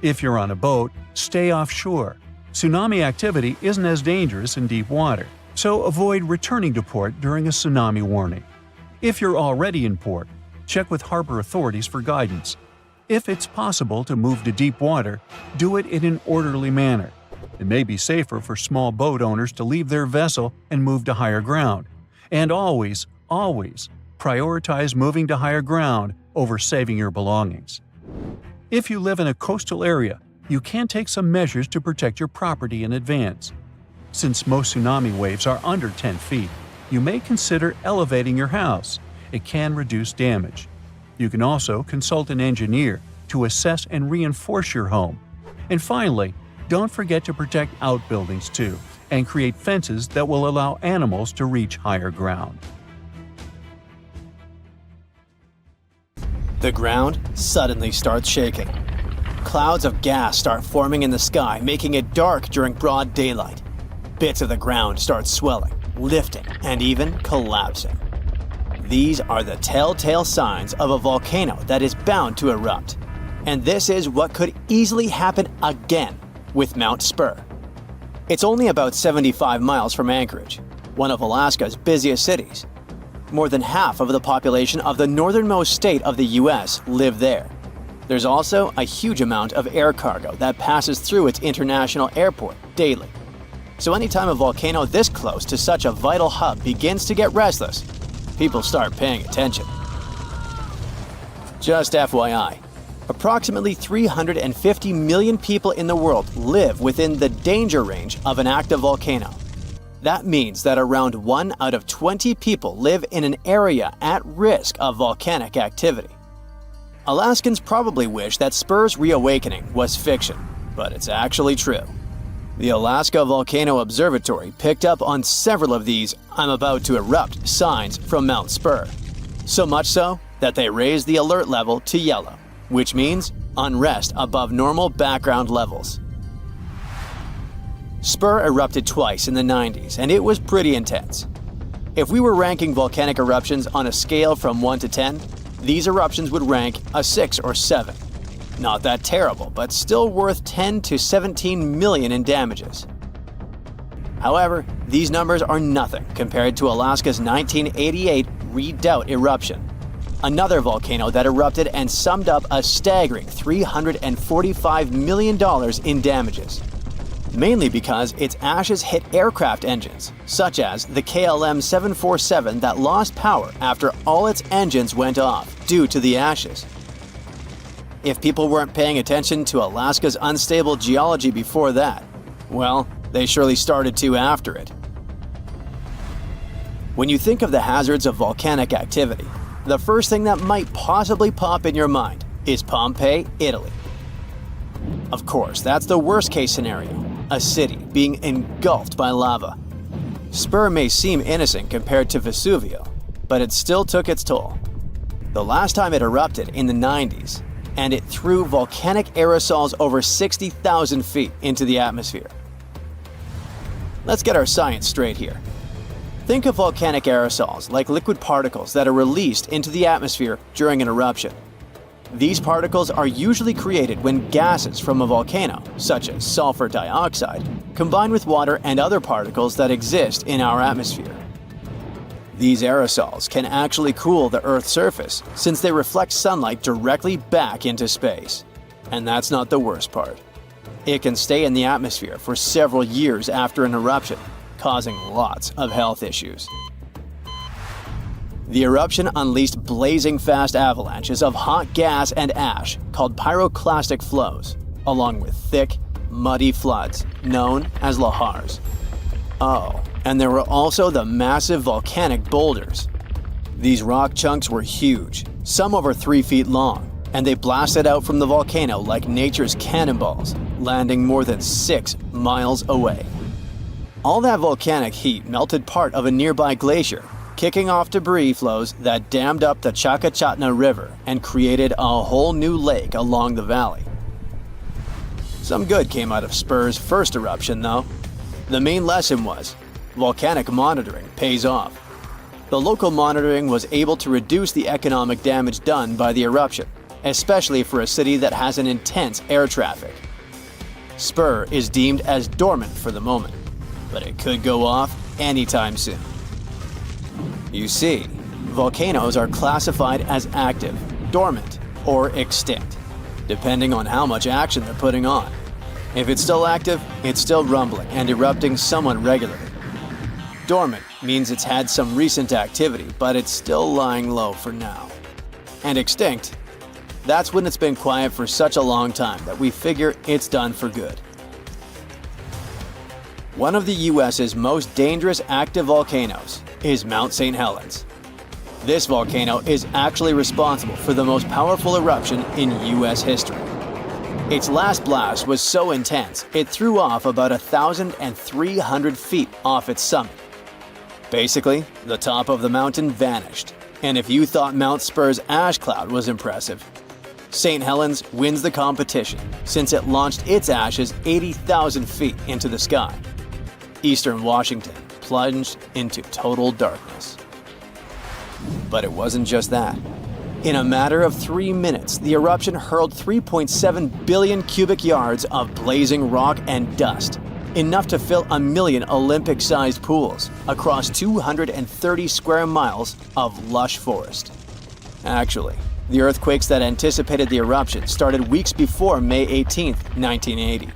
If you're on a boat, stay offshore. Tsunami activity isn't as dangerous in deep water, so avoid returning to port during a tsunami warning. If you're already in port, check with harbor authorities for guidance. If it's possible to move to deep water, do it in an orderly manner. It may be safer for small boat owners to leave their vessel and move to higher ground. And always, prioritize moving to higher ground over saving your belongings. If you live in a coastal area, you can take some measures to protect your property in advance. Since most tsunami waves are under 10 feet, you may consider elevating your house. It can reduce damage. You can also consult an engineer to assess and reinforce your home. And finally, don't forget to protect outbuildings too, and create fences that will allow animals to reach higher ground. The ground suddenly starts shaking. Clouds of gas start forming in the sky, making it dark during broad daylight. Bits of the ground start swelling, lifting, and even collapsing. These are the telltale signs of a volcano that is bound to erupt. And this is what could easily happen again with Mount Spur. It's only about 75 miles from Anchorage, one of Alaska's busiest cities. More than half of the population of the northernmost state of the US live there. There's also a huge amount of air cargo that passes through its international airport daily. So anytime a volcano this close to such a vital hub begins to get restless, people start paying attention. Just FYI, approximately 350 million people in the world live within the danger range of an active volcano. That means that around 1 out of 20 people live in an area at risk of volcanic activity. Alaskans probably wish that Spur's reawakening was fiction, but it's actually true. The Alaska Volcano Observatory picked up on several of these "I'm about to erupt" signs from Mount Spur. So much so that they raised the alert level to yellow, which means unrest above normal background levels. Spur erupted twice in the 90s, and it was pretty intense. If we were ranking volcanic eruptions on a scale from 1 to 10, these eruptions would rank a 6 or 7. Not that terrible, but still worth 10 to 17 million in damages. However, these numbers are nothing compared to Alaska's 1988 Redoubt eruption, another volcano that erupted and summed up a staggering $345 million in damages. Mainly because its ashes hit aircraft engines, such as the KLM 747 that lost power after all its engines went off due to the ashes. If people weren't paying attention to Alaska's unstable geology before that, well, they surely started to after it. When you think of the hazards of volcanic activity, the first thing that might possibly pop in your mind is Pompeii, Italy. Of course, that's the worst-case scenario, a city being engulfed by lava. Spur may seem innocent compared to Vesuvio, but it still took its toll. The last time it erupted in the 90s, and it threw volcanic aerosols over 60,000 feet into the atmosphere. Let's get our science straight here. Think of volcanic aerosols like liquid particles that are released into the atmosphere during an eruption. These particles are usually created when gases from a volcano, such as sulfur dioxide, combine with water and other particles that exist in our atmosphere. These aerosols can actually cool the Earth's surface since they reflect sunlight directly back into space. And that's not the worst part. It can stay in the atmosphere for several years after an eruption, causing lots of health issues. The eruption unleashed blazing fast avalanches of hot gas and ash called pyroclastic flows. along with thick, muddy floods known as lahars. Oh, and there were also the massive volcanic boulders. These rock chunks were huge, some over 3 feet long, and they blasted out from the volcano like nature's cannonballs, landing more than 6 miles away. All that volcanic heat melted part of a nearby glacier, kicking off debris flows that dammed up the Chakachatna River and created a whole new lake along the valley. Some good came out of Spur's first eruption, though. The main lesson was, volcanic monitoring pays off. The local monitoring was able to reduce the economic damage done by the eruption, especially for a city that has an intense air traffic. Spur is deemed as dormant for the moment, but it could go off anytime soon. You see, volcanoes are classified as active, dormant, or extinct, depending on how much action they're putting on. If it's still active, it's still rumbling and erupting somewhat regularly. Dormant means it's had some recent activity, but it's still lying low for now. And extinct, that's when it's been quiet for such a long time that we figure it's done for good. One of the US's most dangerous active volcanoes is Mount St. Helens. This volcano is actually responsible for the most powerful eruption in US history. Its last blast was so intense, it threw off about 1,300 feet off its summit. Basically, the top of the mountain vanished, and if you thought Mount Spur's ash cloud was impressive, St. Helens wins the competition since it launched its ashes 80,000 feet into the sky. Eastern Washington plunged into total darkness. But it wasn't just that. In a matter of 3 minutes, the eruption hurled 3.7 billion cubic yards of blazing rock and dust, enough to fill 1 million Olympic-sized pools across 230 square miles of lush forest. Actually, the earthquakes that anticipated the eruption started weeks before May 18, 1980.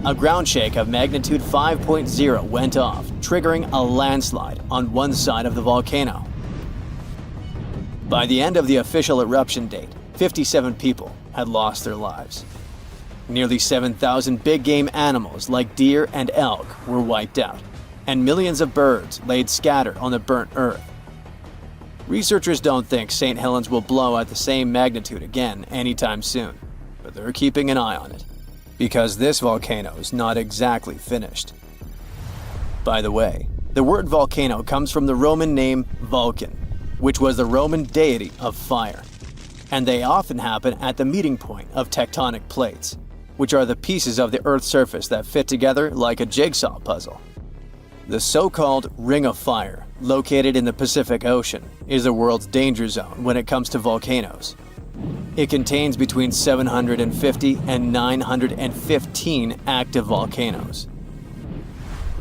A ground shake of magnitude 5.0 went off, triggering a landslide on one side of the volcano. By the end of the official eruption date, 57 people had lost their lives. Nearly 7,000 big game animals like deer and elk were wiped out, and millions of birds laid scattered on the burnt earth. Researchers don't think St. Helens will blow at the same magnitude again anytime soon, but they're keeping an eye on it, because this volcano is not exactly finished. By the way, the word volcano comes from the Roman name Vulcan, which was the Roman deity of fire, and they often happen at the meeting point of tectonic plates, which are the pieces of the Earth's surface that fit together like a jigsaw puzzle. The so-called Ring of Fire, located in the Pacific Ocean, is the world's danger zone when it comes to volcanoes. It contains between 750 and 915 active volcanoes.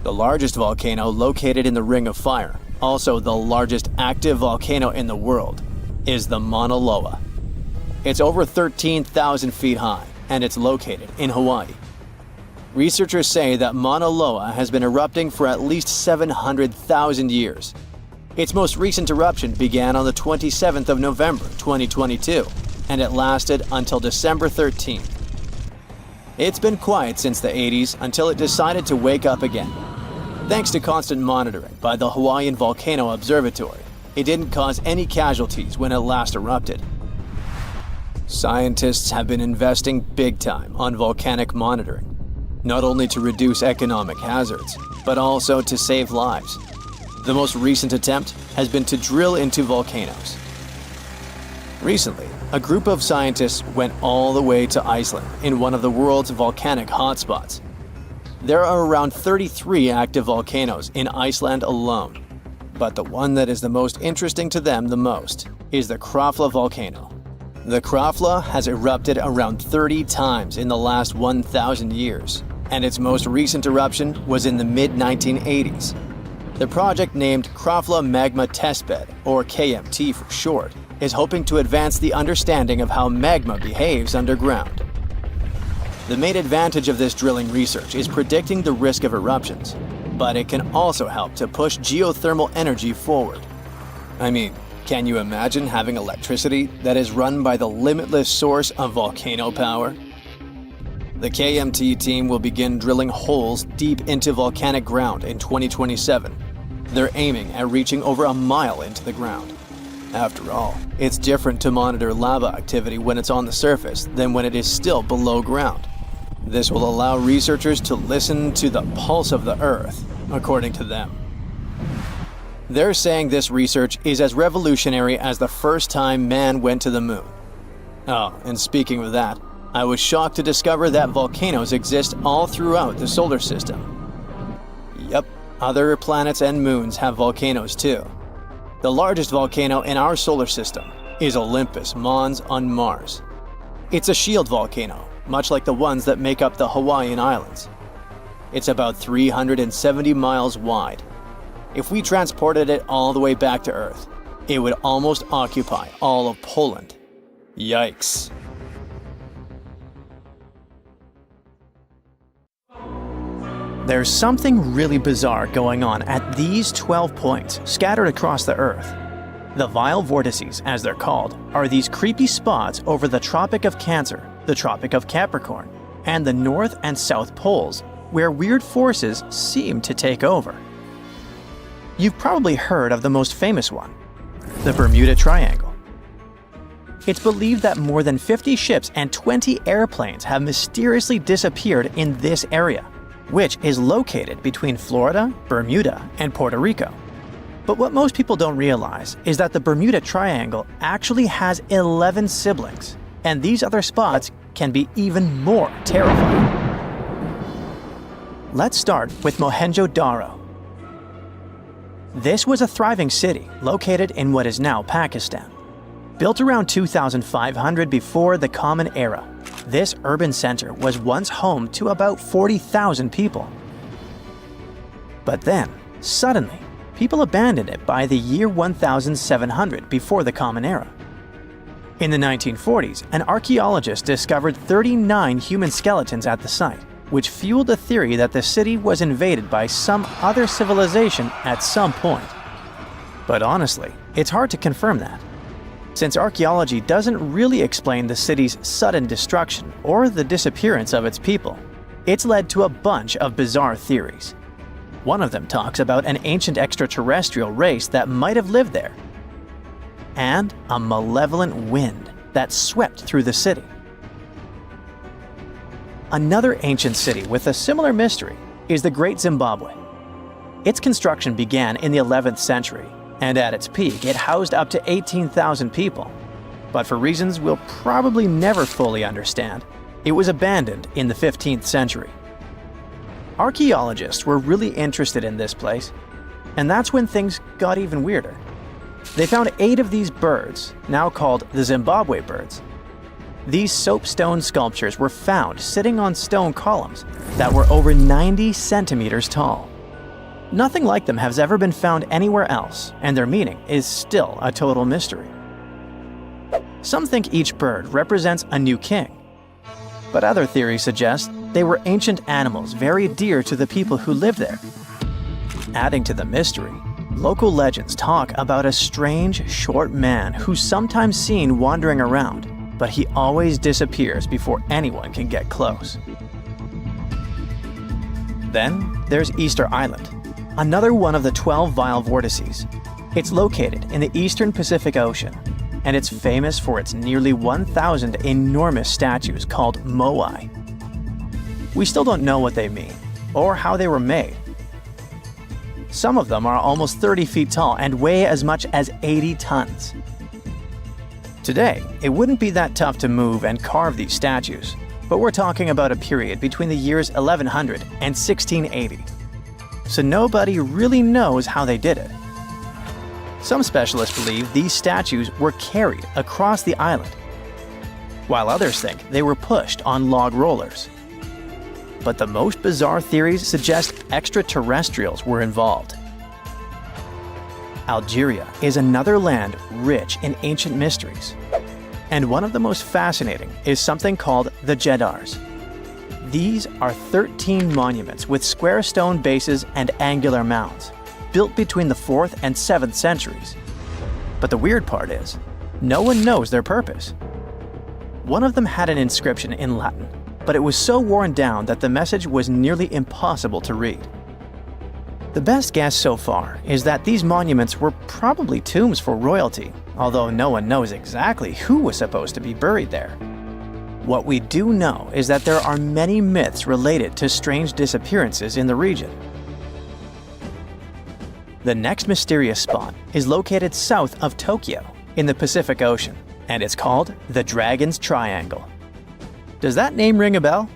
The largest volcano located in the Ring of Fire, also the largest active volcano in the world, is the Mauna Loa. It's over 13,000 feet high, and it's located in Hawaii. Researchers say that Mauna Loa has been erupting for at least 700,000 years. Its most recent eruption began on the 27th of November 2022, and it lasted until December 13th. It's been quiet since the 80s until it decided to wake up again. Thanks to constant monitoring by the Hawaiian Volcano Observatory, it didn't cause any casualties when it last erupted. Scientists have been investing big time on volcanic monitoring, not only to reduce economic hazards, but also to save lives. The most recent attempt has been to drill into volcanoes. Recently, a group of scientists went all the way to Iceland in one of the world's volcanic hotspots. There are around 33 active volcanoes in Iceland alone, but the one that is the most interesting to them the most is the Krafla volcano. The Krafla has erupted around 30 times in the last 1,000 years, and its most recent eruption was in the mid-1980s. The project named Krafla Magma Testbed, or KMT for short, is hoping to advance the understanding of how magma behaves underground. The main advantage of this drilling research is predicting the risk of eruptions, but it can also help to push geothermal energy forward. I mean, can you imagine having electricity that is run by the limitless source of volcano power? The KMT team will begin drilling holes deep into volcanic ground in 2027. They're aiming at reaching over a mile into the ground. After all, it's different to monitor lava activity when it's on the surface than when it is still below ground. This will allow researchers to listen to the pulse of the Earth, according to them. They're saying this research is as revolutionary as the first time man went to the moon. Oh, and speaking of that, I was shocked to discover that volcanoes exist all throughout the solar system. Yep, other planets and moons have volcanoes too. The largest volcano in our solar system is Olympus Mons on Mars. It's a shield volcano, much like the ones that make up the Hawaiian Islands. It's about 370 miles wide. If we transported it all the way back to Earth, it would almost occupy all of Poland. Yikes. There's something really bizarre going on at these 12 points scattered across the Earth. The vile vortices, as they're called, are these creepy spots over the Tropic of Cancer, the Tropic of Capricorn, and the North and South Poles, where weird forces seem to take over. You've probably heard of the most famous one, the Bermuda Triangle. It's believed that more than 50 ships and 20 airplanes have mysteriously disappeared in this area, which is located between Florida, Bermuda, and Puerto Rico. But what most people don't realize is that the Bermuda Triangle actually has 11 siblings, and these other spots can be even more terrifying. Let's start with Mohenjo-Daro. This was a thriving city located in what is now Pakistan. Built around 2500 before the Common Era, this urban center was once home to about 40,000 people. But then, suddenly, people abandoned it by the year 1700 before the Common Era. In the 1940s, an archaeologist discovered 39 human skeletons at the site, which fueled a theory that the city was invaded by some other civilization at some point. But honestly, it's hard to confirm that, since archaeology doesn't really explain the city's sudden destruction or the disappearance of its people. It's led to a bunch of bizarre theories. One of them talks about an ancient extraterrestrial race that might have lived there, and a malevolent wind that swept through the city. Another ancient city with a similar mystery is the Great Zimbabwe. Its construction began in the 11th century, and at its peak it housed up to 18,000 people. But for reasons we'll probably never fully understand, it was abandoned in the 15th century. Archaeologists were really interested in this place, and that's when things got even weirder. They found 8 of these birds, now called the Zimbabwe birds. These soapstone sculptures were found sitting on stone columns that were over 90 centimeters tall. Nothing like them has ever been found anywhere else, and their meaning is still a total mystery. Some think each bird represents a new king, but other theories suggest they were ancient animals very dear to the people who lived there. Adding to the mystery, local legends talk about a strange, short man who's sometimes seen wandering around, but he always disappears before anyone can get close. Then there's Easter Island, another one of the 12 vile vortices. It's located in the eastern Pacific Ocean, and it's famous for its nearly 1,000 enormous statues called moai. We still don't know what they mean, or how they were made. Some of them are almost 30 feet tall and weigh as much as 80 tons. Today, it wouldn't be that tough to move and carve these statues, but we're talking about a period between the years 1100 and 1680. So nobody really knows how they did it. Some specialists believe these statues were carried across the island, while others think they were pushed on log rollers. But the most bizarre theories suggest extraterrestrials were involved. Algeria is another land rich in ancient mysteries, and one of the most fascinating is something called the Jeddars. These are 13 monuments with square stone bases and angular mounds, built between the 4th and 7th centuries. But the weird part is, no one knows their purpose. One of them had an inscription in Latin, but it was so worn down that the message was nearly impossible to read. The best guess so far is that these monuments were probably tombs for royalty, although no one knows exactly who was supposed to be buried there. What we do know is that there are many myths related to strange disappearances in the region. The next mysterious spot is located south of Tokyo in the Pacific Ocean, and it's called the Dragon's Triangle. Does that name ring a bell?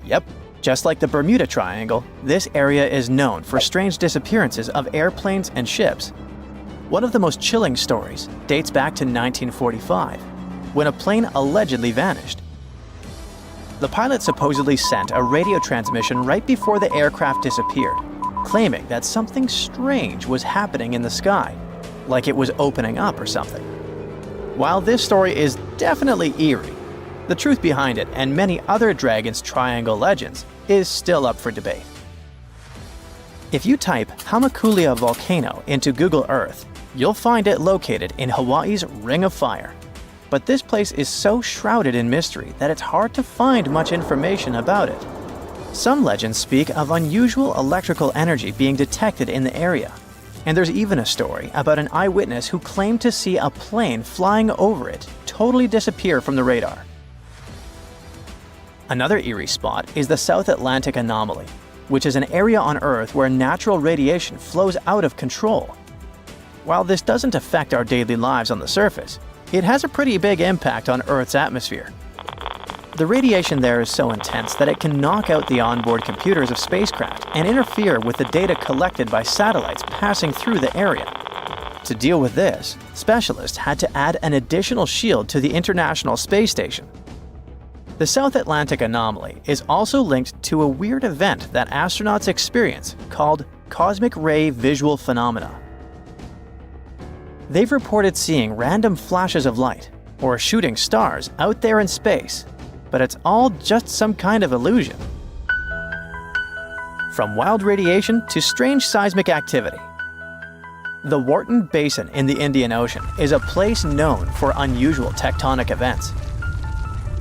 Yep. Just like the Bermuda Triangle, this area is known for strange disappearances of airplanes and ships. One of the most chilling stories dates back to 1945, when a plane allegedly vanished. The pilot supposedly sent a radio transmission right before the aircraft disappeared, claiming that something strange was happening in the sky, like it was opening up or something. While this story is definitely eerie, the truth behind it and many other Dragon's Triangle legends is still up for debate. If you type Hamakulia volcano into Google Earth, you'll find it located in Hawaii's Ring of Fire. But this place is so shrouded in mystery that it's hard to find much information about it. Some legends speak of unusual electrical energy being detected in the area, and there's even a story about an eyewitness who claimed to see a plane flying over it totally disappear from the radar. Another eerie spot is the South Atlantic Anomaly, which is an area on Earth where natural radiation flows out of control. While this doesn't affect our daily lives on the surface, it has a pretty big impact on Earth's atmosphere. The radiation there is so intense that it can knock out the onboard computers of spacecraft and interfere with the data collected by satellites passing through the area. To deal with this, specialists had to add an additional shield to the International Space Station. The South Atlantic Anomaly is also linked to a weird event that astronauts experience called cosmic ray visual phenomena. They've reported seeing random flashes of light or shooting stars out there in space, but it's all just some kind of illusion. From wild radiation to strange seismic activity. The Wharton Basin in the Indian Ocean is a place known for unusual tectonic events.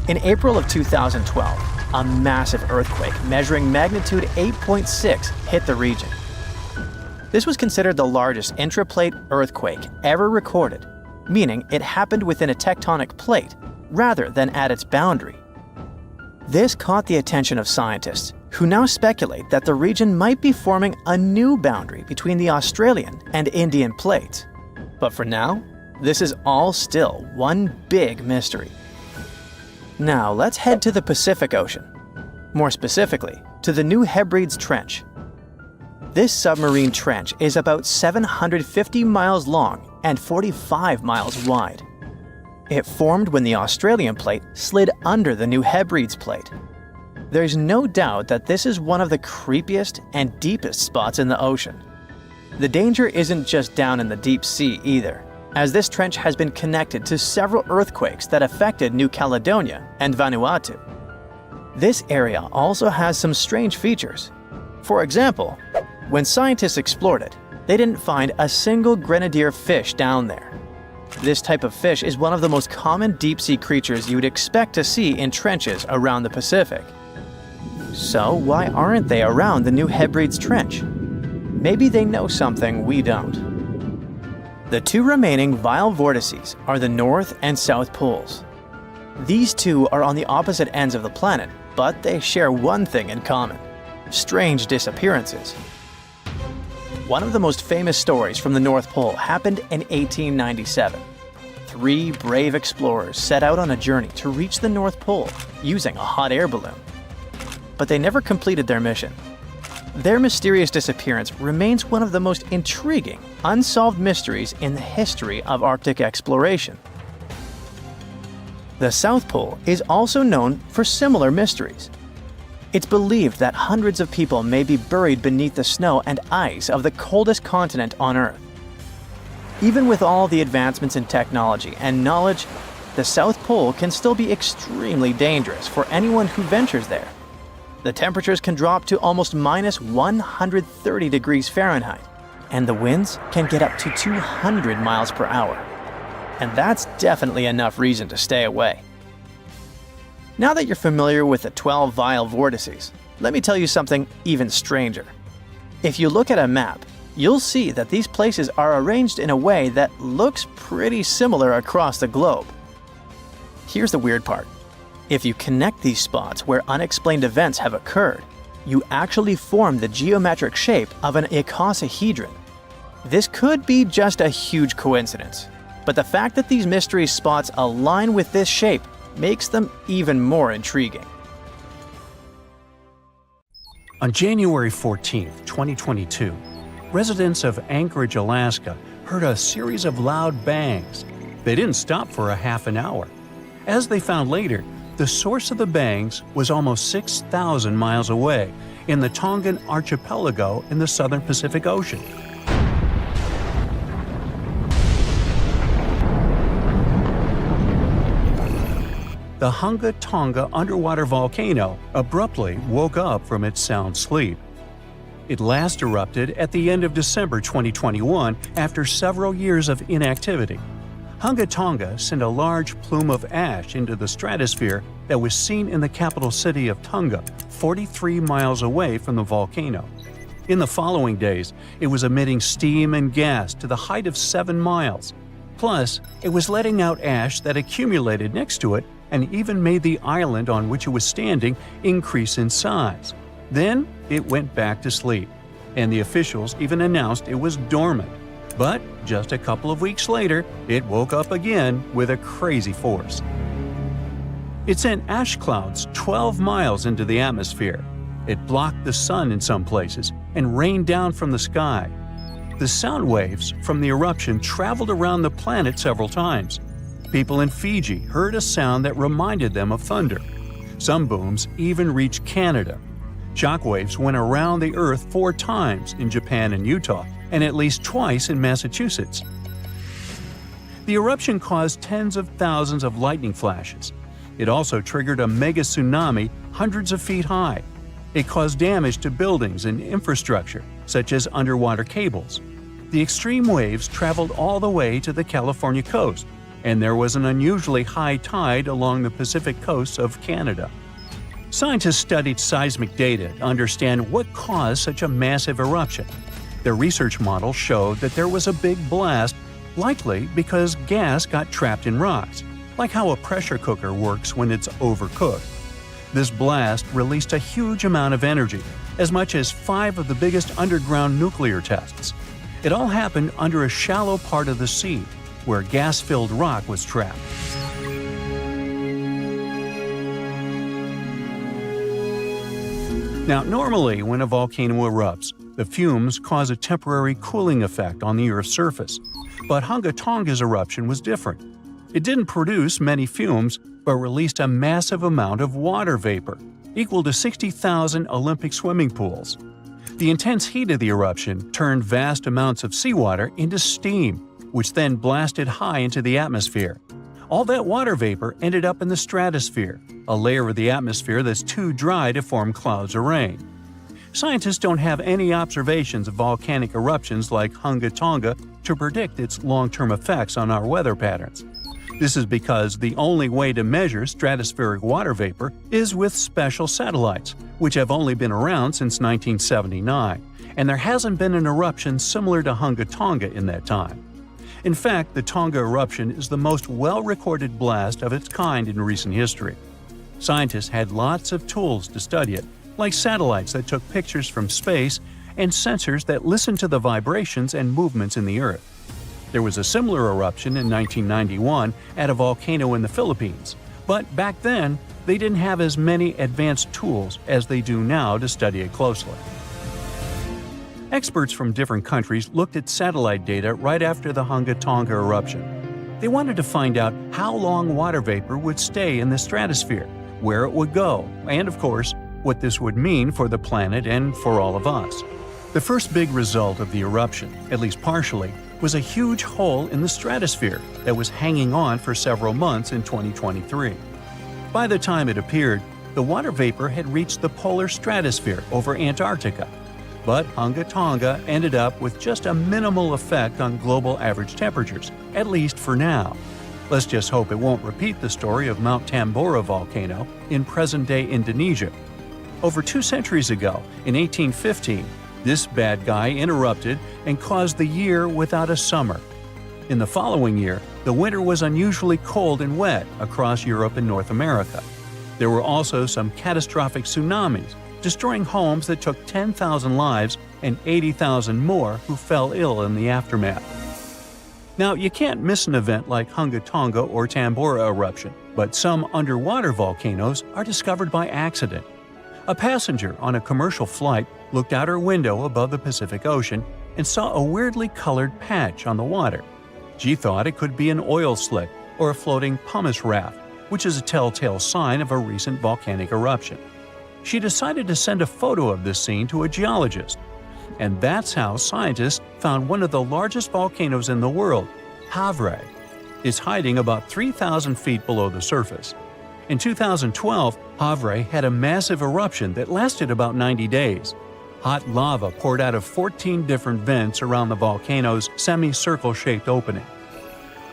In April of 2012, a massive earthquake measuring magnitude 8.6 hit the region. This was considered the largest intraplate earthquake ever recorded, meaning it happened within a tectonic plate rather than at its boundary. This caught the attention of scientists, who now speculate that the region might be forming a new boundary between the Australian and Indian plates. But for now, this is all still one big mystery. Now let's head to the Pacific Ocean. More specifically, to the New Hebrides Trench. This submarine trench is about 750 miles long and 45 miles wide. It formed when the Australian plate slid under the New Hebrides plate. There's no doubt that this is one of the creepiest and deepest spots in the ocean. The danger isn't just down in the deep sea either, as this trench has been connected to several earthquakes that affected New Caledonia and Vanuatu. This area also has some strange features. For example, when scientists explored it, they didn't find a single grenadier fish down there. This type of fish is one of the most common deep-sea creatures you would expect to see in trenches around the Pacific. So why aren't they around the New Hebrides Trench? Maybe they know something we don't. The two remaining vile vortices are the North and South Poles. These two are on the opposite ends of the planet, but they share one thing in common: strange disappearances. One of the most famous stories from the North Pole happened in 1897. 3 brave explorers set out on a journey to reach the North Pole using a hot air balloon. But they never completed their mission. Their mysterious disappearance remains one of the most intriguing, unsolved mysteries in the history of Arctic exploration. The South Pole is also known for similar mysteries. It's believed that hundreds of people may be buried beneath the snow and ice of the coldest continent on Earth. Even with all the advancements in technology and knowledge, the South Pole can still be extremely dangerous for anyone who ventures there. The temperatures can drop to almost minus 130 degrees Fahrenheit, and the winds can get up to 200 miles per hour. And that's definitely enough reason to stay away. Now that you're familiar with the 12 vile vortices, let me tell you something even stranger. If you look at a map, you'll see that these places are arranged in a way that looks pretty similar across the globe. Here's the weird part. If you connect these spots where unexplained events have occurred, you actually form the geometric shape of an icosahedron. This could be just a huge coincidence, but the fact that these mystery spots align with this shape makes them even more intriguing. On January 14, 2022, residents of Anchorage, Alaska heard a series of loud bangs. They didn't stop for a half an hour. As they found later, the source of the bangs was almost 6,000 miles away in the Tongan archipelago in the southern Pacific Ocean. The Hunga Tonga underwater volcano abruptly woke up from its sound sleep. It last erupted at the end of December 2021 after several years of inactivity. Hunga Tonga sent a large plume of ash into the stratosphere that was seen in the capital city of Tonga, 43 miles away from the volcano. In the following days, it was emitting steam and gas to the height of 7 miles. Plus, it was letting out ash that accumulated next to it and even made the island on which it was standing increase in size. Then it went back to sleep, and the officials even announced it was dormant. But just a couple of weeks later, it woke up again with a crazy force. It sent ash clouds 12 miles into the atmosphere. It blocked the sun in some places and rained down from the sky. The sound waves from the eruption traveled around the planet several times. People in Fiji heard a sound that reminded them of thunder. Some booms even reached Canada. Shockwaves went around the Earth 4 times in Japan and Utah, and at least twice in Massachusetts. The eruption caused tens of thousands of lightning flashes. It also triggered a mega tsunami hundreds of feet high. It caused damage to buildings and infrastructure, such as underwater cables. The extreme waves traveled all the way to the California coast, and there was an unusually high tide along the Pacific coast of Canada. Scientists studied seismic data to understand what caused such a massive eruption. Their research models showed that there was a big blast, likely because gas got trapped in rocks, like how a pressure cooker works when it's overcooked. This blast released a huge amount of energy, as much as 5 of the biggest underground nuclear tests. It all happened under a shallow part of the sea, where gas-filled rock was trapped. Now, normally when a volcano erupts, the fumes cause a temporary cooling effect on the Earth's surface. But Hunga Tonga's eruption was different. It didn't produce many fumes, but released a massive amount of water vapor, equal to 60,000 Olympic swimming pools. The intense heat of the eruption turned vast amounts of seawater into steam, which then blasted high into the atmosphere. All that water vapor ended up in the stratosphere, a layer of the atmosphere that's too dry to form clouds or rain. Scientists don't have any observations of volcanic eruptions like Hunga Tonga to predict its long-term effects on our weather patterns. This is because the only way to measure stratospheric water vapor is with special satellites, which have only been around since 1979, and there hasn't been an eruption similar to Hunga Tonga in that time. In fact, the Tonga eruption is the most well-recorded blast of its kind in recent history. Scientists had lots of tools to study it, like satellites that took pictures from space and sensors that listened to the vibrations and movements in the Earth. There was a similar eruption in 1991 at a volcano in the Philippines, but back then, they didn't have as many advanced tools as they do now to study it closely. Experts from different countries looked at satellite data right after the Hunga Tonga eruption. They wanted to find out how long water vapor would stay in the stratosphere, where it would go, and of course, what this would mean for the planet and for all of us. The first big result of the eruption, at least partially, was a huge hole in the stratosphere that was hanging on for several months in 2023. By the time it appeared, the water vapor had reached the polar stratosphere over Antarctica. But Hunga Tonga ended up with just a minimal effect on global average temperatures, at least for now. Let's just hope it won't repeat the story of Mount Tambora volcano in present-day Indonesia. Over 2 centuries ago, in 1815, this bad guy erupted and caused the year without a summer. In the following year, the winter was unusually cold and wet across Europe and North America. There were also some catastrophic tsunamis, destroying homes that took 10,000 lives and 80,000 more who fell ill in the aftermath. Now, you can't miss an event like Hunga Tonga or Tambora eruption, but some underwater volcanoes are discovered by accident. A passenger on a commercial flight looked out her window above the Pacific Ocean and saw a weirdly colored patch on the water. She thought it could be an oil slick or a floating pumice raft, which is a telltale sign of a recent volcanic eruption. She decided to send a photo of this scene to a geologist. And that's how scientists found one of the largest volcanoes in the world, Havre. It's hiding about 3,000 feet below the surface. In 2012, Havre had a massive eruption that lasted about 90 days. Hot lava poured out of 14 different vents around the volcano's semicircle-shaped opening.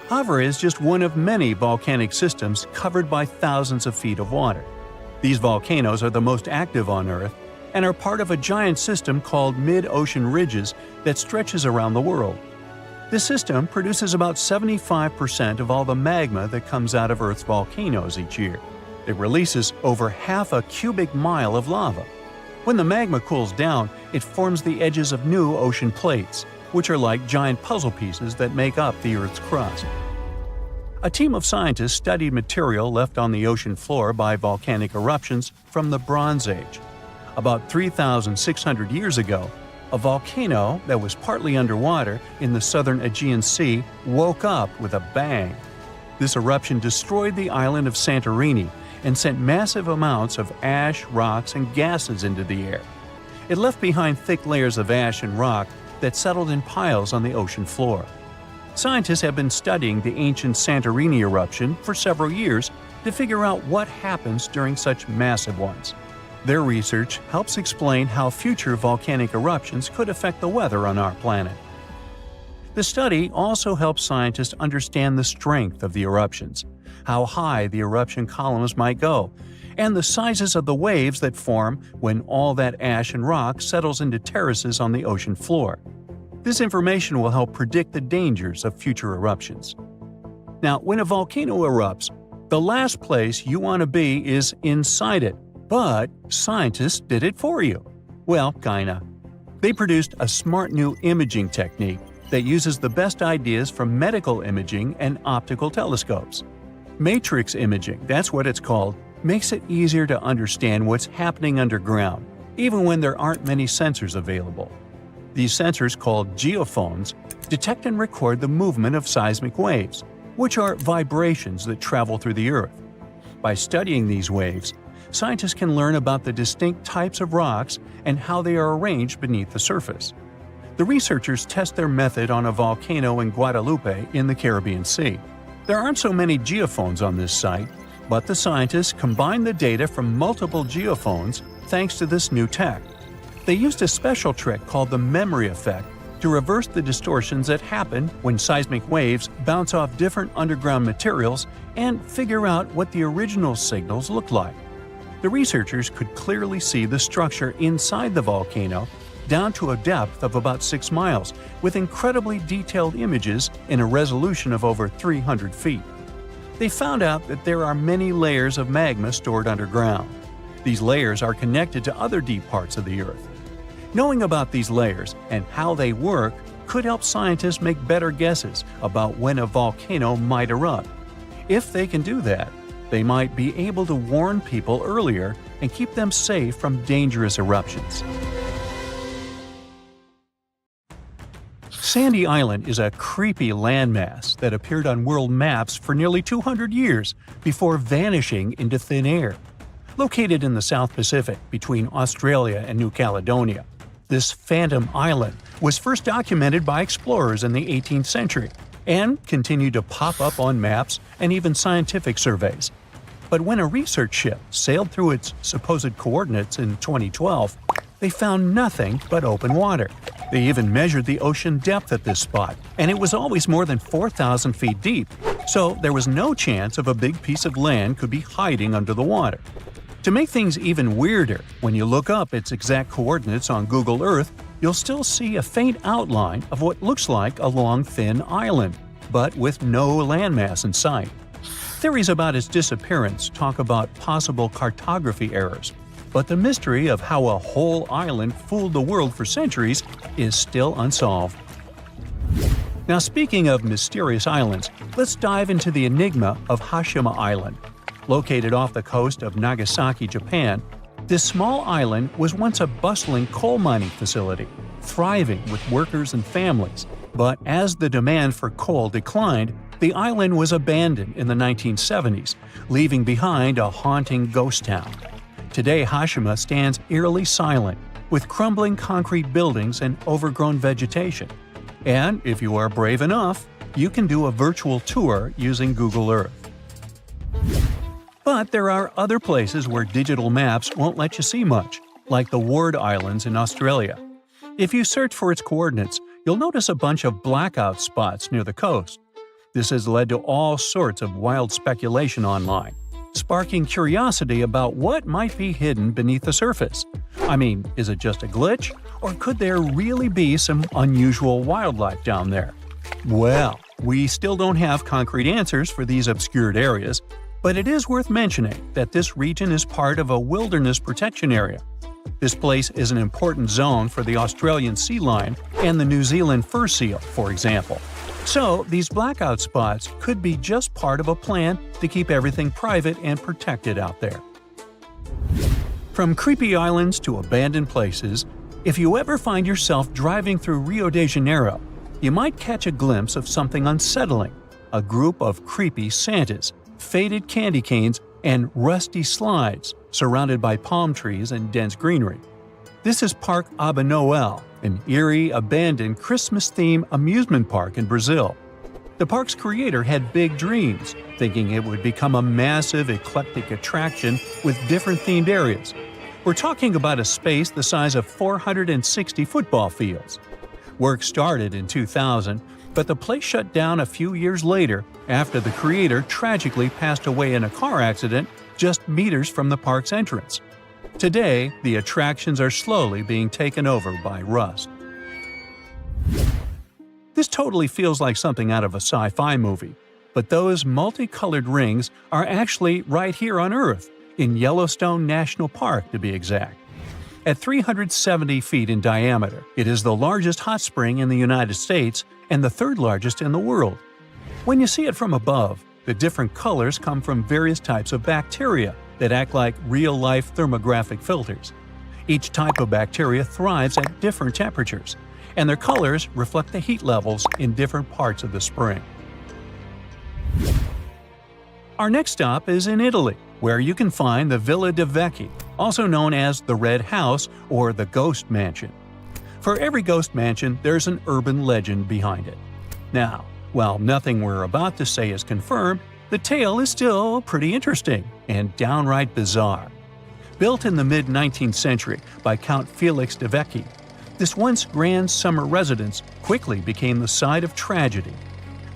Havre is just one of many volcanic systems covered by thousands of feet of water. These volcanoes are the most active on Earth and are part of a giant system called mid-ocean ridges that stretches around the world. This system produces about 75% of all the magma that comes out of Earth's volcanoes each year. It releases over half a cubic mile of lava. When the magma cools down, it forms the edges of new ocean plates, which are like giant puzzle pieces that make up the Earth's crust. A team of scientists studied material left on the ocean floor by volcanic eruptions from the Bronze Age. About 3,600 years ago, a volcano that was partly underwater in the southern Aegean Sea woke up with a bang. This eruption destroyed the island of Santorini and sent massive amounts of ash, rocks, and gases into the air. It left behind thick layers of ash and rock that settled in piles on the ocean floor. Scientists have been studying the ancient Santorini eruption for several years to figure out what happens during such massive ones. Their research helps explain how future volcanic eruptions could affect the weather on our planet. The study also helps scientists understand the strength of the eruptions, how high the eruption columns might go, and the sizes of the waves that form when all that ash and rock settles into terraces on the ocean floor. This information will help predict the dangers of future eruptions. Now, when a volcano erupts, the last place you want to be is inside it. But scientists did it for you. Well, kinda. They produced a smart new imaging technique that uses the best ideas from medical imaging and optical telescopes. Matrix imaging, that's what it's called, makes it easier to understand what's happening underground, even when there aren't many sensors available. These sensors, called geophones, detect and record the movement of seismic waves, which are vibrations that travel through the Earth. By studying these waves, scientists can learn about the distinct types of rocks and how they are arranged beneath the surface. The researchers test their method on a volcano in Guadalupe in the Caribbean Sea. There aren't so many geophones on this site, but the scientists combined the data from multiple geophones thanks to this new tech. They used a special trick called the memory effect to reverse the distortions that happen when seismic waves bounce off different underground materials and figure out what the original signals look like. The researchers could clearly see the structure inside the volcano down to a depth of about 6 miles, with incredibly detailed images in a resolution of over 300 feet. They found out that there are many layers of magma stored underground. These layers are connected to other deep parts of the Earth. Knowing about these layers and how they work could help scientists make better guesses about when a volcano might erupt. If they can do that, they might be able to warn people earlier and keep them safe from dangerous eruptions. Sandy Island is a creepy landmass that appeared on world maps for nearly 200 years before vanishing into thin air. Located in the South Pacific between Australia and New Caledonia, this phantom island was first documented by explorers in the 18th century and continued to pop up on maps and even scientific surveys. But when a research ship sailed through its supposed coordinates in 2012, they found nothing but open water. They even measured the ocean depth at this spot, and it was always more than 4,000 feet deep. so there was no chance of a big piece of land could be hiding under the water. To make things even weirder, when you look up its exact coordinates on Google Earth, you'll still see a faint outline of what looks like a long, thin island, but with no landmass in sight. Theories about its disappearance talk about possible cartography errors, but the mystery of how a whole island fooled the world for centuries is still unsolved. Now, speaking of mysterious islands, let's dive into the enigma of Hashima Island. Located off the coast of Nagasaki, Japan, this small island was once a bustling coal mining facility, thriving with workers and families. But as the demand for coal declined, the island was abandoned in the 1970s, leaving behind a haunting ghost town. Today, Hashima stands eerily silent, with crumbling concrete buildings and overgrown vegetation. And if you are brave enough, you can do a virtual tour using Google Earth. But there are other places where digital maps won't let you see much, like the Ward Islands in Australia. If you search for its coordinates, you'll notice a bunch of blackout spots near the coast. This has led to all sorts of wild speculation online, sparking curiosity about what might be hidden beneath the surface. I mean, is it just a glitch? Or could there really be some unusual wildlife down there? Well, we still don't have concrete answers for these obscured areas, but it is worth mentioning that this region is part of a wilderness protection area. This place is an important zone for the Australian sea lion and the New Zealand fur seal, for example. So, these blackout spots could be just part of a plan to keep everything private and protected out there. From creepy islands to abandoned places, if you ever find yourself driving through Rio de Janeiro, you might catch a glimpse of something unsettling – a group of creepy Santas, faded candy canes, and rusty slides surrounded by palm trees and dense greenery. This is Park Aba Noel, an eerie, abandoned Christmas-themed amusement park in Brazil. The park's creator had big dreams, thinking it would become a massive, eclectic attraction with different themed areas. We're talking about a space the size of 460 football fields. Work started in 2000, but the place shut down a few years later after the creator tragically passed away in a car accident just meters from the park's entrance. Today, the attractions are slowly being taken over by rust. This totally feels like something out of a sci-fi movie, but those multicolored rings are actually right here on Earth, in Yellowstone National Park to be exact. At 370 feet in diameter, it is the largest hot spring in the United States and the third largest in the world. When you see it from above, the different colors come from various types of bacteria that act like real-life thermographic filters. Each type of bacteria thrives at different temperatures, and their colors reflect the heat levels in different parts of the spring. Our next stop is in Italy, where you can find the Villa de Vecchi, also known as the Red House or the Ghost Mansion. For every ghost mansion, there's an urban legend behind it. Now, while nothing we're about to say is confirmed, the tale is still pretty interesting and downright bizarre. Built in the mid-19th century by Count Felix de Vecchi, this once grand summer residence quickly became the site of tragedy.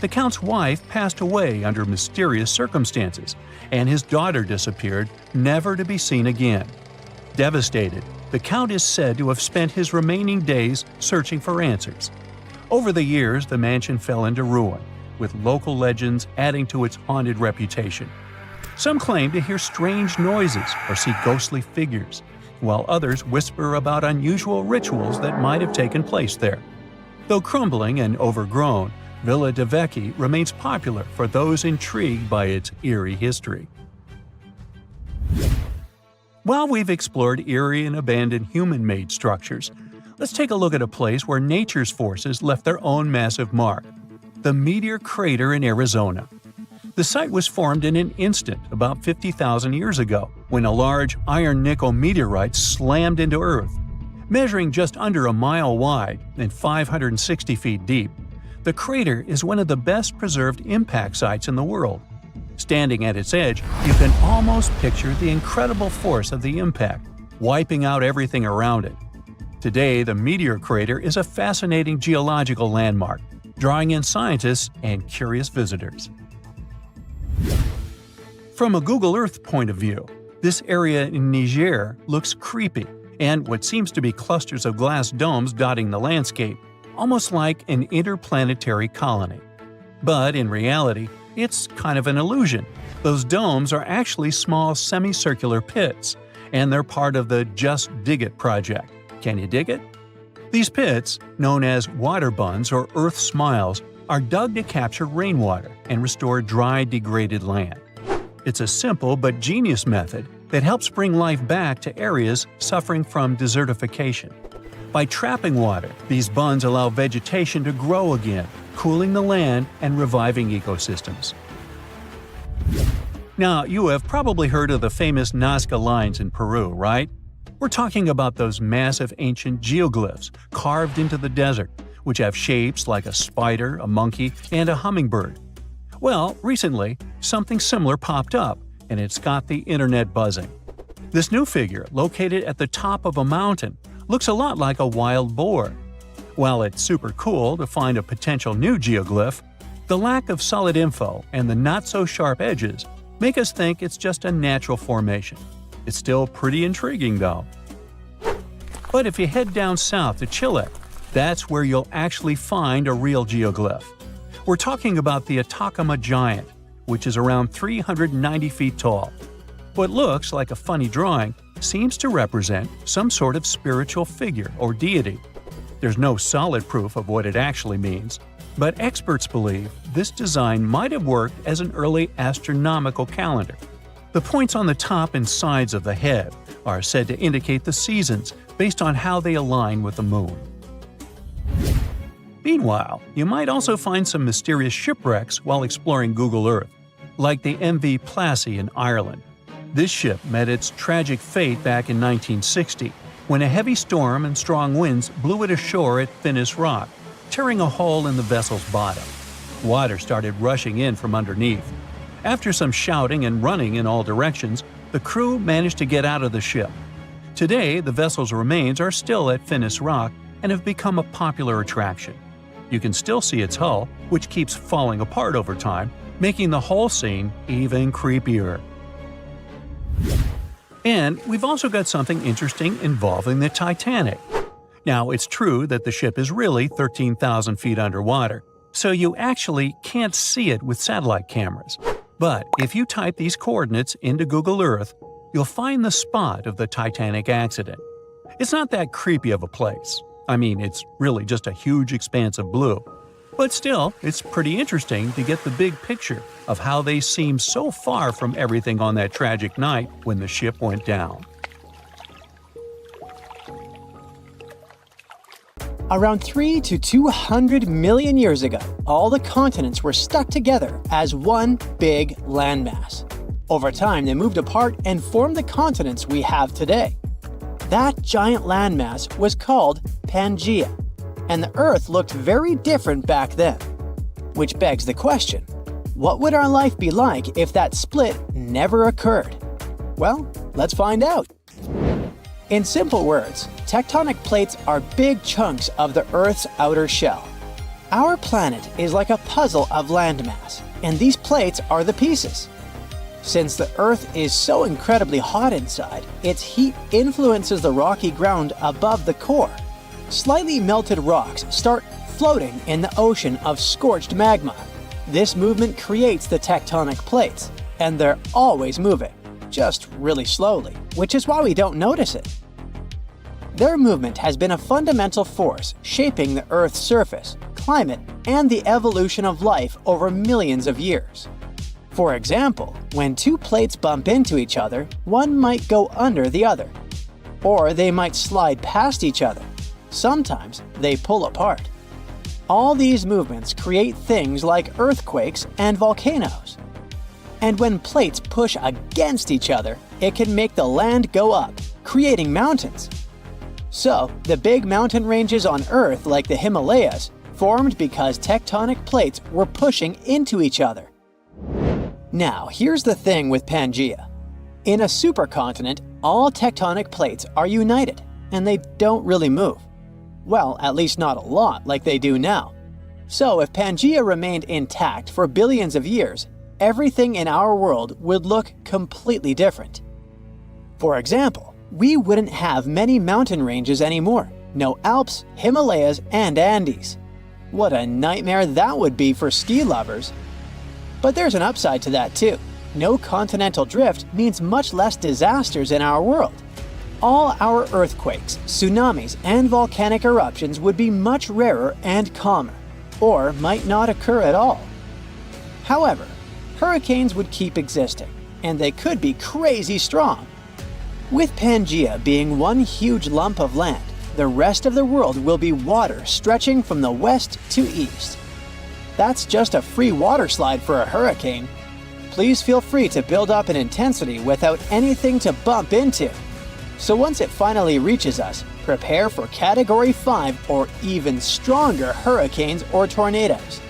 The Count's wife passed away under mysterious circumstances, and his daughter disappeared, never to be seen again. Devastated, the Count is said to have spent his remaining days searching for answers. Over the years, the mansion fell into ruin, with local legends adding to its haunted reputation. Some claim to hear strange noises or see ghostly figures, while others whisper about unusual rituals that might have taken place there. Though crumbling and overgrown, Villa de Vecchi remains popular for those intrigued by its eerie history. While we've explored eerie and abandoned human-made structures, let's take a look at a place where nature's forces left their own massive mark – the Meteor Crater in Arizona. The site was formed in an instant about 50,000 years ago, when a large iron-nickel meteorite slammed into Earth. Measuring just under a mile wide and 560 feet deep, the crater is one of the best-preserved impact sites in the world. Standing at its edge, you can almost picture the incredible force of the impact, wiping out everything around it. Today, the meteor crater is a fascinating geological landmark, drawing in scientists and curious visitors. From a Google Earth point of view, this area in Niger looks creepy, and what seems to be clusters of glass domes dotting the landscape, almost like an interplanetary colony. But in reality, it's kind of an illusion. Those domes are actually small semicircular pits, and they're part of the Just Dig It project. Can you dig it? These pits, known as water buns or earth smiles, are dug to capture rainwater and restore dry, degraded land. It's a simple but genius method that helps bring life back to areas suffering from desertification. By trapping water, these buns allow vegetation to grow again, cooling the land and reviving ecosystems. Now, you have probably heard of the famous Nazca lines in Peru, right? We're talking about those massive ancient geoglyphs carved into the desert, which have shapes like a spider, a monkey, and a hummingbird. Well, recently, something similar popped up, and it's got the internet buzzing. This new figure, located at the top of a mountain, looks a lot like a wild boar. While it's super cool to find a potential new geoglyph, the lack of solid info and the not-so-sharp edges make us think it's just a natural formation. It's still pretty intriguing, though. But if you head down south to Chile, that's where you'll actually find a real geoglyph. We're talking about the Atacama Giant, which is around 390 feet tall. What looks like a funny drawing seems to represent some sort of spiritual figure or deity. There's no solid proof of what it actually means, but experts believe this design might have worked as an early astronomical calendar. The points on the top and sides of the head are said to indicate the seasons based on how they align with the moon. Meanwhile, you might also find some mysterious shipwrecks while exploring Google Earth, like the MV Plassey in Ireland. This ship met its tragic fate back in 1960, when a heavy storm and strong winds blew it ashore at Finnis Rock, tearing a hole in the vessel's bottom. Water started rushing in from underneath. After some shouting and running in all directions, the crew managed to get out of the ship. Today, the vessel's remains are still at Finnis Rock and have become a popular attraction. You can still see its hull, which keeps falling apart over time, making the whole scene even creepier. And we've also got something interesting involving the Titanic. Now, it's true that the ship is really 13,000 feet underwater, so you actually can't see it with satellite cameras. But if you type these coordinates into Google Earth, you'll find the spot of the Titanic accident. It's not that creepy of a place. I mean, it's really just a huge expanse of blue. But still, it's pretty interesting to get the big picture of how they seem so far from everything on that tragic night when the ship went down. Around 3 to 200 million years ago, all the continents were stuck together as one big landmass. Over time, they moved apart and formed the continents we have today. That giant landmass was called Pangaea, and the Earth looked very different back then. Which begs the question, what would our life be like if that split never occurred? Well, let's find out. In simple words, tectonic plates are big chunks of the Earth's outer shell. Our planet is like a puzzle of landmass, and these plates are the pieces. Since the Earth is so incredibly hot inside, its heat influences the rocky ground above the core. Slightly melted rocks start floating in the ocean of scorched magma. This movement creates the tectonic plates, and they're always moving, just really slowly, which is why we don't notice it. Their movement has been a fundamental force shaping the Earth's surface, climate, and the evolution of life over millions of years. For example, when two plates bump into each other, one might go under the other. Or they might slide past each other. Sometimes they pull apart. All these movements create things like earthquakes and volcanoes. And when plates push against each other, it can make the land go up, creating mountains. So, the big mountain ranges on Earth, like the Himalayas, formed because tectonic plates were pushing into each other. Now, here's the thing with Pangaea. In a supercontinent, all tectonic plates are united, and they don't really move. Well, at least not a lot like they do now. So if Pangaea remained intact for billions of years, everything in our world would look completely different. For example, we wouldn't have many mountain ranges anymore. No Alps, Himalayas, and Andes. What a nightmare that would be for ski lovers. But there's an upside to that too. No continental drift means much less disasters in our world. All our earthquakes, tsunamis, and volcanic eruptions would be much rarer and calmer, or might not occur at all. However, hurricanes would keep existing, and they could be crazy strong. With Pangaea being one huge lump of land, the rest of the world will be water stretching from the west to east. That's just a free water slide for a hurricane. Please feel free to build up in intensity without anything to bump into. So once it finally reaches us, prepare for Category 5 or even stronger hurricanes or tornadoes.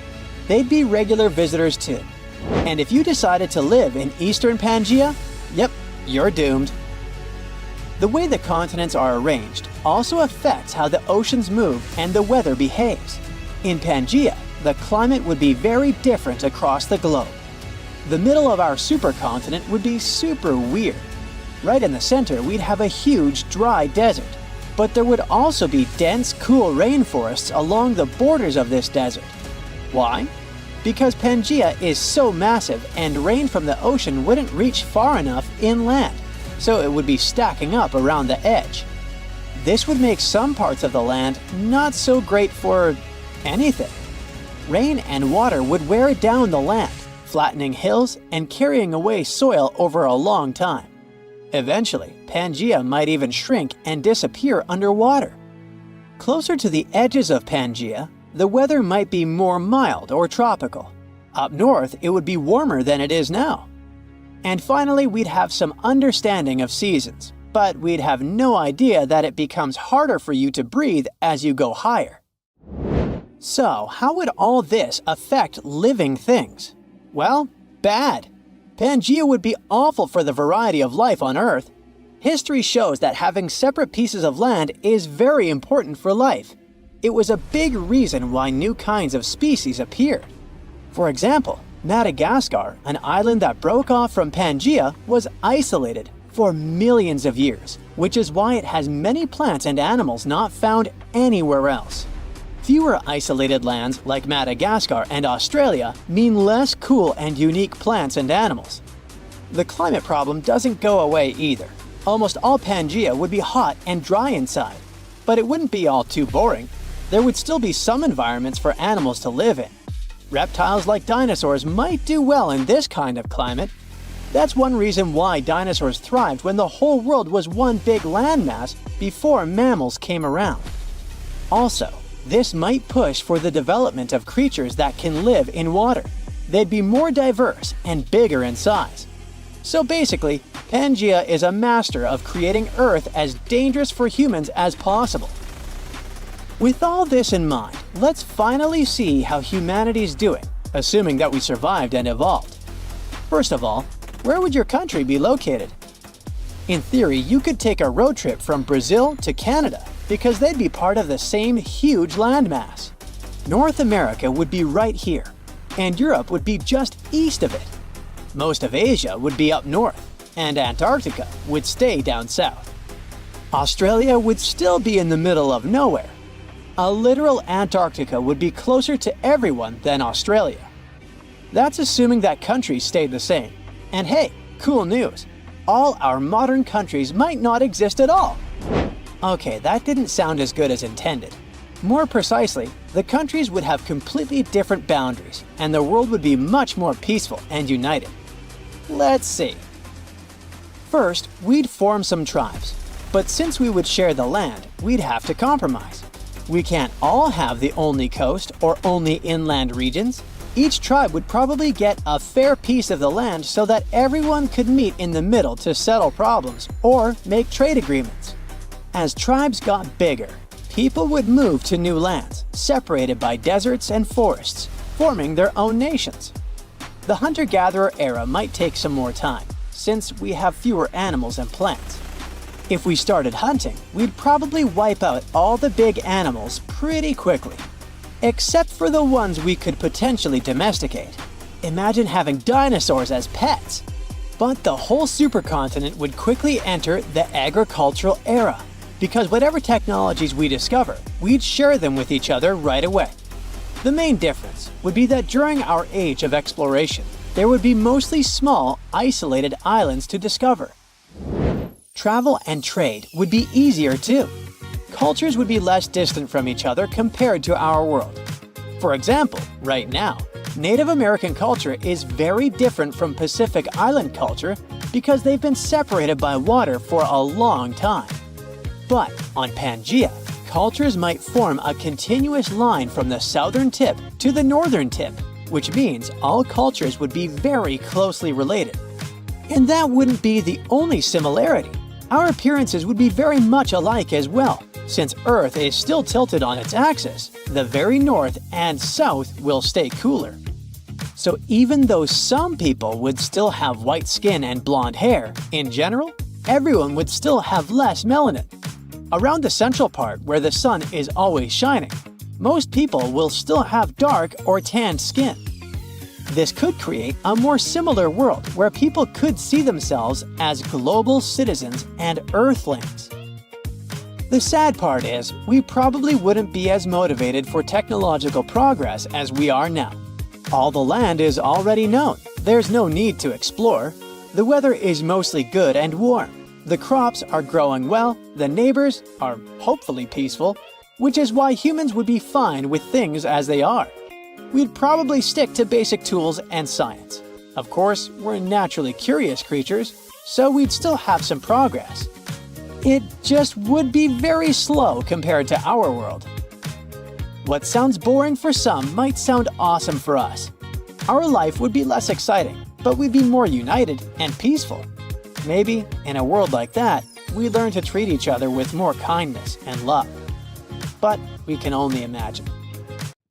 They'd be regular visitors too. And if you decided to live in eastern Pangaea, yep, you're doomed. The way the continents are arranged also affects how the oceans move and the weather behaves. In Pangaea, the climate would be very different across the globe. The middle of our supercontinent would be super weird. Right in the center, we'd have a huge dry desert. But there would also be dense, cool rainforests along the borders of this desert. Why? Because Pangaea is so massive and rain from the ocean wouldn't reach far enough inland, so it would be stacking up around the edge. This would make some parts of the land not so great for anything. Rain and water would wear down the land, flattening hills and carrying away soil over a long time. Eventually, Pangaea might even shrink and disappear underwater. Closer to the edges of Pangaea, the weather might be more mild or tropical. Up north, it would be warmer than it is now. And finally, we'd have some understanding of seasons, but we'd have no idea that it becomes harder for you to breathe as you go higher. So, how would all this affect living things? Well, bad. Pangaea would be awful for the variety of life on Earth. History shows that having separate pieces of land is very important for life. It was a big reason why new kinds of species appeared. For example, Madagascar, an island that broke off from Pangaea, was isolated for millions of years, which is why it has many plants and animals not found anywhere else. Fewer isolated lands like Madagascar and Australia mean less cool and unique plants and animals. The climate problem doesn't go away either. Almost all Pangaea would be hot and dry inside, but it wouldn't be all too boring. There would still be some environments for animals to live in. Reptiles like dinosaurs might do well in this kind of climate. That's one reason why dinosaurs thrived when the whole world was one big landmass before mammals came around. Also, this might push for the development of creatures that can live in water. They'd be more diverse and bigger in size. So basically, Pangaea is a master of creating Earth as dangerous for humans as possible. With all this in mind, let's finally see how humanity's doing, assuming that we survived and evolved. First of all, where would your country be located? In theory, you could take a road trip from Brazil to Canada, because they'd be part of the same huge landmass. North America would be right here, and Europe would be just east of it. Most of Asia would be up north, and Antarctica would stay down south. Australia would still be in the middle of nowhere. A literal Antarctica would be closer to everyone than Australia. That's assuming that countries stayed the same. And hey, cool news! All our modern countries might not exist at all. Okay, that didn't sound as good as intended. More precisely, the countries would have completely different boundaries, and the world would be much more peaceful and united. Let's see. First, we'd form some tribes. But since we would share the land, we'd have to compromise. We can't all have the only coast or only inland regions. Each tribe would probably get a fair piece of the land so that everyone could meet in the middle to settle problems or make trade agreements. As tribes got bigger, people would move to new lands, separated by deserts and forests, forming their own nations. The hunter-gatherer era might take some more time, since we have fewer animals and plants. If we started hunting, we'd probably wipe out all the big animals pretty quickly, except for the ones we could potentially domesticate. Imagine having dinosaurs as pets! But the whole supercontinent would quickly enter the agricultural era, because whatever technologies we discover, we'd share them with each other right away. The main difference would be that during our age of exploration, there would be mostly small, isolated islands to discover. Travel and trade would be easier too. Cultures would be less distant from each other compared to our world. For example, right now, Native American culture is very different from Pacific Island culture because they've been separated by water for a long time. But on Pangaea, cultures might form a continuous line from the southern tip to the northern tip, which means all cultures would be very closely related. And that wouldn't be the only similarity. Our appearances would be very much alike as well. Since Earth is still tilted on its axis, the very north and south will stay cooler. So even though some people would still have white skin and blonde hair, in general, everyone would still have less melanin. Around the central part where the sun is always shining, most people will still have dark or tanned skin. This could create a more similar world where people could see themselves as global citizens and Earthlings. The sad part is, we probably wouldn't be as motivated for technological progress as we are now. All the land is already known. There's no need to explore. The weather is mostly good and warm. The crops are growing well, the neighbors are hopefully peaceful, which is why humans would be fine with things as they are. We'd probably stick to basic tools and science. Of course, we're naturally curious creatures, so we'd still have some progress. It just would be very slow compared to our world. What sounds boring for some might sound awesome for us. Our life would be less exciting, but we'd be more united and peaceful. Maybe, in a world like that, we learn to treat each other with more kindness and love. But we can only imagine.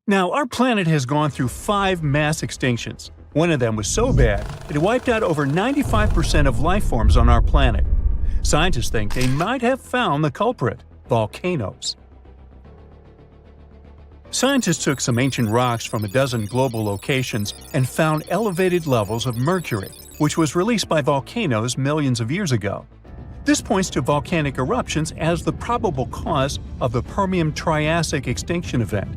Now, our planet has gone through 5 mass extinctions. One of them was so bad, it wiped out over 95% of life forms on our planet. Scientists think they might have found the culprit: volcanoes. Scientists took some ancient rocks from a dozen global locations and found elevated levels of mercury, which was released by volcanoes millions of years ago. This points to volcanic eruptions as the probable cause of the Permian-Triassic extinction event.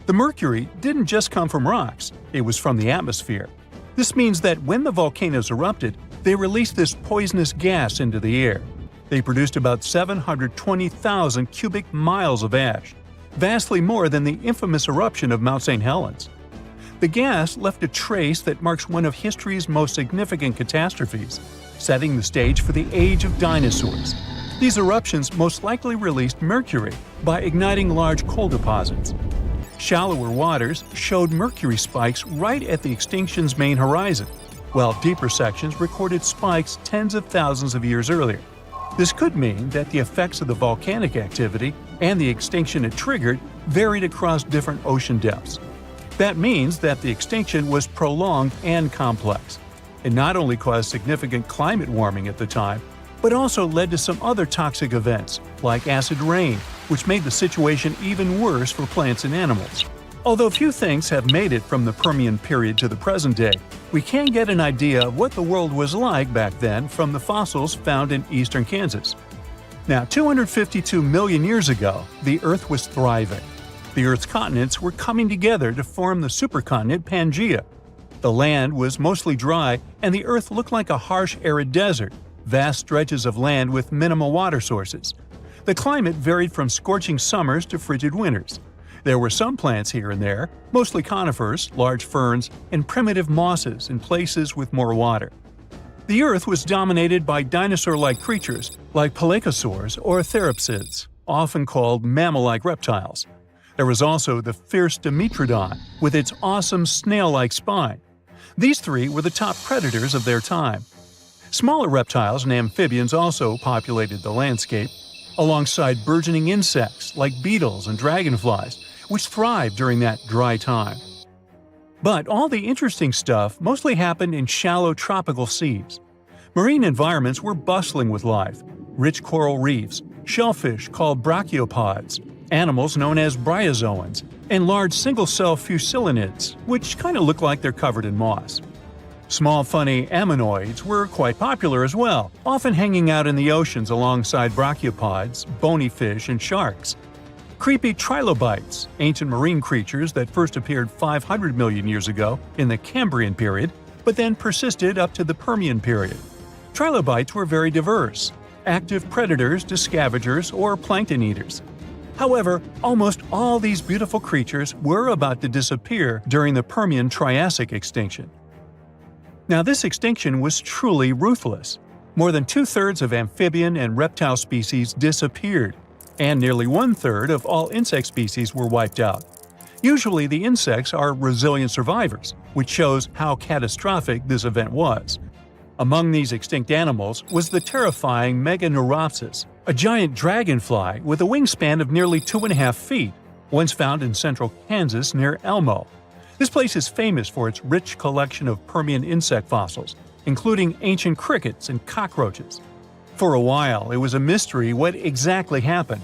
The mercury didn't just come from rocks, it was from the atmosphere. This means that when the volcanoes erupted, they released this poisonous gas into the air. They produced about 720,000 cubic miles of ash, vastly more than the infamous eruption of Mount St. Helens. The gas left a trace that marks one of history's most significant catastrophes, setting the stage for the age of dinosaurs. These eruptions most likely released mercury by igniting large coal deposits. Shallower waters showed mercury spikes right at the extinction's main horizon, while deeper sections recorded spikes tens of thousands of years earlier. This could mean that the effects of the volcanic activity and the extinction it triggered varied across different ocean depths. That means that the extinction was prolonged and complex. It not only caused significant climate warming at the time, but also led to some other toxic events, like acid rain, which made the situation even worse for plants and animals. Although few things have made it from the Permian period to the present day, we can get an idea of what the world was like back then from the fossils found in eastern Kansas. Now, 252 million years ago, the Earth was thriving. The Earth's continents were coming together to form the supercontinent Pangaea. The land was mostly dry, and the Earth looked like a harsh, arid desert, vast stretches of land with minimal water sources. The climate varied from scorching summers to frigid winters. There were some plants here and there, mostly conifers, large ferns, and primitive mosses in places with more water. The Earth was dominated by dinosaur-like creatures like pelycosaurs or therapsids, often called mammal-like reptiles. There was also the fierce Dimetrodon with its awesome snail-like spine. These 3 were the top predators of their time. Smaller reptiles and amphibians also populated the landscape, alongside burgeoning insects like beetles and dragonflies, which thrived during that dry time. But all the interesting stuff mostly happened in shallow tropical seas. Marine environments were bustling with life: rich coral reefs, shellfish called brachiopods, animals known as bryozoans, and large single-cell fusilinids, which kind of look like they're covered in moss. Small funny ammonoids were quite popular as well, often hanging out in the oceans alongside brachiopods, bony fish, and sharks. Creepy trilobites, ancient marine creatures that first appeared 500 million years ago in the Cambrian period, but then persisted up to the Permian period. Trilobites were very diverse, active predators to scavengers or plankton eaters. However, almost all these beautiful creatures were about to disappear during the Permian-Triassic extinction. Now, this extinction was truly ruthless. More than two-thirds of amphibian and reptile species disappeared, and nearly one-third of all insect species were wiped out. Usually, the insects are resilient survivors, which shows how catastrophic this event was. Among these extinct animals was the terrifying Meganeuropsis, a giant dragonfly with a wingspan of nearly 2.5 feet, once found in central Kansas near Elmo. This place is famous for its rich collection of Permian insect fossils, including ancient crickets and cockroaches. For a while, it was a mystery what exactly happened.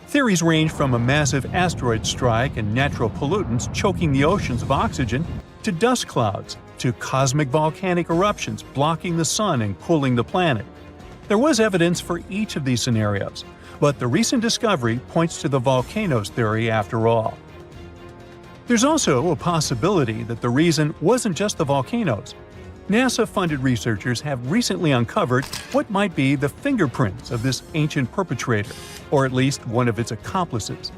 Theories range from a massive asteroid strike and natural pollutants choking the oceans of oxygen, to dust clouds, to cosmic volcanic eruptions blocking the sun and cooling the planet. There was evidence for each of these scenarios, but the recent discovery points to the volcanoes theory after all. There's also a possibility that the reason wasn't just the volcanoes. NASA-funded researchers have recently uncovered what might be the fingerprints of this ancient perpetrator, or at least one of its accomplices.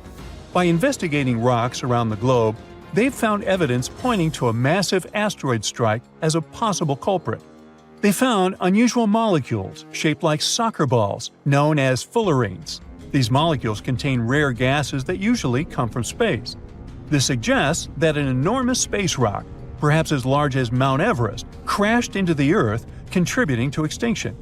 By investigating rocks around the globe, they've found evidence pointing to a massive asteroid strike as a possible culprit. They found unusual molecules shaped like soccer balls, known as fullerenes. These molecules contain rare gases that usually come from space. This suggests that an enormous space rock, perhaps as large as Mount Everest, crashed into the Earth, contributing to extinction.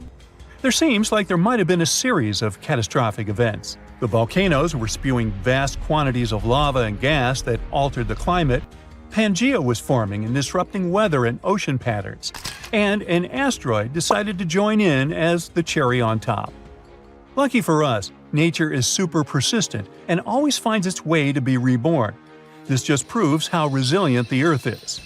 There seems like there might have been a series of catastrophic events. The volcanoes were spewing vast quantities of lava and gas that altered the climate, Pangea was forming and disrupting weather and ocean patterns, and an asteroid decided to join in as the cherry on top. Lucky for us, nature is super persistent and always finds its way to be reborn. This just proves how resilient the Earth is.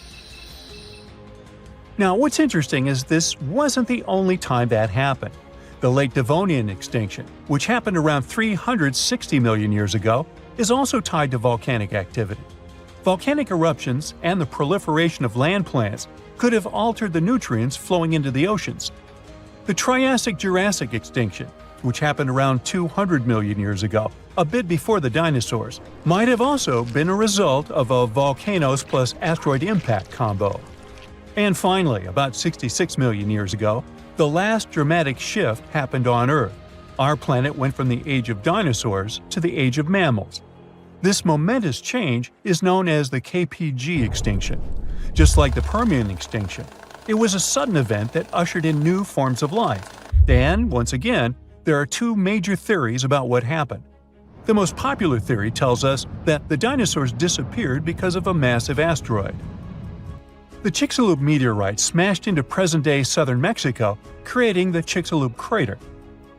Now, what's interesting is this wasn't the only time that happened. The late Devonian extinction, which happened around 360 million years ago, is also tied to volcanic activity. Volcanic eruptions and the proliferation of land plants could have altered the nutrients flowing into the oceans. The Triassic-Jurassic extinction, which happened around 200 million years ago, a bit before the dinosaurs, might have also been a result of a volcanoes plus asteroid impact combo. And finally, about 66 million years ago, the last dramatic shift happened on Earth. Our planet went from the age of dinosaurs to the age of mammals. This momentous change is known as the KPG extinction. Just like the Permian extinction, it was a sudden event that ushered in new forms of life. And, once again, there are two major theories about what happened. The most popular theory tells us that the dinosaurs disappeared because of a massive asteroid. The Chicxulub meteorite smashed into present-day southern Mexico, creating the Chicxulub crater.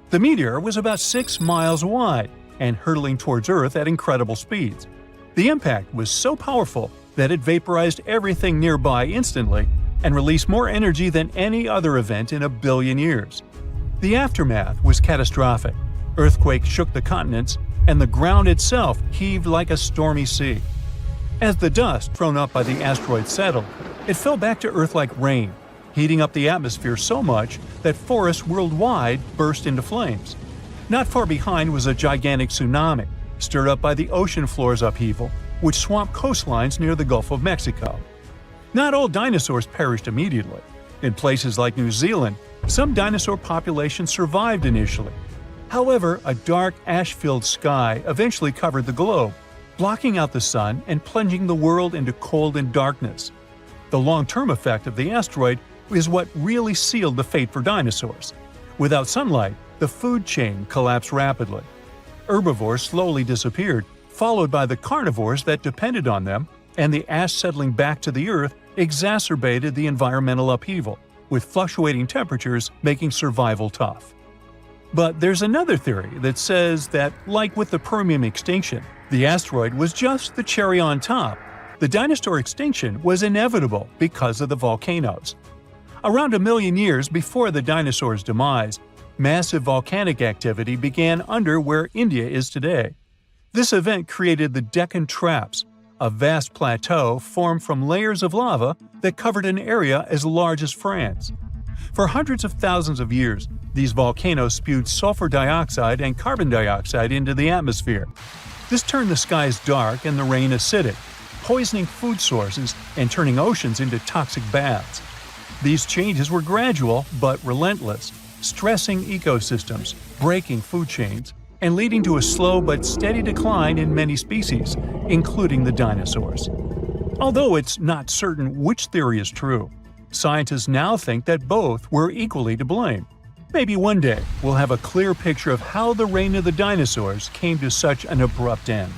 The meteor was about 6 miles wide and hurtling towards Earth at incredible speeds. The impact was so powerful that it vaporized everything nearby instantly and released more energy than any other event in a billion years. The aftermath was catastrophic. Earthquakes shook the continents, and the ground itself heaved like a stormy sea. As the dust thrown up by the asteroid settled, it fell back to Earth like rain, heating up the atmosphere so much that forests worldwide burst into flames. Not far behind was a gigantic tsunami, stirred up by the ocean floor's upheaval, which swamped coastlines near the Gulf of Mexico. Not all dinosaurs perished immediately. In places like New Zealand, some dinosaur populations survived initially. However, a dark, ash-filled sky eventually covered the globe, blocking out the sun and plunging the world into cold and darkness. The long-term effect of the asteroid is what really sealed the fate for dinosaurs. Without sunlight, the food chain collapsed rapidly. Herbivores slowly disappeared, followed by the carnivores that depended on them, and the ash settling back to the Earth exacerbated the environmental upheaval, with fluctuating temperatures making survival tough. But there's another theory that says that, like with the Permian extinction, the asteroid was just the cherry on top. The dinosaur extinction was inevitable because of the volcanoes. Around 1 million years before the dinosaurs' demise, massive volcanic activity began under where India is today. This event created the Deccan Traps, a vast plateau formed from layers of lava that covered an area as large as France. For hundreds of thousands of years, these volcanoes spewed sulfur dioxide and carbon dioxide into the atmosphere. This turned the skies dark and the rain acidic, poisoning food sources and turning oceans into toxic baths. These changes were gradual but relentless, stressing ecosystems, breaking food chains, and leading to a slow but steady decline in many species, including the dinosaurs. Although it's not certain which theory is true, scientists now think that both were equally to blame. Maybe one day we'll have a clear picture of how the reign of the dinosaurs came to such an abrupt end.